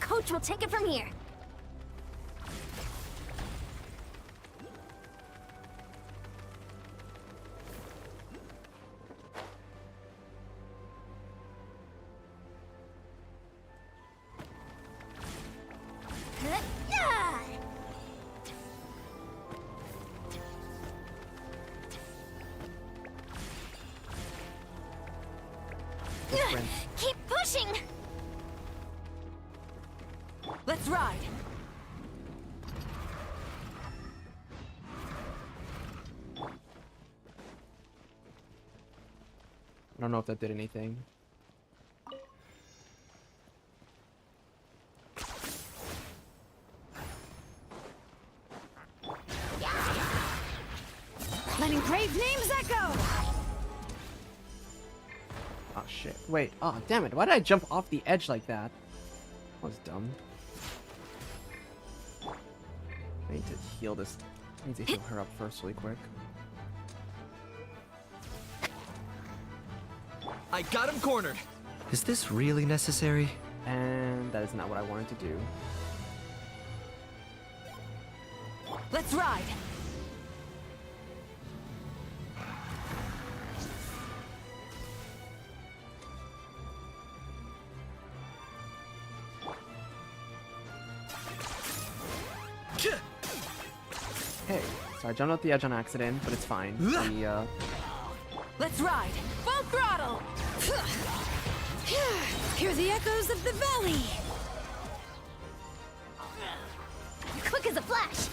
Coach will take it from here. Different. Keep pushing! Let's ride. I don't know if that did anything. Letting brave names echo. shit. Wait. Oh, damn it. Why did I jump off the edge like that? That was dumb. I need to heal this. I need to heal her up first really quick. I got him cornered. Is this really necessary? And that is not what I wanted to do. Let's ride! Hey, so I jumped off the edge on accident, but it's fine. The, Let's ride! Full throttle! Hear the echoes of the valley. Quick as a flash.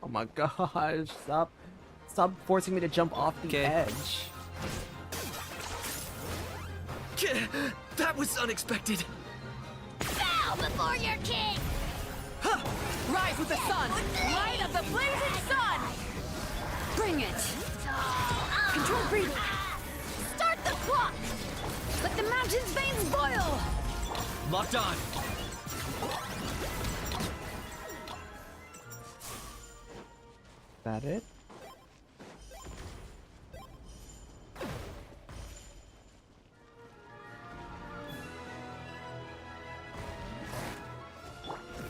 oh my gosh, stop forcing me to jump off the Okay. edge. That was unexpected. Bow before your king. Rise with the sun! Light of the blazing sun! Bring it. Control breathing. Start the clock. Let the mountain's veins boil. Locked on. That it?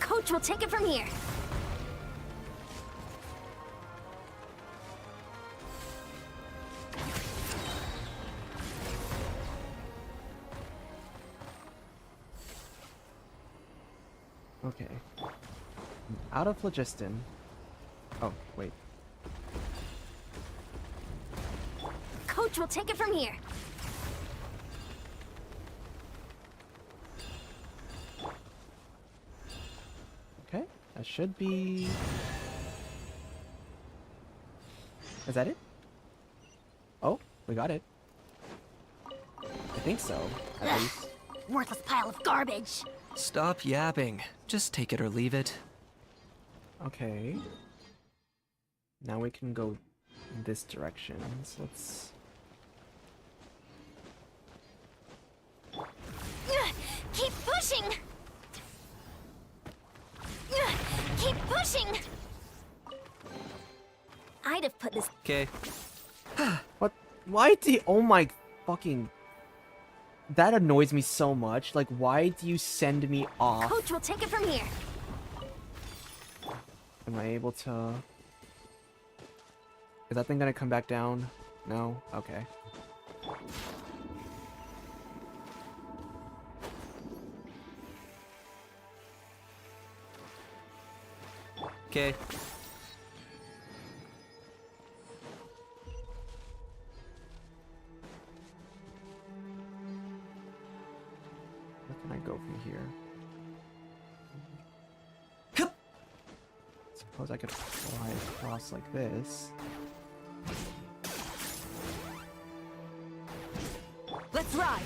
Coach will take it from here. Okay. Out of phlogiston. Oh, wait. Coach will take it from here. Okay, that should be... Is that it? Oh, we got it. I think so, at least. Worthless pile of garbage. Stop yapping. Just take it or leave it. Okay. Now we can go in this direction. So let's... Keep pushing. Keep pushing. I'd have put this. Okay. What? Why do you... Oh my fucking... That annoys me so much. Like, why do you send me off? Coach will take it from here. Am I able to... Is that thing gonna come back down? No? Okay. Okay. Where can I go from here? Suppose I could fly across like this. Let's ride!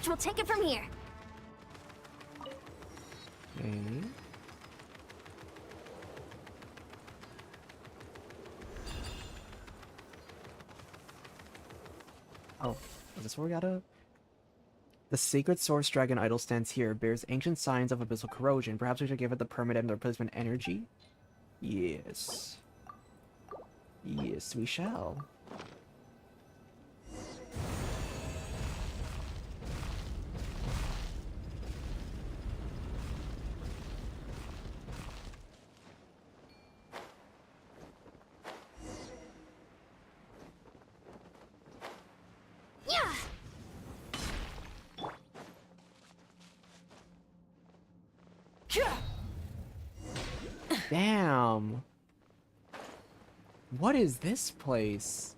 Coach will take it from here. Okay. Oh, is this where we gotta... The sacred source dragon idol stands here, bears ancient signs of abyssal corrosion. Perhaps we should give it the permanent replacement energy? Yes. Yes, we shall. Yeah. Damn. What is this place?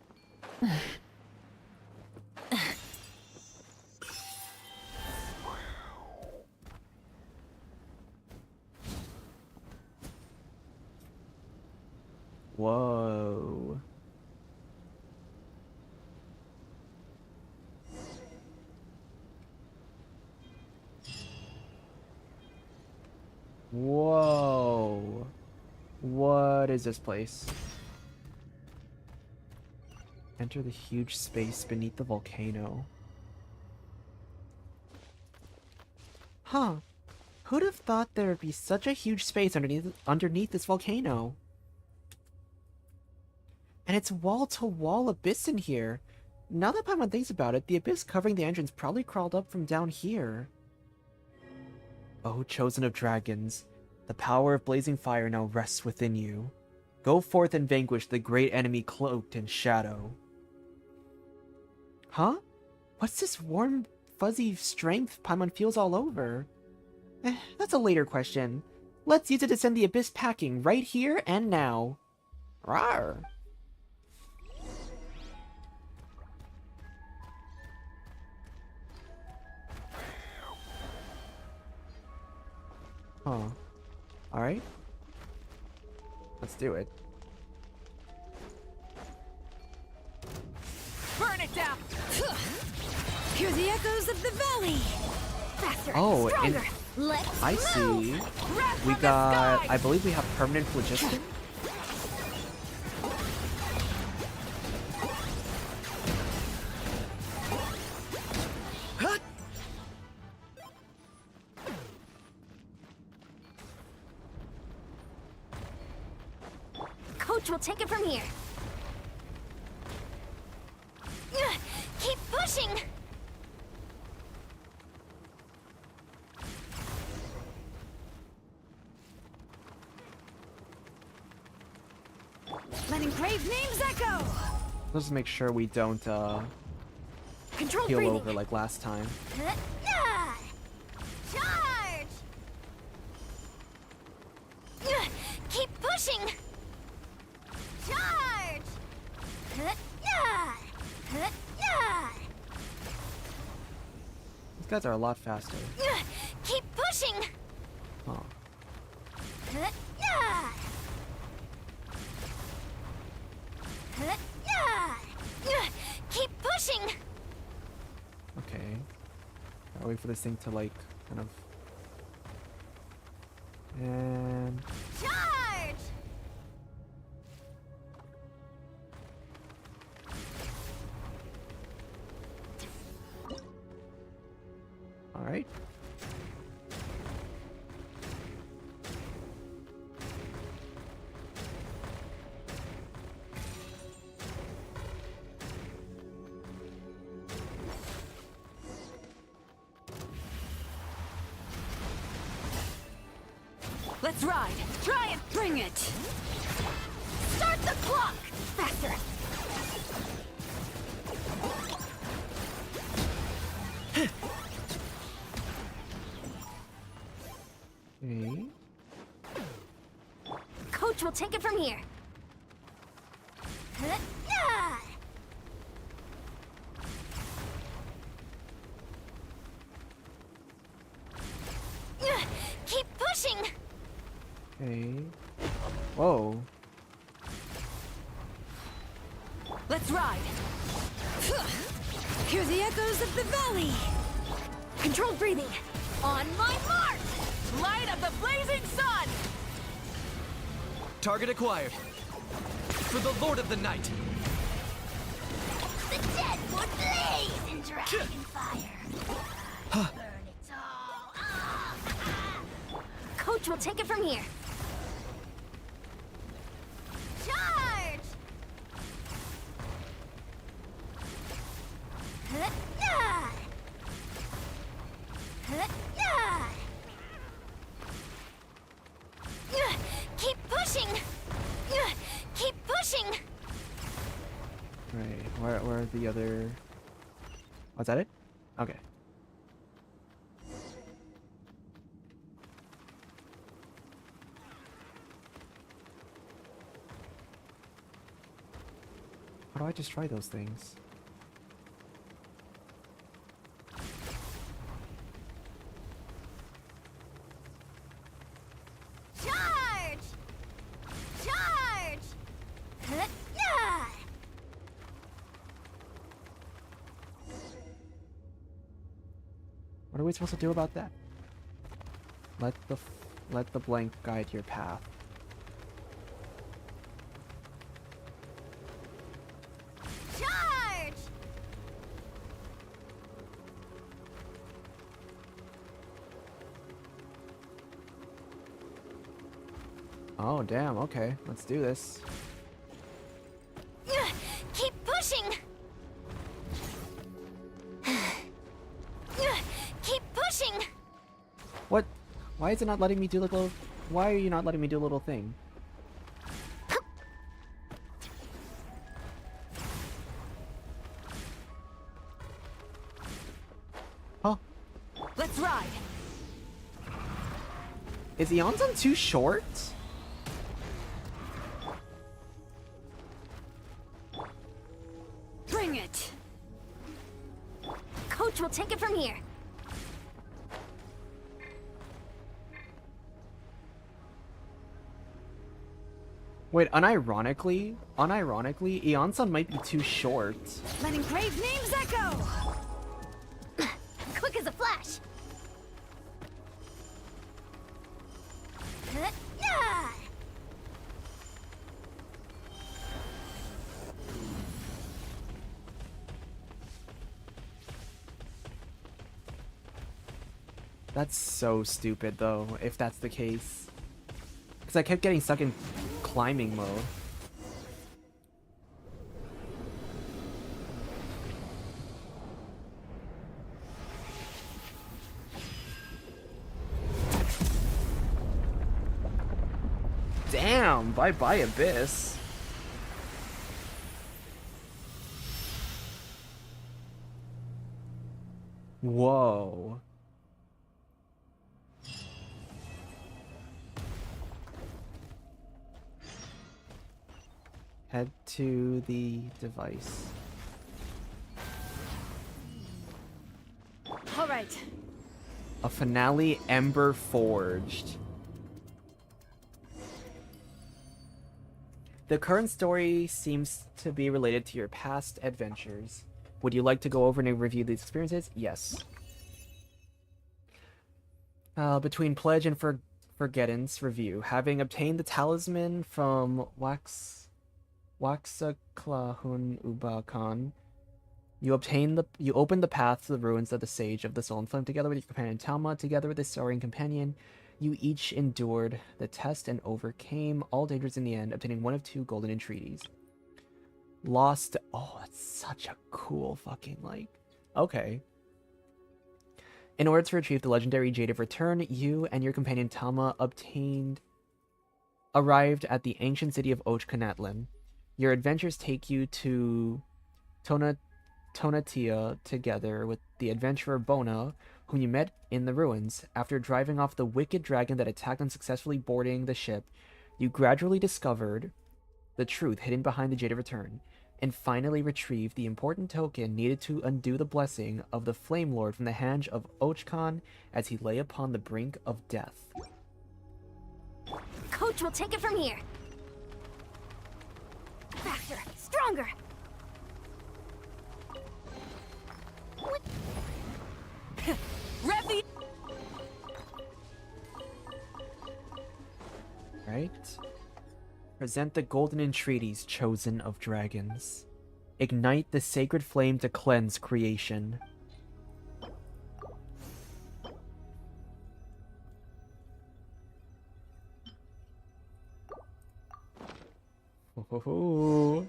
Whoa. is this place? Enter the huge space beneath the volcano. Huh. Who'd have thought there would be such a huge space underneath this volcano? And it's wall-to-wall abyss in here. Now that Paimon thinks about it, the abyss covering the entrance probably crawled up from down here. Oh, chosen of dragons, the power of blazing fire now rests within you. Go forth and vanquish the great enemy cloaked in shadow. Huh? What's this warm, fuzzy strength Paimon feels all over? That's a later question. Let's use it to send the abyss packing right here and now. Rawr! Huh. Alright. Let's do it. Burn it down! Hear the echoes of the valley! Faster, Oh, and stronger. Let's I move. see. Wrath We from the got... sky! I believe we have permanent phlogiston? Coach will take it from here. Keep pushing. Letting brave names echo! Let's make sure we don't Controlled heal breathing. over like last time. Charge! Keep pushing. Charge! These guys are a lot faster. Keep pushing. Huh. Keep pushing. Okay. Gotta wait for this thing to like kind of... And... Charge! Alright. Let's ride! Try it! Bring it! Start the clock! Faster! Okay. Coach will take it from here. Keep pushing. Okay. Whoa. Let's ride! Hear the echoes of the valley! Controlled breathing. On my mark. Light of the blazing sun! Target acquired. For the Lord of the Night. The dead would blaze in dragon fire. Burn it all. Coach will take it from here. Charge! Keep pushing. Keep pushing. Right. Where are the other... Oh, is that it? Okay. How do I just try those things? Charge! Charge! What are we supposed to do about that? Let the blank guide your path. Oh, damn, okay. Let's do this. Keep pushing! Keep pushing! What? Why is it not letting me do the little... Why are you not letting me do a little thing? Huh? Let's ride. Is Iansan too short? Bring it! Coach will take it from here. Wait, unironically, Iansan might be too short. Letting brave names echo. Quick as a flash! That's so stupid, though, if that's the case. Because I kept getting stuck in climbing mode. Damn, bye-bye, Abyss. Whoa. Head to the device. All right. A finale Ember Forged. The current story seems to be related to your past adventures. Would you like to go over and review these experiences? Yes. Between Pledge and Forgettance review. Having obtained the talisman from Waxaclahun Ubakan, you open the path to the ruins of the Sage of the Soul and Flame together with your companion Talma. Together with the Saurian companion, you each endured the test and overcame all dangers in the end, obtaining one of 2 golden entreaties. Lost. Oh, that's such a cool fucking, like... Okay. In order to retrieve the legendary Jade of Return, you and your companion Talma arrived at the ancient city of Ochkanatlan. Your adventures take you to Tonatia together with the adventurer Bona, whom you met in the ruins. After driving off the wicked dragon that attacked and successfully boarding the ship, you gradually discovered the truth hidden behind the Jade of Return, and finally retrieved the important token needed to undo the blessing of the Flame Lord from the hand of Ochkan as he lay upon the brink of death. Coach will take it from here. Faster, stronger. Rev. Right? Present the golden entreaties chosen of dragons. Ignite the sacred flame to cleanse creation. Ho.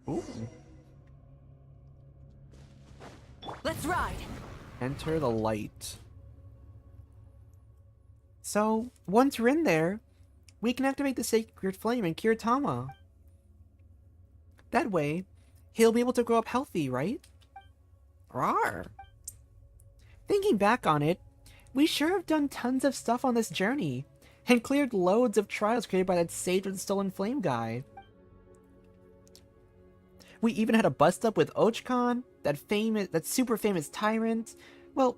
Ooh. Let's ride. Enter the light. So, once we're in there, we can activate the sacred flame and cure Tama. That way, he'll be able to grow up healthy, right? Rawr. Thinking back on it, we sure have done tons of stuff on this journey, and cleared loads of trials created by that Sage with the Stolen Flame guy. We even had a bust-up with Ochkan, that super famous tyrant. Well,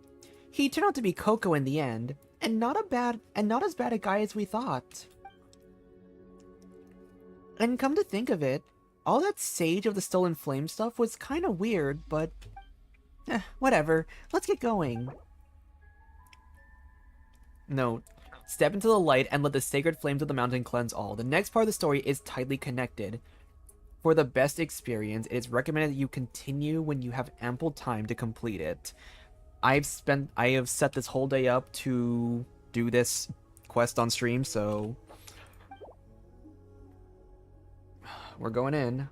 he turned out to be Coco in the end, and not as bad a guy as we thought. And come to think of it, all that Sage of the Stolen Flame stuff was kind of weird, but whatever. Let's get going. Note, step into the light and let the sacred flames of the mountain cleanse all. The next part of the story is tightly connected. For the best experience, it is recommended that you continue when you have ample time to complete it. I have set this whole day up to do this quest on stream, so we're going in.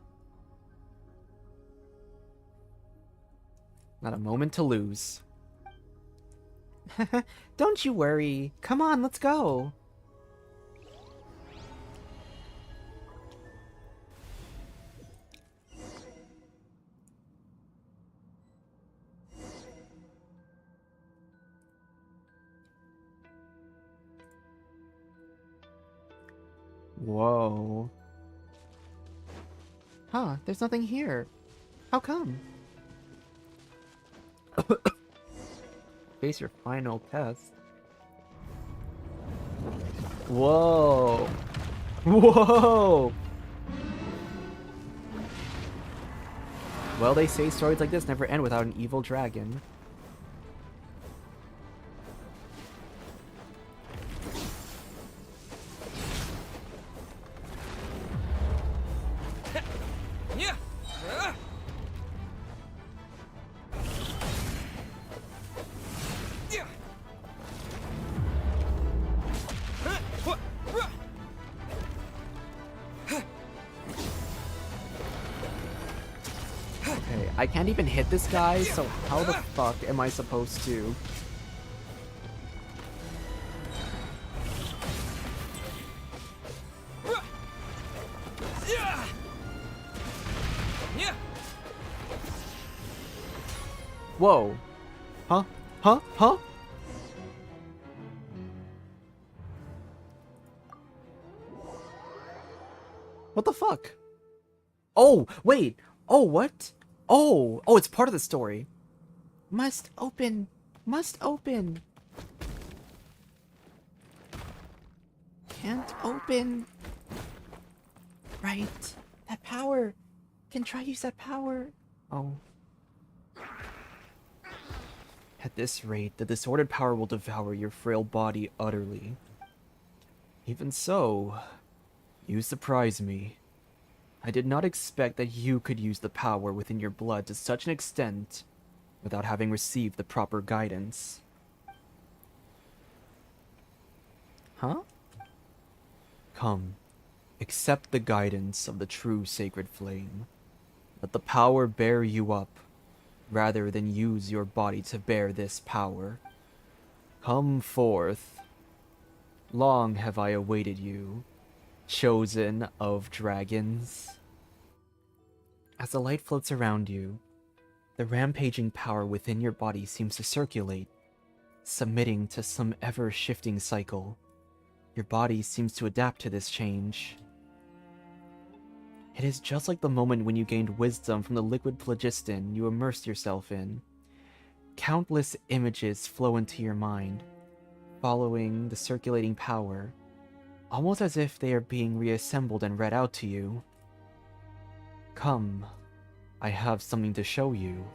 Not a moment to lose. Don't you worry. Come on, let's go. Whoa. Huh, there's nothing here. How come? Face your final test. Whoa. Whoa. Well, they say stories like this never end without an evil dragon. I can't even hit this guy, so how the fuck am I supposed to? Whoa. Huh? Huh? Huh? What the fuck? Oh, wait. Oh, what? Oh, it's part of the story. Must open. Must open. Can't open. Right. That power. Can try use that power. Oh. At this rate, the disordered power will devour your frail body utterly. Even so, you surprise me. I did not expect that you could use the power within your blood to such an extent without having received the proper guidance. Huh? Come, accept the guidance of the true sacred flame. Let the power bear you up, rather than use your body to bear this power. Come forth. Long have I awaited you, chosen of dragons. As the light floats around you, the rampaging power within your body seems to circulate, submitting to some ever-shifting cycle. Your body seems to adapt to this change. It is just like the moment when you gained wisdom from the liquid phlogiston you immersed yourself in. Countless images flow into your mind, following the circulating power, almost as if they are being reassembled and read out to you. Come, I have something to show you.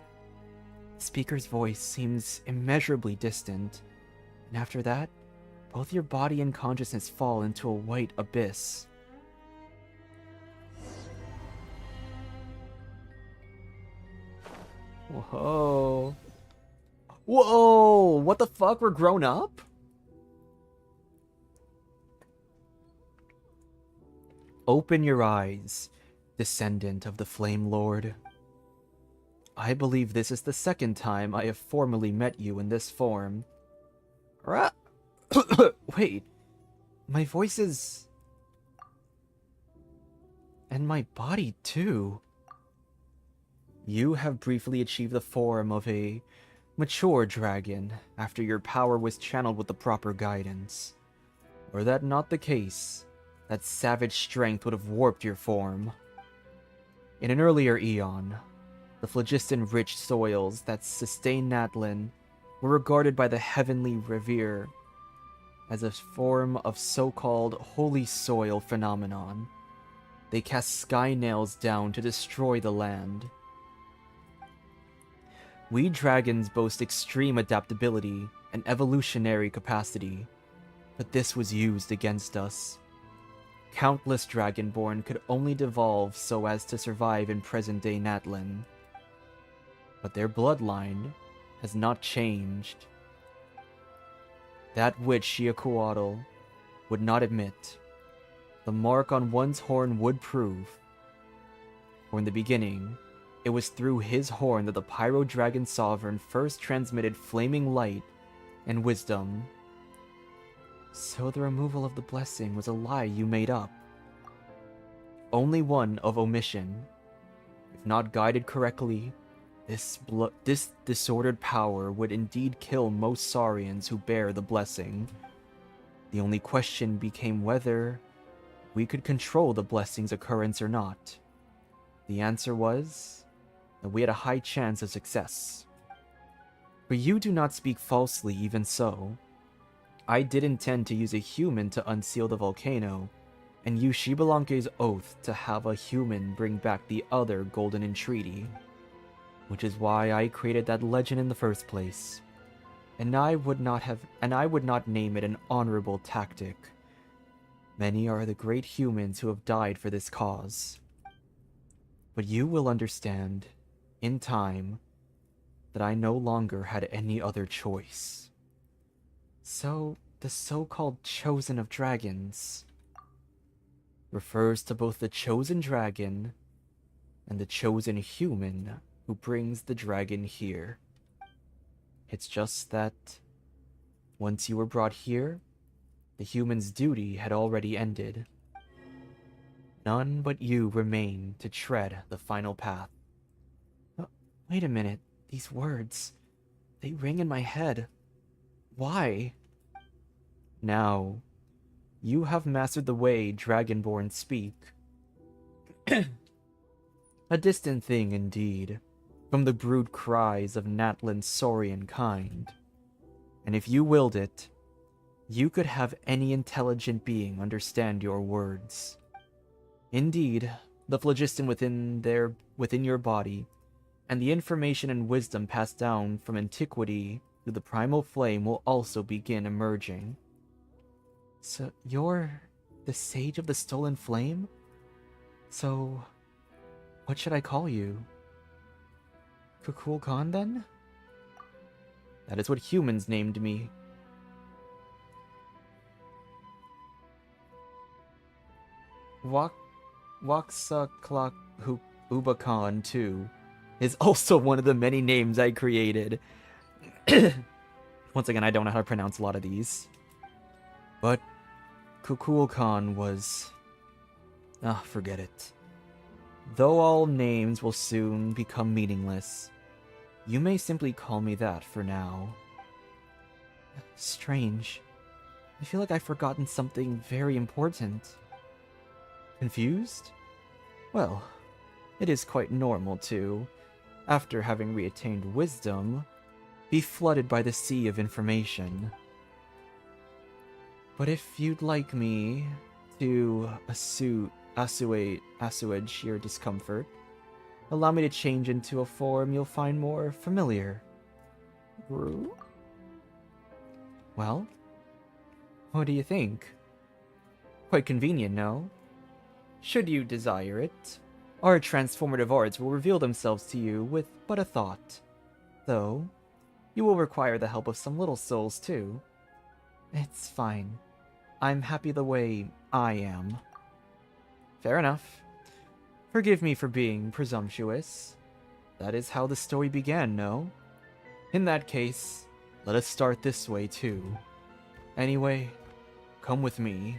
The speaker's voice seems immeasurably distant, and after that, both your body and consciousness fall into a white abyss. Whoa. Whoa! What the fuck? We're grown up? Open your eyes, descendant of the Flame Lord. I believe this is the second time I have formally met you in this form. Wait, my voice is... and my body too. You have briefly achieved the form of a mature dragon after your power was channeled with the proper guidance. Were that not the case, that savage strength would have warped your form. In an earlier eon, the phlogiston-rich soils that sustain Natlan were regarded by the heavenly revere as a form of so-called holy soil phenomenon. They cast sky nails down to destroy the land. We dragons boast extreme adaptability and evolutionary capacity, but this was used against us. Countless Dragonborn could only devolve so as to survive in present-day Natlan. But their bloodline has not changed. That which Xiaoquatl would not admit, the mark on one's horn would prove. For in the beginning, it was through his horn that the Pyro Dragon Sovereign first transmitted flaming light and wisdom. So the removal of the blessing was a lie you made up. Only one of omission. If not guided correctly, this disordered power would indeed kill most Saurians who bear the blessing. The only question became whether we could control the blessing's occurrence or not. The answer was that we had a high chance of success. But you do not speak falsely even so. I did intend to use a human to unseal the volcano, and use Shibalanke's oath to have a human bring back the other golden entreaty. Which is why I created that legend in the first place. And I would not name it an honorable tactic. Many are the great humans who have died for this cause. But you will understand, in time, that I no longer had any other choice. So, the so-called Chosen of Dragons refers to both the Chosen Dragon and the Chosen Human who brings the dragon here. It's just that, once you were brought here, the human's duty had already ended. None but you remain to tread the final path. Wait a minute, these words, they ring in my head. Why? Now, you have mastered the way Dragonborn speak. A distant thing indeed, from the brood cries of Natlan's Saurian kind. And if you willed it, you could have any intelligent being understand your words. Indeed, the phlogiston within your body, and the information and wisdom passed down from antiquity through the primal flame will also begin emerging. So, you're the Sage of the Stolen Flame? So, what should I call you? Kukul Khan, then? That is what humans named me. Waxaklak Ubakan, too, is also one of the many names I created. Once again, I don't know how to pronounce a lot of these. But Kukul Khan was... forget it. Though all names will soon become meaningless, you may simply call me that for now. Strange. I feel like I've forgotten something very important. Confused? Well, it is quite normal to, after having reattained wisdom, be flooded by the sea of information. But if you'd like me to assuage your discomfort, allow me to change into a form you'll find more familiar. Gru? Well, what do you think? Quite convenient, no? Should you desire it, our transformative arts will reveal themselves to you with but a thought. Though, you will require the help of some little souls too. It's fine. I'm happy the way I am. Fair enough. Forgive me for being presumptuous. That is how the story began, no? In that case, let us start this way too. Anyway, come with me.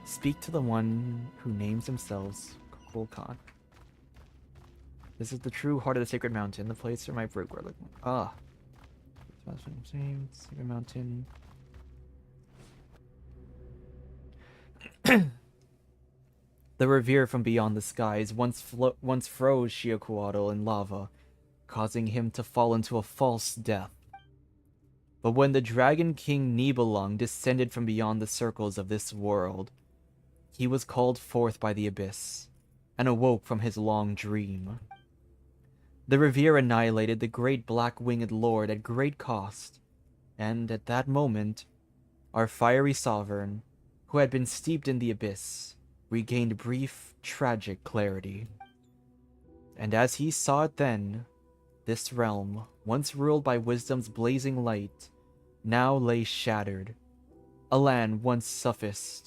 Speak to the one who names themselves Kukul. This is the true heart of the Sacred Mountain, the place where my brook were looking. Sacred Mountain. The revere from beyond the skies once froze Xiaoquatl in lava, causing him to fall into a false death. But when the Dragon King Nibelung descended from beyond the circles of this world, he was called forth by the abyss, and awoke from his long dream. The Revere annihilated the great black-winged lord at great cost, and at that moment, our fiery sovereign, who had been steeped in the abyss, regained brief, tragic clarity. And as he saw it then, this realm, once ruled by wisdom's blazing light, now lay shattered. A land once suffused,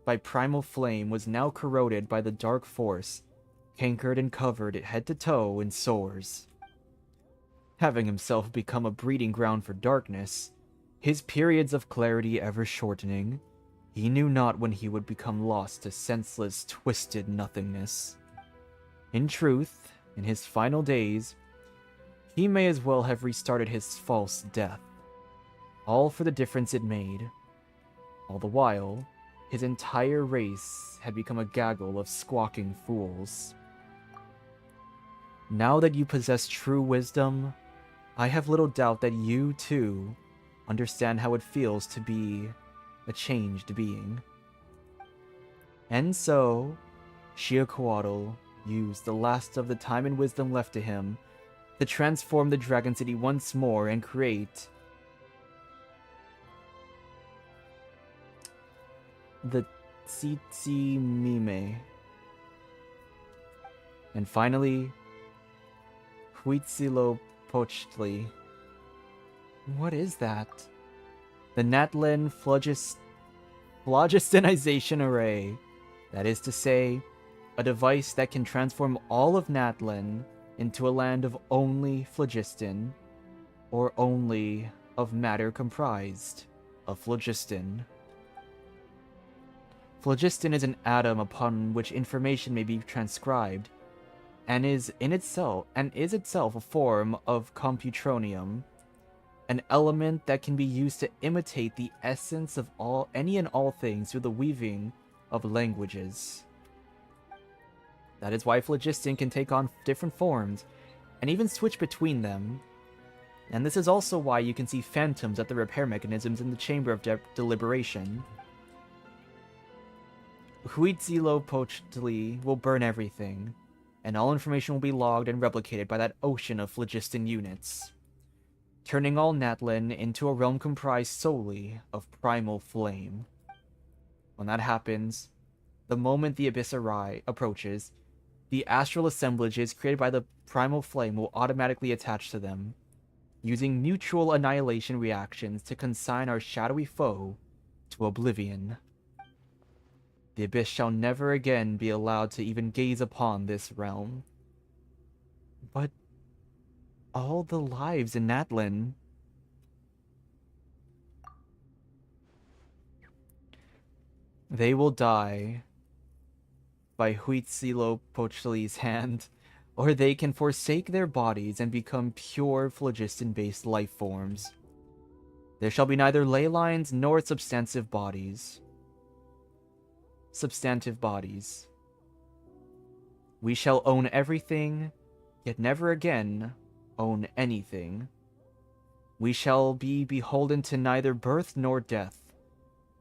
by primal flame was now corroded by the dark force, cankered and covered head to toe in sores. Having himself become a breeding ground for darkness, his periods of clarity ever shortening, he knew not when he would become lost to senseless, twisted nothingness. In truth, in his final days, he may as well have restarted his false death, all for the difference it made. All the while, his entire race had become a gaggle of squawking fools. Now that you possess true wisdom, I have little doubt that you, too, understand how it feels to be a changed being. And so, Xiaoquatl used the last of the time and wisdom left to him to transform the Dragon City once more and create the Tsitsi Mime. And finally, Huitzilopochtli. What is that? The Natlan Phlogistonization Array. That is to say, a device that can transform all of Natlan into a land of only phlogiston, or only of matter comprised of phlogiston. Phlogiston is an atom upon which information may be transcribed, and is itself a form of computronium, an element that can be used to imitate the essence of any and all things through the weaving of languages. That is why phlogiston can take on different forms, and even switch between them. And this is also why you can see phantoms at the repair mechanisms in the Chamber of Deliberation. Huitzilopochtli will burn everything, and all information will be logged and replicated by that ocean of phlogiston units, turning all Natlan into a realm comprised solely of primal flame. When that happens, the moment the abyss approaches, the astral assemblages created by the primal flame will automatically attach to them, using mutual annihilation reactions to consign our shadowy foe to oblivion. The abyss shall never again be allowed to even gaze upon this realm. But all the lives in Natlan, they will die by Huitzilopochtli's hand, or they can forsake their bodies and become pure phlogiston-based life forms. There shall be neither ley lines nor substantive bodies. We shall own everything, yet never again own anything. We shall be beholden to neither birth nor death.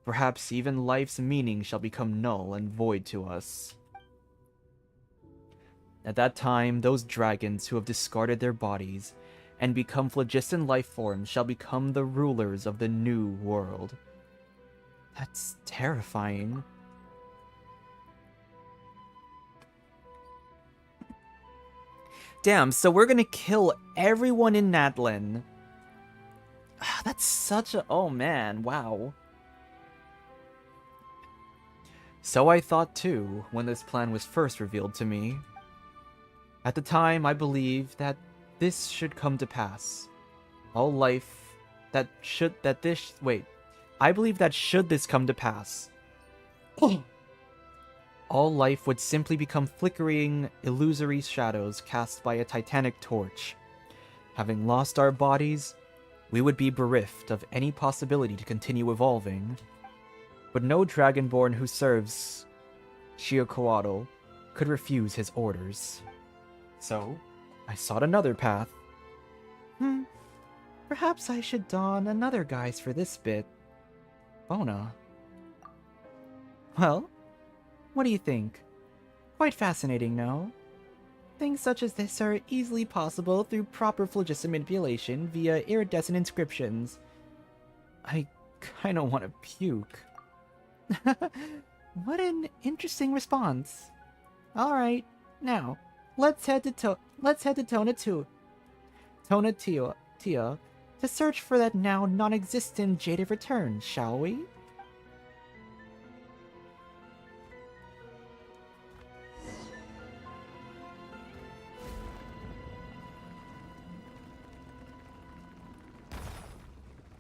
Perhaps even life's meaning shall become null and void to us. At that time, those dragons who have discarded their bodies and become phlogiston life forms shall become the rulers of the new world. That's terrifying. Damn, so we're gonna kill everyone in Natlan. That's such a... oh man, wow. So I thought too, when this plan was first revealed to me. At the time, I believed that this should come to pass. All life I believe that should this come to pass, all life would simply become flickering, illusory shadows cast by a titanic torch. Having lost our bodies, we would be bereft of any possibility to continue evolving. But no Dragonborn who serves Xiaoquatl could refuse his orders. So, I sought another path. Perhaps I should don another guise for this bit. Bona. Well, what do you think? Quite fascinating, no? Things such as this are easily possible through proper phlogiston manipulation via iridescent inscriptions. I kinda want to puke. What an interesting response. Alright, now, let's head to Tonatiuh to search for that now non-existent Jade of Return, shall we?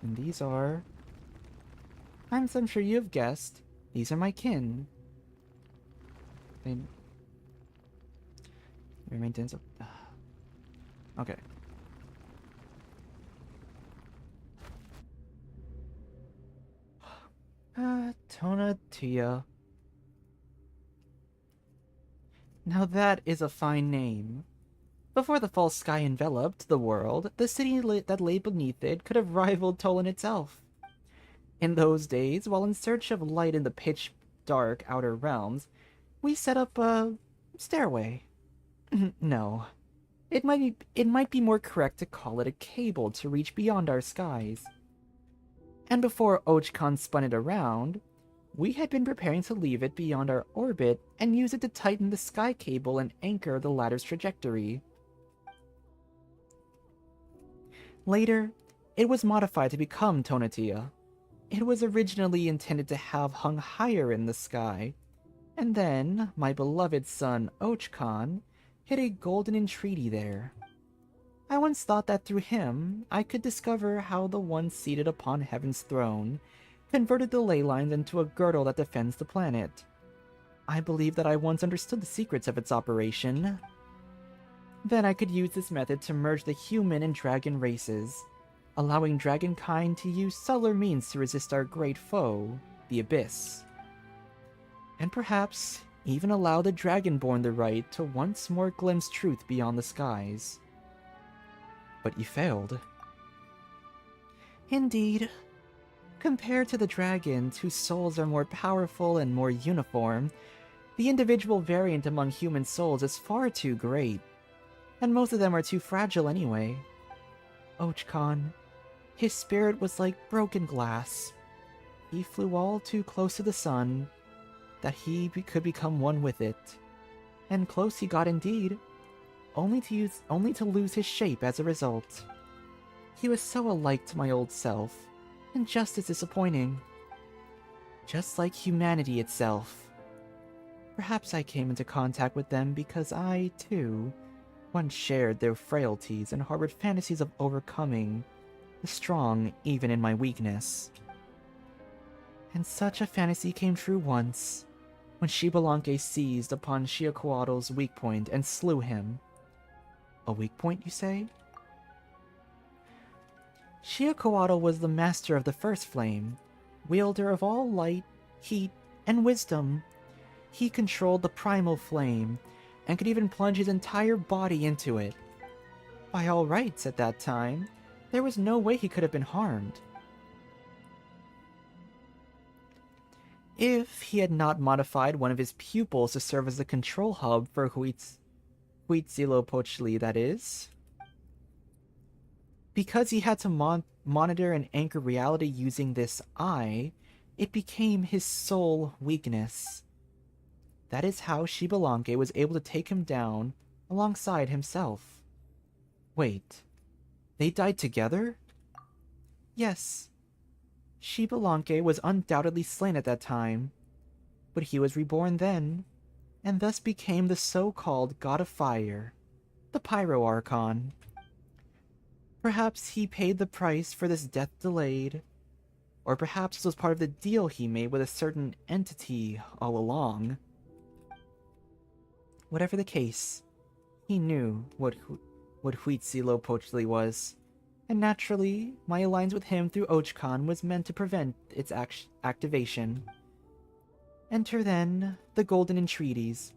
And these are... I'm sure you've guessed. These are my kin. They remain dense. Okay. Tonatiuh. Now that is a fine name. Before the false sky enveloped the world, the city that lay beneath it could have rivaled Tolan itself. In those days, while in search of light in the pitch-dark outer realms, we set up a stairway. No. It might be more correct to call it a cable to reach beyond our skies. And before Ochkon spun it around, we had been preparing to leave it beyond our orbit and use it to tighten the sky cable and anchor the ladder's trajectory. Later, it was modified to become Tonatiuh. It was originally intended to have hung higher in the sky, and then my beloved son Ochkon hid a golden entreaty there. I once thought that through him, I could discover how the one seated upon heaven's throne converted the ley lines into a girdle that defends the planet. I believe that I once understood the secrets of its operation. Then I could use this method to merge the human and dragon races, allowing dragonkind to use subtler means to resist our great foe, the Abyss. And perhaps even allow the Dragonborn the right to once more glimpse truth beyond the skies. But you failed. Indeed. Compared to the dragons, whose souls are more powerful and more uniform, the individual variant among human souls is far too great, and most of them are too fragile anyway. Ochkon, his spirit was like broken glass. He flew all too close to the sun, that he could become one with it. And close he got indeed, only to lose his shape as a result. He was so alike to my old self, and just as disappointing. Just like humanity itself. Perhaps I came into contact with them because I, too, once shared their frailties and harbored fantasies of overcoming the strong even in my weakness. And such a fantasy came true once, when Xbalanque seized upon Xiaquatl's weak point and slew him. A weak point, you say? Xiaquatl was the master of the First Flame, wielder of all light, heat, and wisdom. He controlled the primal flame, and could even plunge his entire body into it. By all rights at that time, there was no way he could have been harmed. If he had not modified one of his pupils to serve as the control hub for Huitzilopochtli, that is. Because he had to monitor and anchor reality using this eye, it became his sole weakness. That is how Xbalanque was able to take him down alongside himself. Wait, they died together? Yes. Xbalanque was undoubtedly slain at that time, but he was reborn then, and thus became the so-called God of Fire, the Pyro Archon. Perhaps he paid the price for this death delayed, or perhaps this was part of the deal he made with a certain entity all along. Whatever the case, he knew what Huitzilopochtli was, and naturally, my alliance with him through Ochkon was meant to prevent its activation. Enter then the Golden Entreaties,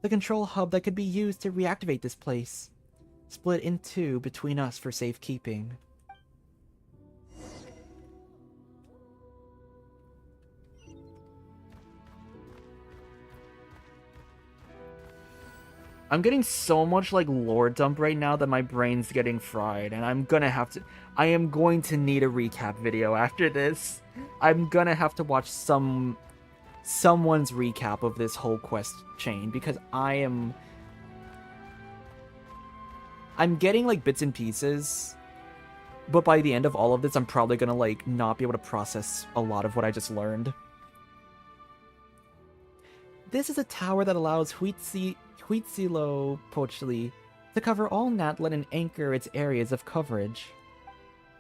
the control hub that could be used to reactivate this place. split in two between us for safekeeping. I'm getting so much like lore dump right now that my brain's getting fried, and I am going to need a recap video after this. I'm gonna have to watch someone's recap of this whole quest chain, because I'm getting like bits and pieces, but by the end of all of this, I'm probably gonna like not be able to process a lot of what I just learned. This is a tower that allows Huitzilopochtli to cover all Natlan and anchor its areas of coverage.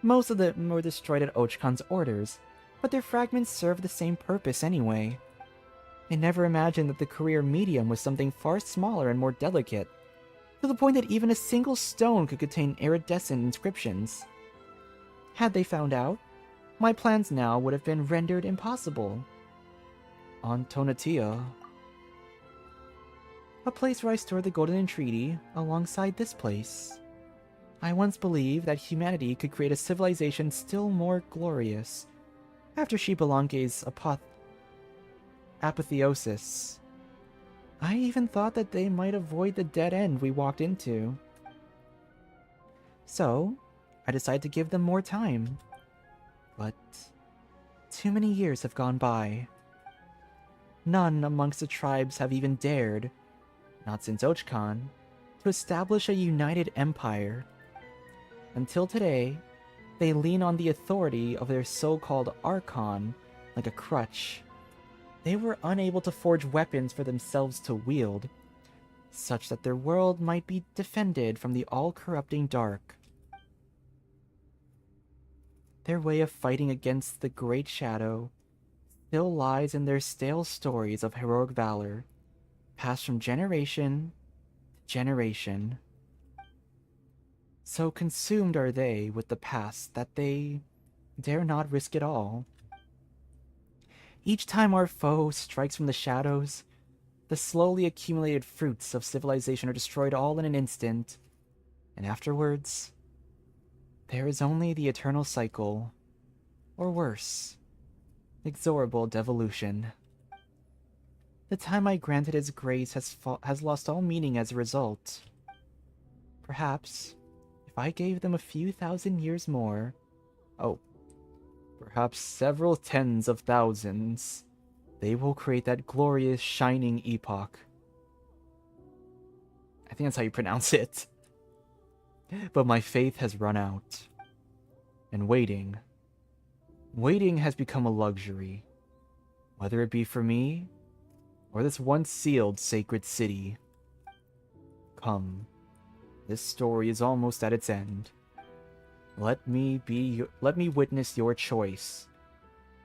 Most of them were destroyed at Ochkan's orders, but their fragments serve the same purpose anyway. I never imagined that the career medium was something far smaller and more delicate, to the point that even a single stone could contain iridescent inscriptions. Had they found out, my plans now would have been rendered impossible. On Tonatia, a place where I stored the Golden Entreaty alongside this place. I once believed that humanity could create a civilization still more glorious after Xbalanque's apotheosis. I even thought that they might avoid the dead end we walked into. So, I decided to give them more time. But too many years have gone by. None amongst the tribes have even dared, not since Ochkan, to establish a united empire. Until today, they lean on the authority of their so-called Archon like a crutch. They were unable to forge weapons for themselves to wield, such that their world might be defended from the all-corrupting dark. Their way of fighting against the Great Shadow still lies in their stale stories of heroic valor, passed from generation to generation. So consumed are they with the past that they dare not risk it all. Each time our foe strikes from the shadows, the slowly accumulated fruits of civilization are destroyed all in an instant, and afterwards, there is only the eternal cycle, or worse, inexorable devolution. The time I granted his grace has lost all meaning as a result. Perhaps, if I gave them a few thousand years more, perhaps several tens of thousands, they will create that glorious shining epoch. I think that's how you pronounce it. But my faith has run out. And waiting has become a luxury. Whether it be for me, or this once sealed sacred city. Come, this story is almost at its end. Let me witness your choice.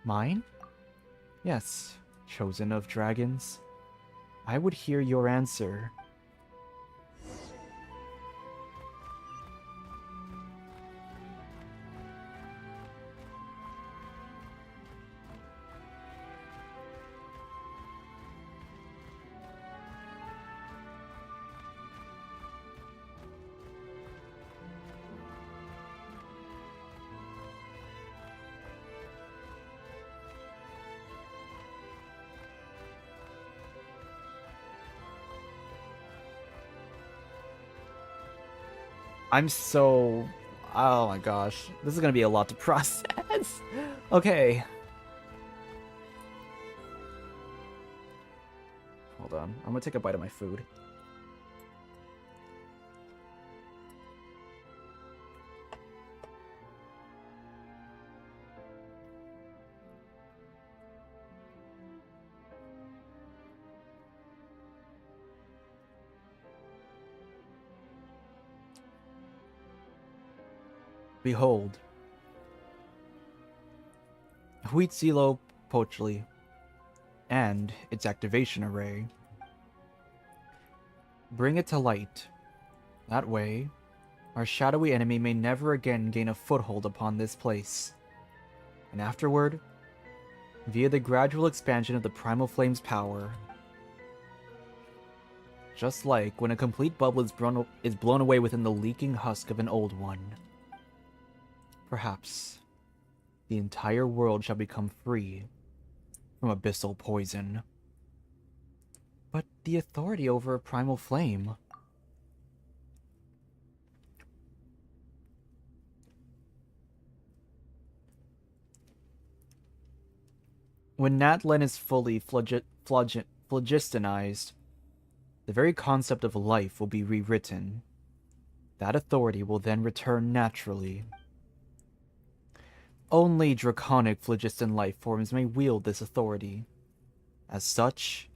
Mine? Yes, chosen of dragons. I would hear your answer. Oh my gosh. This is gonna be a lot to process. Okay. Hold on. I'm gonna take a bite of my food. Behold, Huitzilopochtli and its activation array. Bring it to light. That way, our shadowy enemy may never again gain a foothold upon this place. And afterward, via the gradual expansion of the Primal Flame's power, just like when a complete bubble is blown away within the leaking husk of an old one. Perhaps the entire world shall become free from abyssal poison. But the authority over a primal flame... When Natlan is fully phlogistonized, the very concept of life will be rewritten. That authority will then return naturally. Only draconic phlogiston life forms may wield this authority. As such,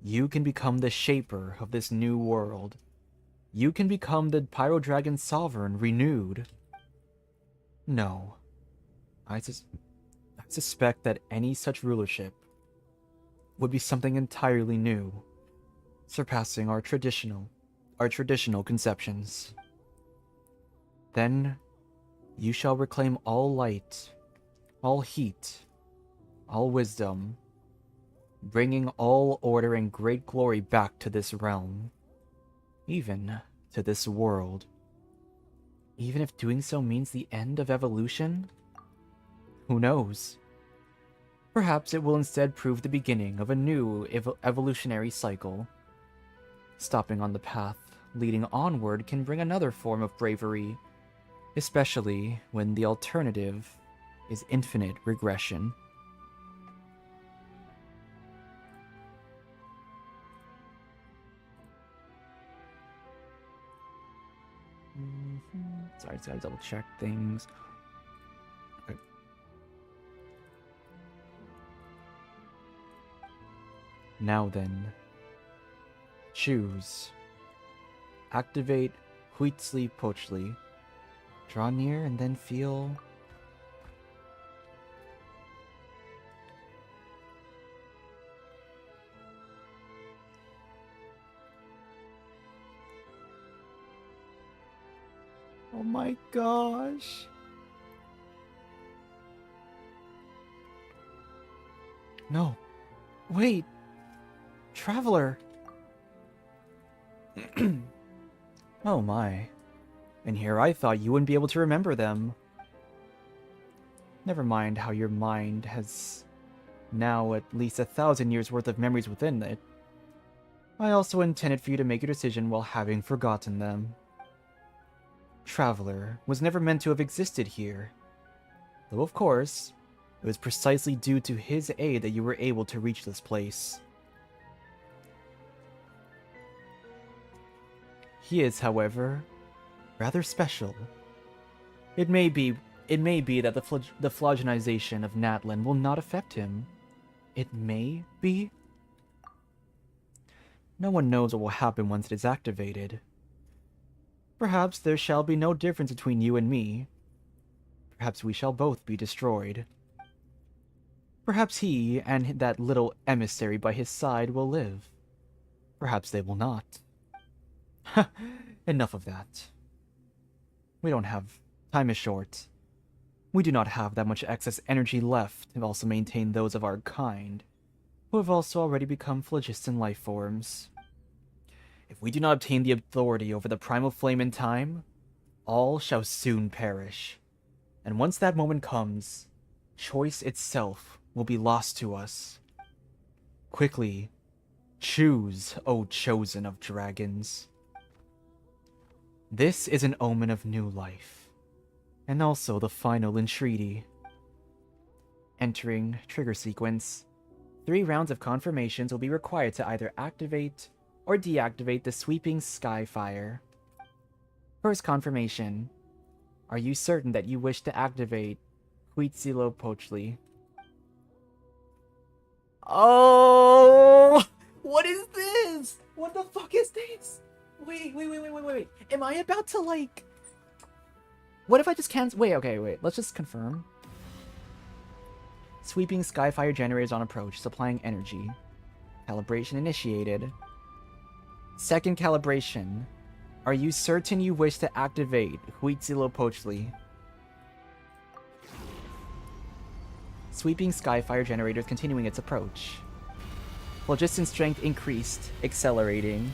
you can become the shaper of this new world. You can become the Pyro Dragon Sovereign renewed. No. I suspect that any such rulership would be something entirely new, surpassing our traditional conceptions. Then you shall reclaim all light, all heat, all wisdom, bringing all order and great glory back to this realm, even to this world. Even if doing so means the end of evolution? Who knows? Perhaps it will instead prove the beginning of a new evolutionary cycle. Stopping on the path leading onward can bring another form of bravery, especially when the alternative is infinite regression. Sorry, just gotta double check things. Okay. Now then, choose. Activate Huitzli Pochli. Draw near and then feel... Oh my gosh. No. Wait. Traveler. Oh my. And here I thought you wouldn't be able to remember them. Never mind how your mind has now at least 1,000 years worth of memories within it. I also intended for you to make your decision while having forgotten them. Traveler was never meant to have existed here. Though of course, it was precisely due to his aid that you were able to reach this place. He is, however, rather special. It may be that the phloginization of Natlan will not affect him. It may be. No one knows what will happen once it is activated. Perhaps there shall be no difference between you and me. Perhaps we shall both be destroyed. Perhaps he and that little emissary by his side will live. Perhaps they will not. Enough of that. We don't have... Time is short. We do not have that much excess energy left to also maintain those of our kind, who have also already become phlogiston life forms. If we do not obtain the authority over the primal flame in time, all shall soon perish. And once that moment comes, choice itself will be lost to us. Quickly, choose, O chosen of dragons. This is an omen of new life, and also the final entreaty. Entering trigger sequence, 3 rounds of confirmations will be required to either activate or deactivate the sweeping sky fire. First confirmation. Are you certain that you wish to activate Huitzilopochtli? Oh! What is this? What the fuck is this? Wait. Am I about to, like... What if I just cancel... Wait. Let's just confirm. Sweeping Skyfire generators on approach, supplying energy. Calibration initiated. Second calibration. Are you certain you wish to activate Huitzilopochtli? Sweeping Skyfire generators continuing its approach. Phlogiston strength increased, accelerating.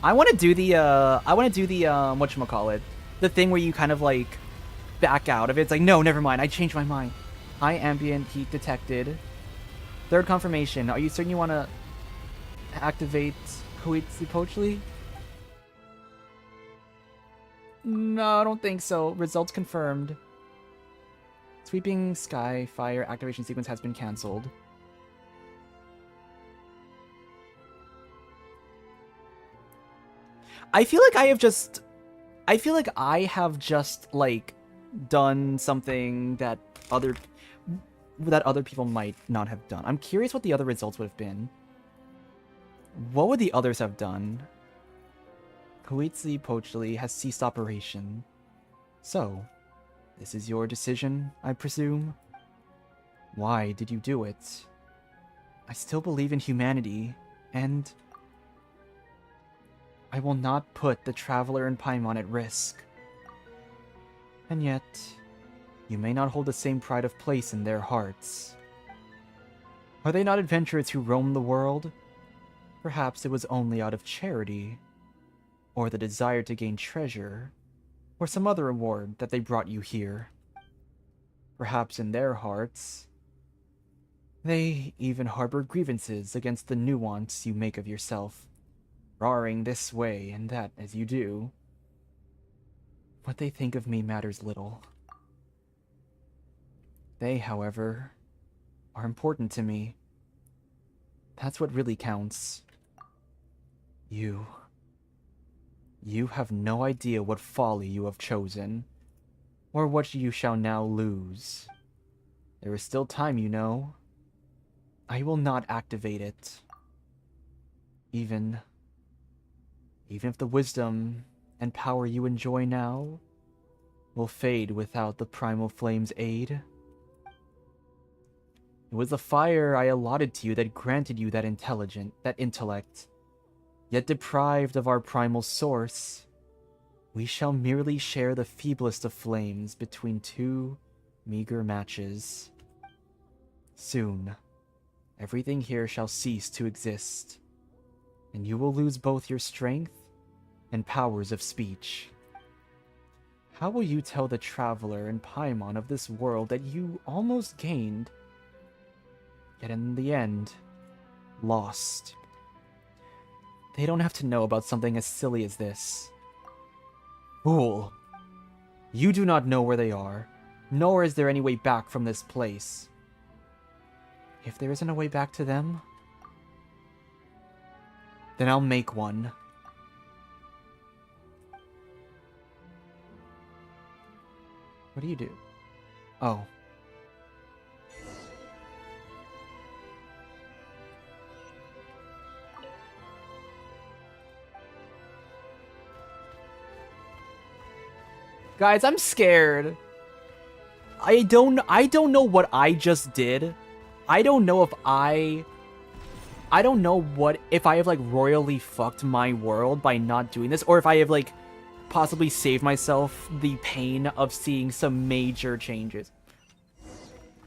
I want to do the whatchamacallit, the thing where you kind of like back out of it. It's like, no, never mind, I changed my mind. High ambient heat detected. Third confirmation. Are you certain you want to activate Huitzilopochtli? No, I don't think so. Results confirmed. Sweeping sky fire activation sequence has been cancelled. I feel like I have just like done something that other people might not have done. I'm curious what the other results would have been. What would the others have done? Huitzilopochtli has ceased operation. So, this is your decision, I presume? Why did you do it? I still believe in humanity, and I will not put the Traveler and Paimon at risk. And yet, you may not hold the same pride of place in their hearts. Are they not adventurers who roam the world? Perhaps it was only out of charity, or the desire to gain treasure, or some other reward that they brought you here. Perhaps in their hearts, they even harbor grievances against the nuance you make of yourself, roaring this way and that as you do. What they think of me matters little. They, however, are important to me. That's what really counts. You have no idea what folly you have chosen, or what you shall now lose. There is still time, you know. I will not activate it. Even if the wisdom and power you enjoy now will fade without the primal flame's aid. It was the fire I allotted to you that granted you that intellect. Yet deprived of our primal source, we shall merely share the feeblest of flames between two meager matches. Soon, everything here shall cease to exist, and you will lose both your strength and powers of speech. How will you tell the Traveler and Paimon of this world that you almost gained, yet in the end, lost? They don't have to know about something as silly as this. Fool! You do not know where they are, nor is there any way back from this place. If there isn't a way back to them, then I'll make one. What do you do? Oh. Guys, I'm scared. I don't know what I just did. I don't know if I don't know if I have like royally fucked my world by not doing this, or if I have like possibly saved myself the pain of seeing some major changes.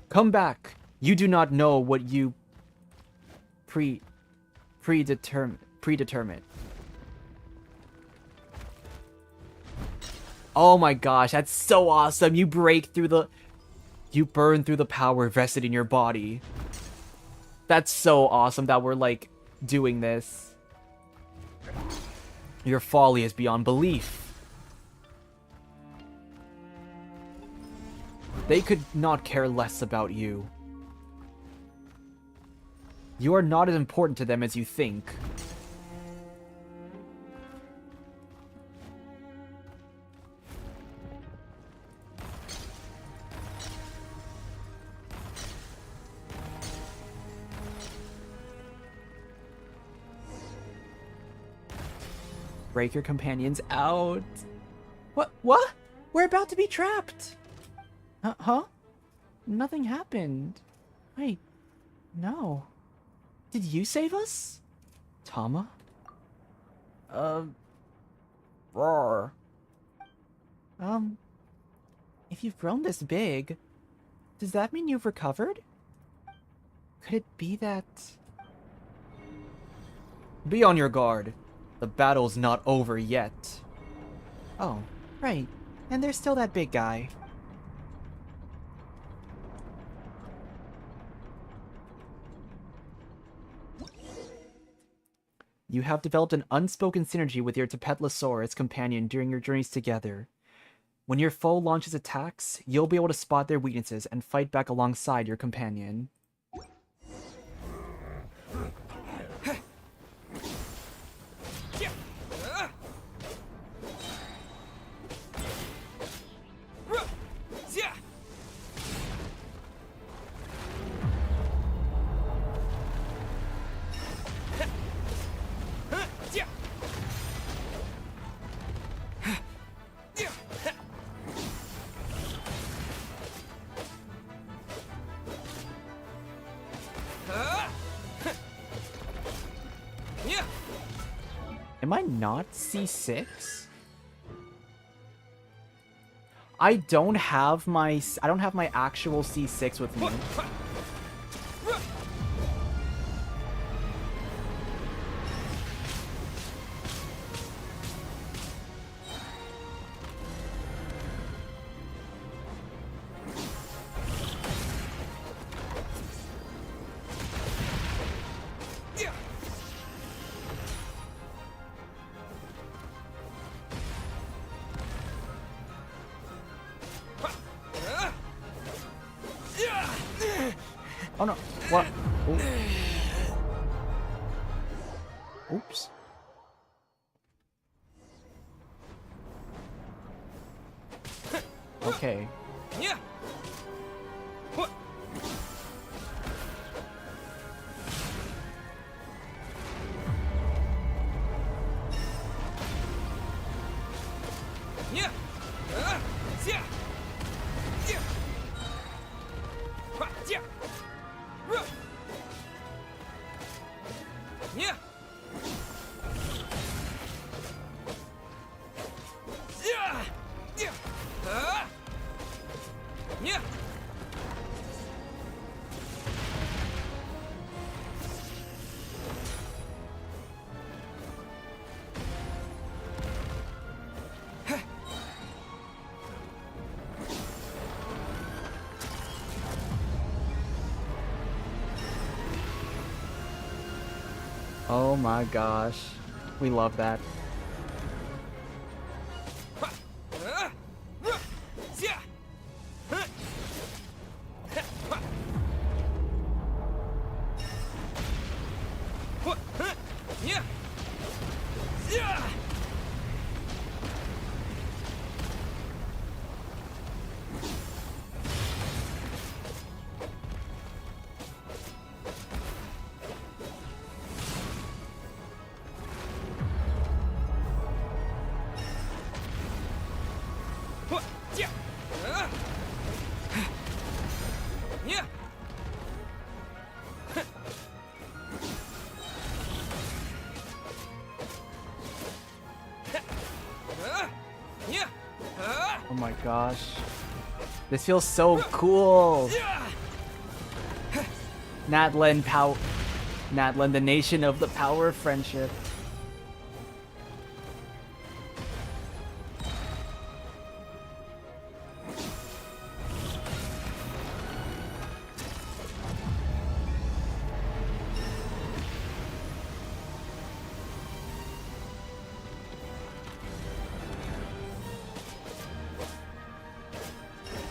Come back. You do not know what you predetermined. Oh my gosh, that's so awesome. You burn through the power vested in your body. That's so awesome that we're like doing this. Your folly is beyond belief. They could not care less about you. You are not as important to them as you think. Break your companions out. What? We're about to be trapped. Huh? Nothing happened. Wait. No. Did you save us? Tama? Roar. If you've grown this big, does that mean you've recovered? Could it be that... Be on your guard. The battle's not over yet. Oh, right. And there's still that big guy. You have developed an unspoken synergy with your Tapetlosaurus companion during your journeys together. When your foe launches attacks, you'll be able to spot their weaknesses and fight back alongside your companion. Am I not C6? I don't have my actual C6 with me. Oh no, what? Oops. Okay. Oh my gosh. We love that. Oh my gosh. This feels so cool. Natlan, the nation of the power of friendship.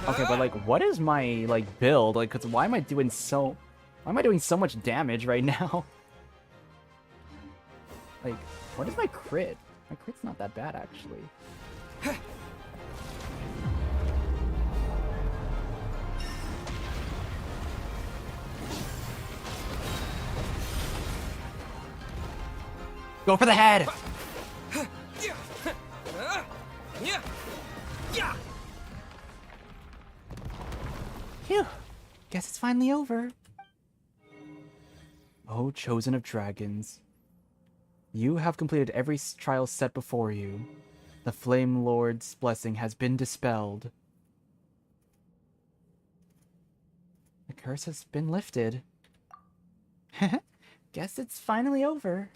Okay, but like, what is my like build? Like, cause why am I doing so much damage right now? Like, what is my crit? My crit's not that bad actually. Go for the head. Phew. Guess it's finally over. Oh, chosen of dragons. You have completed every trial set before you. The Flame Lord's blessing has been dispelled. The curse has been lifted. Guess it's finally over.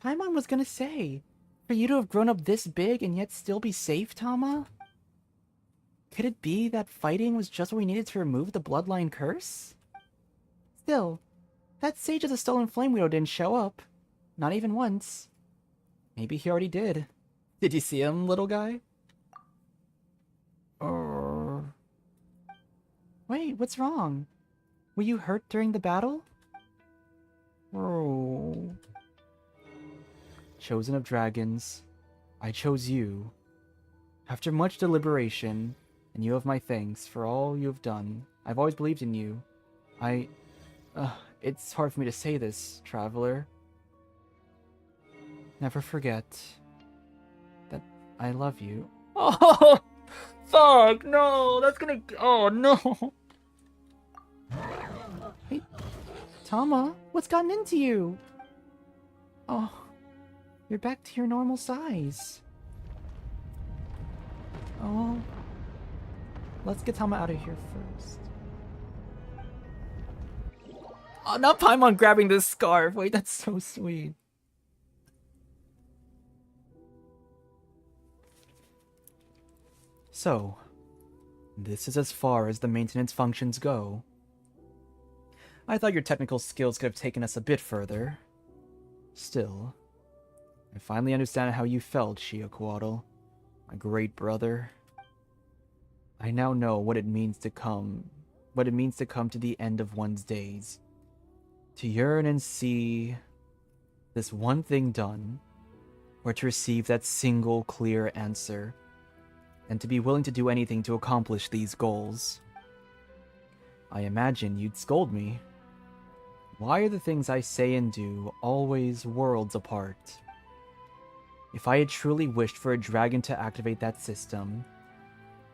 Paimon was gonna say, for you to have grown up this big and yet still be safe, Tama? Could it be that fighting was just what we needed to remove the bloodline curse? Still, that Sage of the Stolen Flame Widow didn't show up. Not even once. Maybe he already did. Did you see him, little guy? Wait, what's wrong? Were you hurt during the battle? Oh. Chosen of dragons, I chose you. After much deliberation, and you have my thanks for all you have done. I've always believed in you. It's hard for me to say this, traveler. Never forget that I love you. Oh, fuck, no, that's gonna, oh no. Hey, Tama, what's gotten into you? Oh, you're back to your normal size. Oh, let's get Tama out of here first. Oh, not Paimon grabbing this scarf. Wait, that's so sweet. So, this is as far as the maintenance functions go. I thought your technical skills could have taken us a bit further. Still, I finally understand how you felt, Shiaquaddle, my great brother. I now know what it means to come to the end of one's days. To yearn and see this one thing done, or to receive that single clear answer, and to be willing to do anything to accomplish these goals. I imagine you'd scold me. Why are the things I say and do always worlds apart? If I had truly wished for a dragon to activate that system,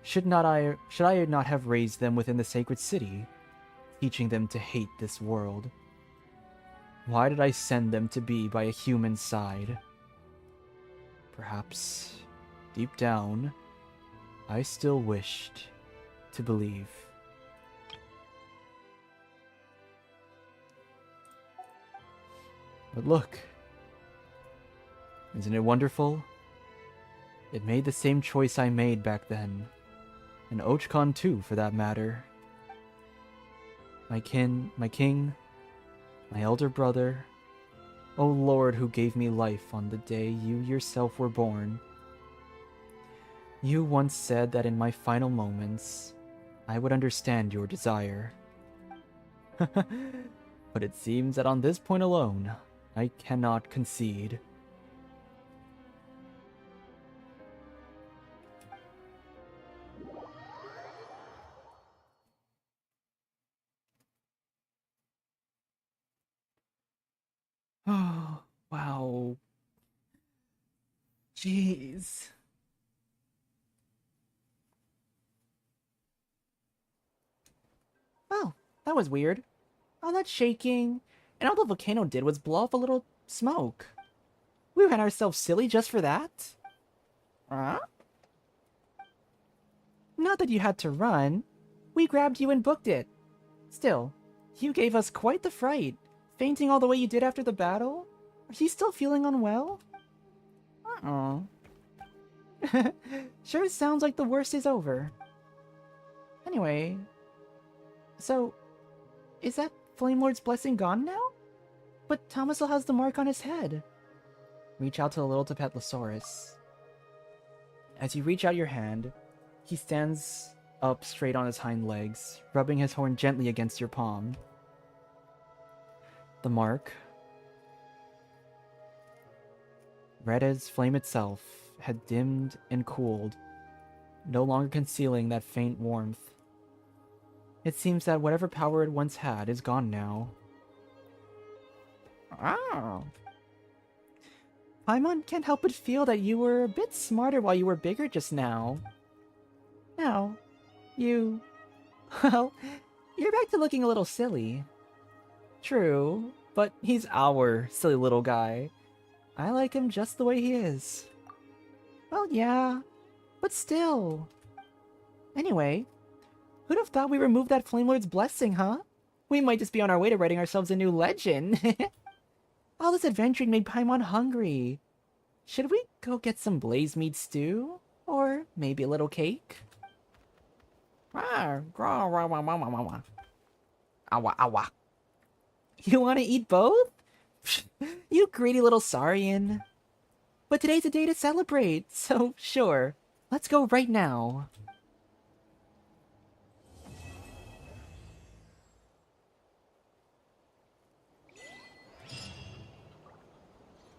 should I not have raised them within the sacred city, teaching them to hate this world? Why did I send them to be by a human side? Perhaps, deep down, I still wished to believe. But look, isn't it wonderful? It made the same choice I made back then, and Ochcon too, for that matter. My king, my elder brother, O Lord who gave me life on the day you yourself were born. You once said that in my final moments, I would understand your desire. But it seems that on this point alone, I cannot concede. Oh, wow. Jeez. Oh, that was weird. All that shaking, and all the volcano did was blow off a little smoke. We ran ourselves silly just for that? Huh? Not that you had to run. We grabbed you and booked it. Still, you gave us quite the fright, fainting all the way you did after the battle. Are you still feeling unwell? Uh-oh. Sure sounds like the worst is over. Anyway, so, is that Flame Lord's blessing gone now? But Tama still has the mark on his head. Reach out to the little Tapetlosaurus. As you reach out your hand, he stands up straight on his hind legs, rubbing his horn gently against your palm. The mark, red as flame itself, had dimmed and cooled, no longer concealing that faint warmth. It seems that whatever power it once had is gone now. Oh. Paimon can't help but feel that you were a bit smarter while you were bigger just now. Now, well, you're back to looking a little silly. True, but he's our silly little guy. I like him just the way he is. Well, yeah, but still. Anyway, who'd have thought we removed that Flame Lord's blessing, huh? We might just be on our way to writing ourselves a new legend. All this adventuring made Paimon hungry. Should we go get some blaze meat stew? Or maybe a little cake? Awa, awa. You want to eat both? You greedy little Saurian. But today's a day to celebrate, so sure. Let's go right now.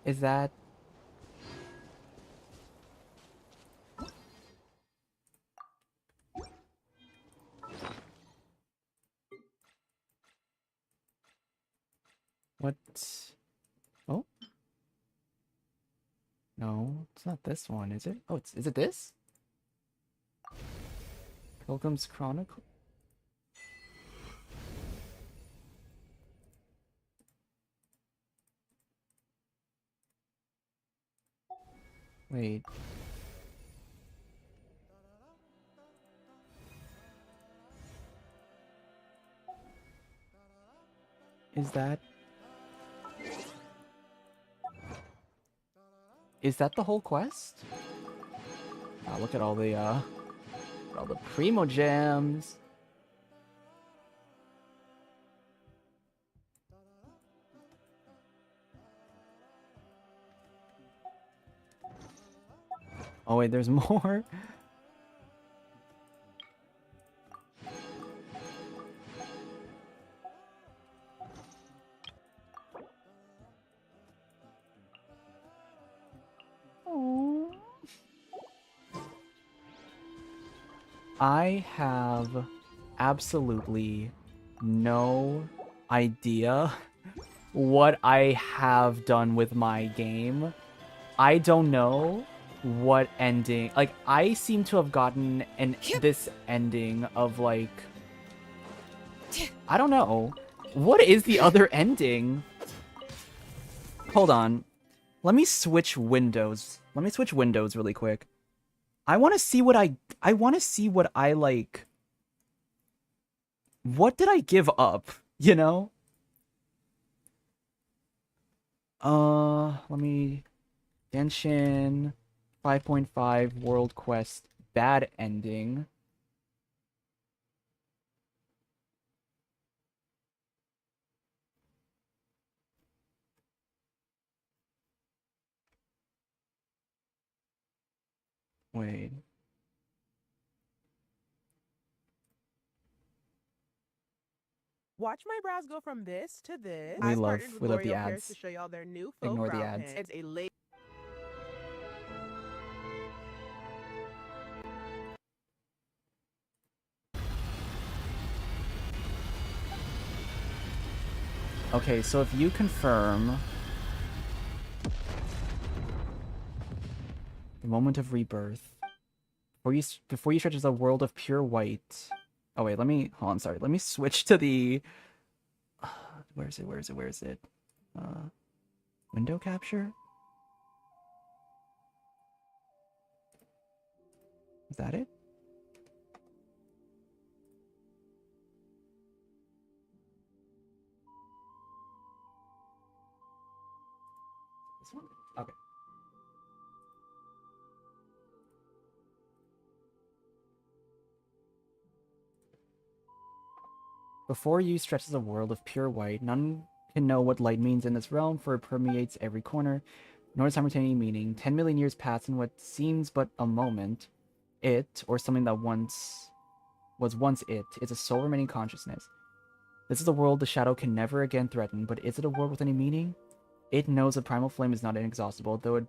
Is that... What? Oh? No, it's not this one, is it? Oh, is it this? Pilgrim's Chronicle? Wait. Is that... Is that the whole quest? Ah, look at all the primo gems. Oh wait, there's more. I have absolutely no idea what I have done with my game. I don't know what ending. Like, I seem to have gotten this ending of, like... I don't know. What is the other ending? Hold on. Let me switch windows. Let me switch windows really quick. I want to see what I want to see what I, like... What did I give up? You know? Let me... Genshin 5.5 World Quest bad ending. Wait. Watch my brows go from this to this. We I've love partnered with the L'Oreal Paris ads. to show y'all their new faux Ignore brow the ads. pen. It's a lace. Okay, so if you confirm the moment of rebirth before you stretch as a world of pure white. Oh wait, let me hold on, sorry. Let me switch to the where is it? Window capture? Is that it? This one? Okay. Before you stretches a world of pure white. None can know what light means in this realm, for it permeates every corner, nor simultaneous meaning. 10 million years pass in what seems but a moment. It, or something that was once it, is a sole remaining consciousness. This is a world the shadow can never again threaten, but is it a world with any meaning? It knows the primal flame is not inexhaustible, though it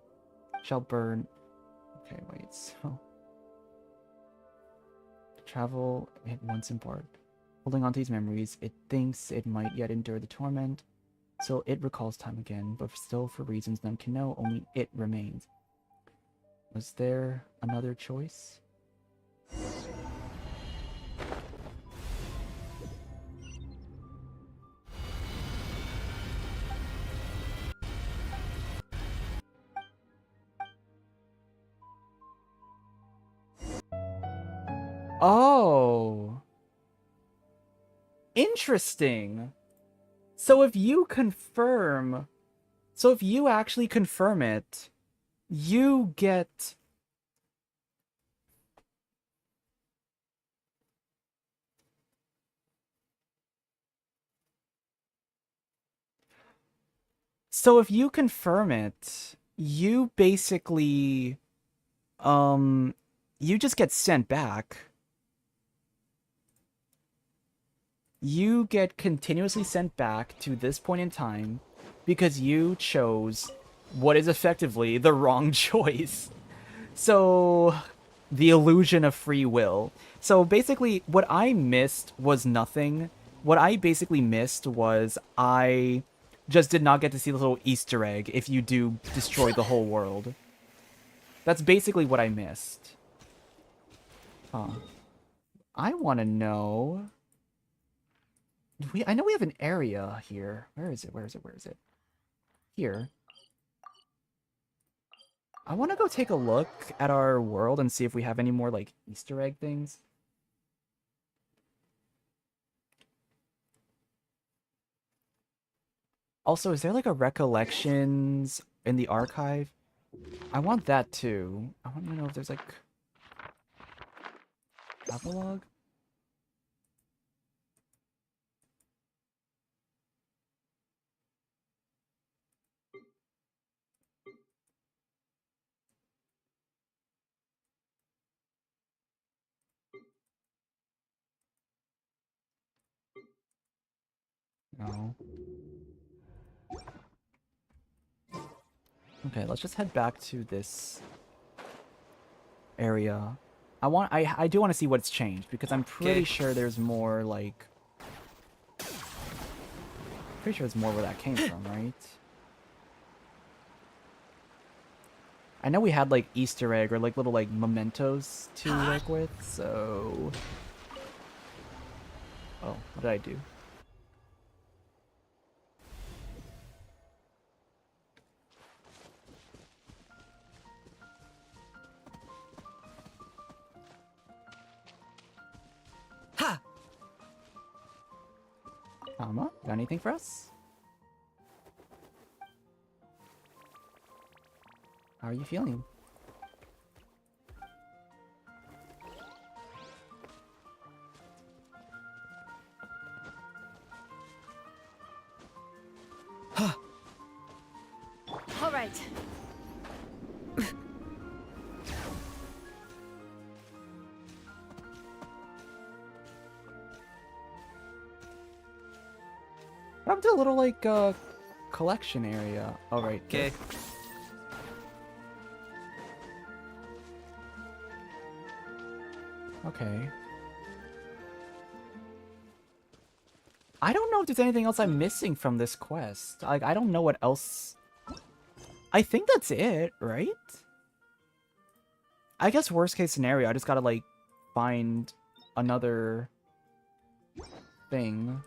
shall burn... Okay, wait, so... To travel, it once embarked. Holding on to these memories, it thinks it might yet endure the torment. So it recalls time again, but still for reasons none can know, only it remains. Was there another choice? Oh! Interesting! So if you confirm So if you actually confirm it, you get... So if you confirm it, you basically, you just get sent back. You get continuously sent back to this point in time because you chose what is effectively the wrong choice. So, the illusion of free will. So basically, what I missed was nothing. What I basically missed was I just did not get to see the little Easter egg if you do destroy the whole world. That's basically what I missed. Huh. I want to know... I know we have an area here. Where is it? Where is it? Where is it? Here. I want to go take a look at our world and see if we have any more, like, Easter egg things. Also, is there, like, a recollections in the archive? I want that, too. I want to know if there's, like... Epilogue? No. Okay, let's just head back to this area. I do want to see what's changed, because I'm pretty sure there's more, like... Pretty sure there's more where that came from, right? I know we had, like, Easter egg or, like, little, like, mementos to work with, so... Oh, what did I do? Got anything for us? How are you feeling? All right. I'm to a little, like, collection area. Oh, right. Okay. Okay. I don't know if there's anything else I'm missing from this quest. Like, I don't know what else... I think that's it, right? I guess worst case scenario, I just gotta, like, find another thing.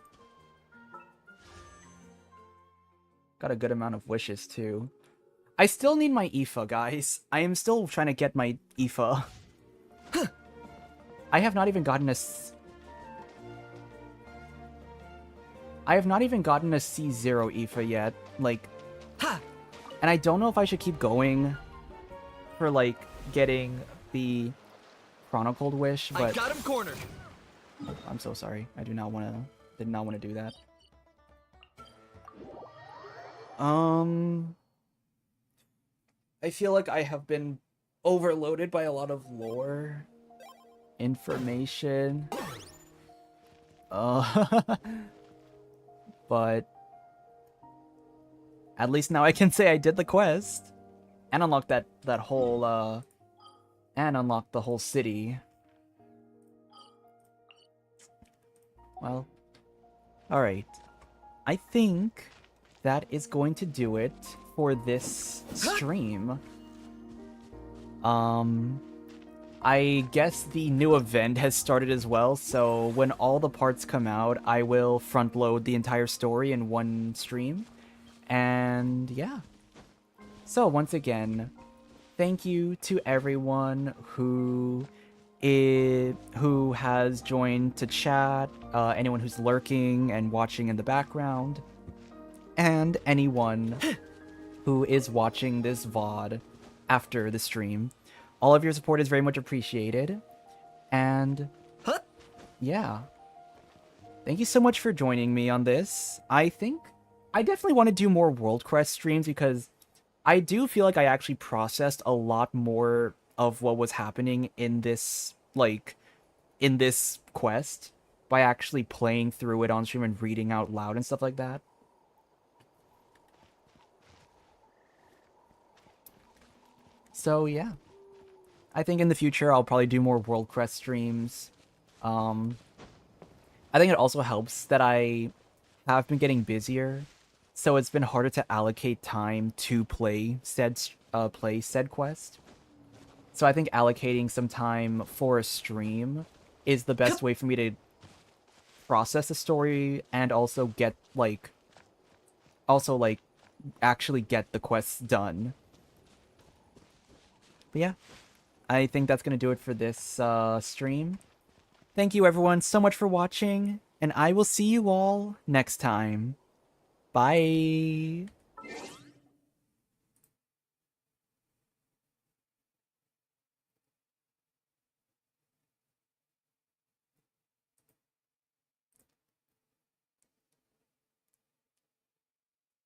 Got a good amount of wishes, too. I still need my IFA, guys. I am still trying to get my IFA. I have not even gotten a... I have not even gotten a C0 IFA yet. Like... And I don't know if I should keep going for, like, getting the Chronicled Wish, but... I got him cornered! I'm so sorry. I do not want to... Did not want to do that. I feel like I have been overloaded by a lot of lore information. But at least now I can say I did the quest and unlock that whole and unlock the whole city. Well, all right. I think that is going to do it for this stream. I guess the new event has started as well, so when all the parts come out, I will front load the entire story in one stream. And yeah. So once again, thank you to everyone who has joined to chat, anyone who's lurking and watching in the background, and anyone who is watching this VOD after the stream. All of your support is very much appreciated. And yeah. Thank you so much for joining me on this. I think I definitely want to do more World Quest streams because I do feel like I actually processed a lot more of what was happening in this, like, in this quest by actually playing through it on stream and reading out loud and stuff like that. So yeah, I think in the future I'll probably do more World Quest streams. I think it also helps that I have been getting busier, so it's been harder to allocate time to play said quest. So I think allocating some time for a stream is the best way for me to process the story and also get actually get the quests done. But yeah, I think that's gonna do it for this stream. Thank you everyone so much for watching, and I will see you all next time. Bye!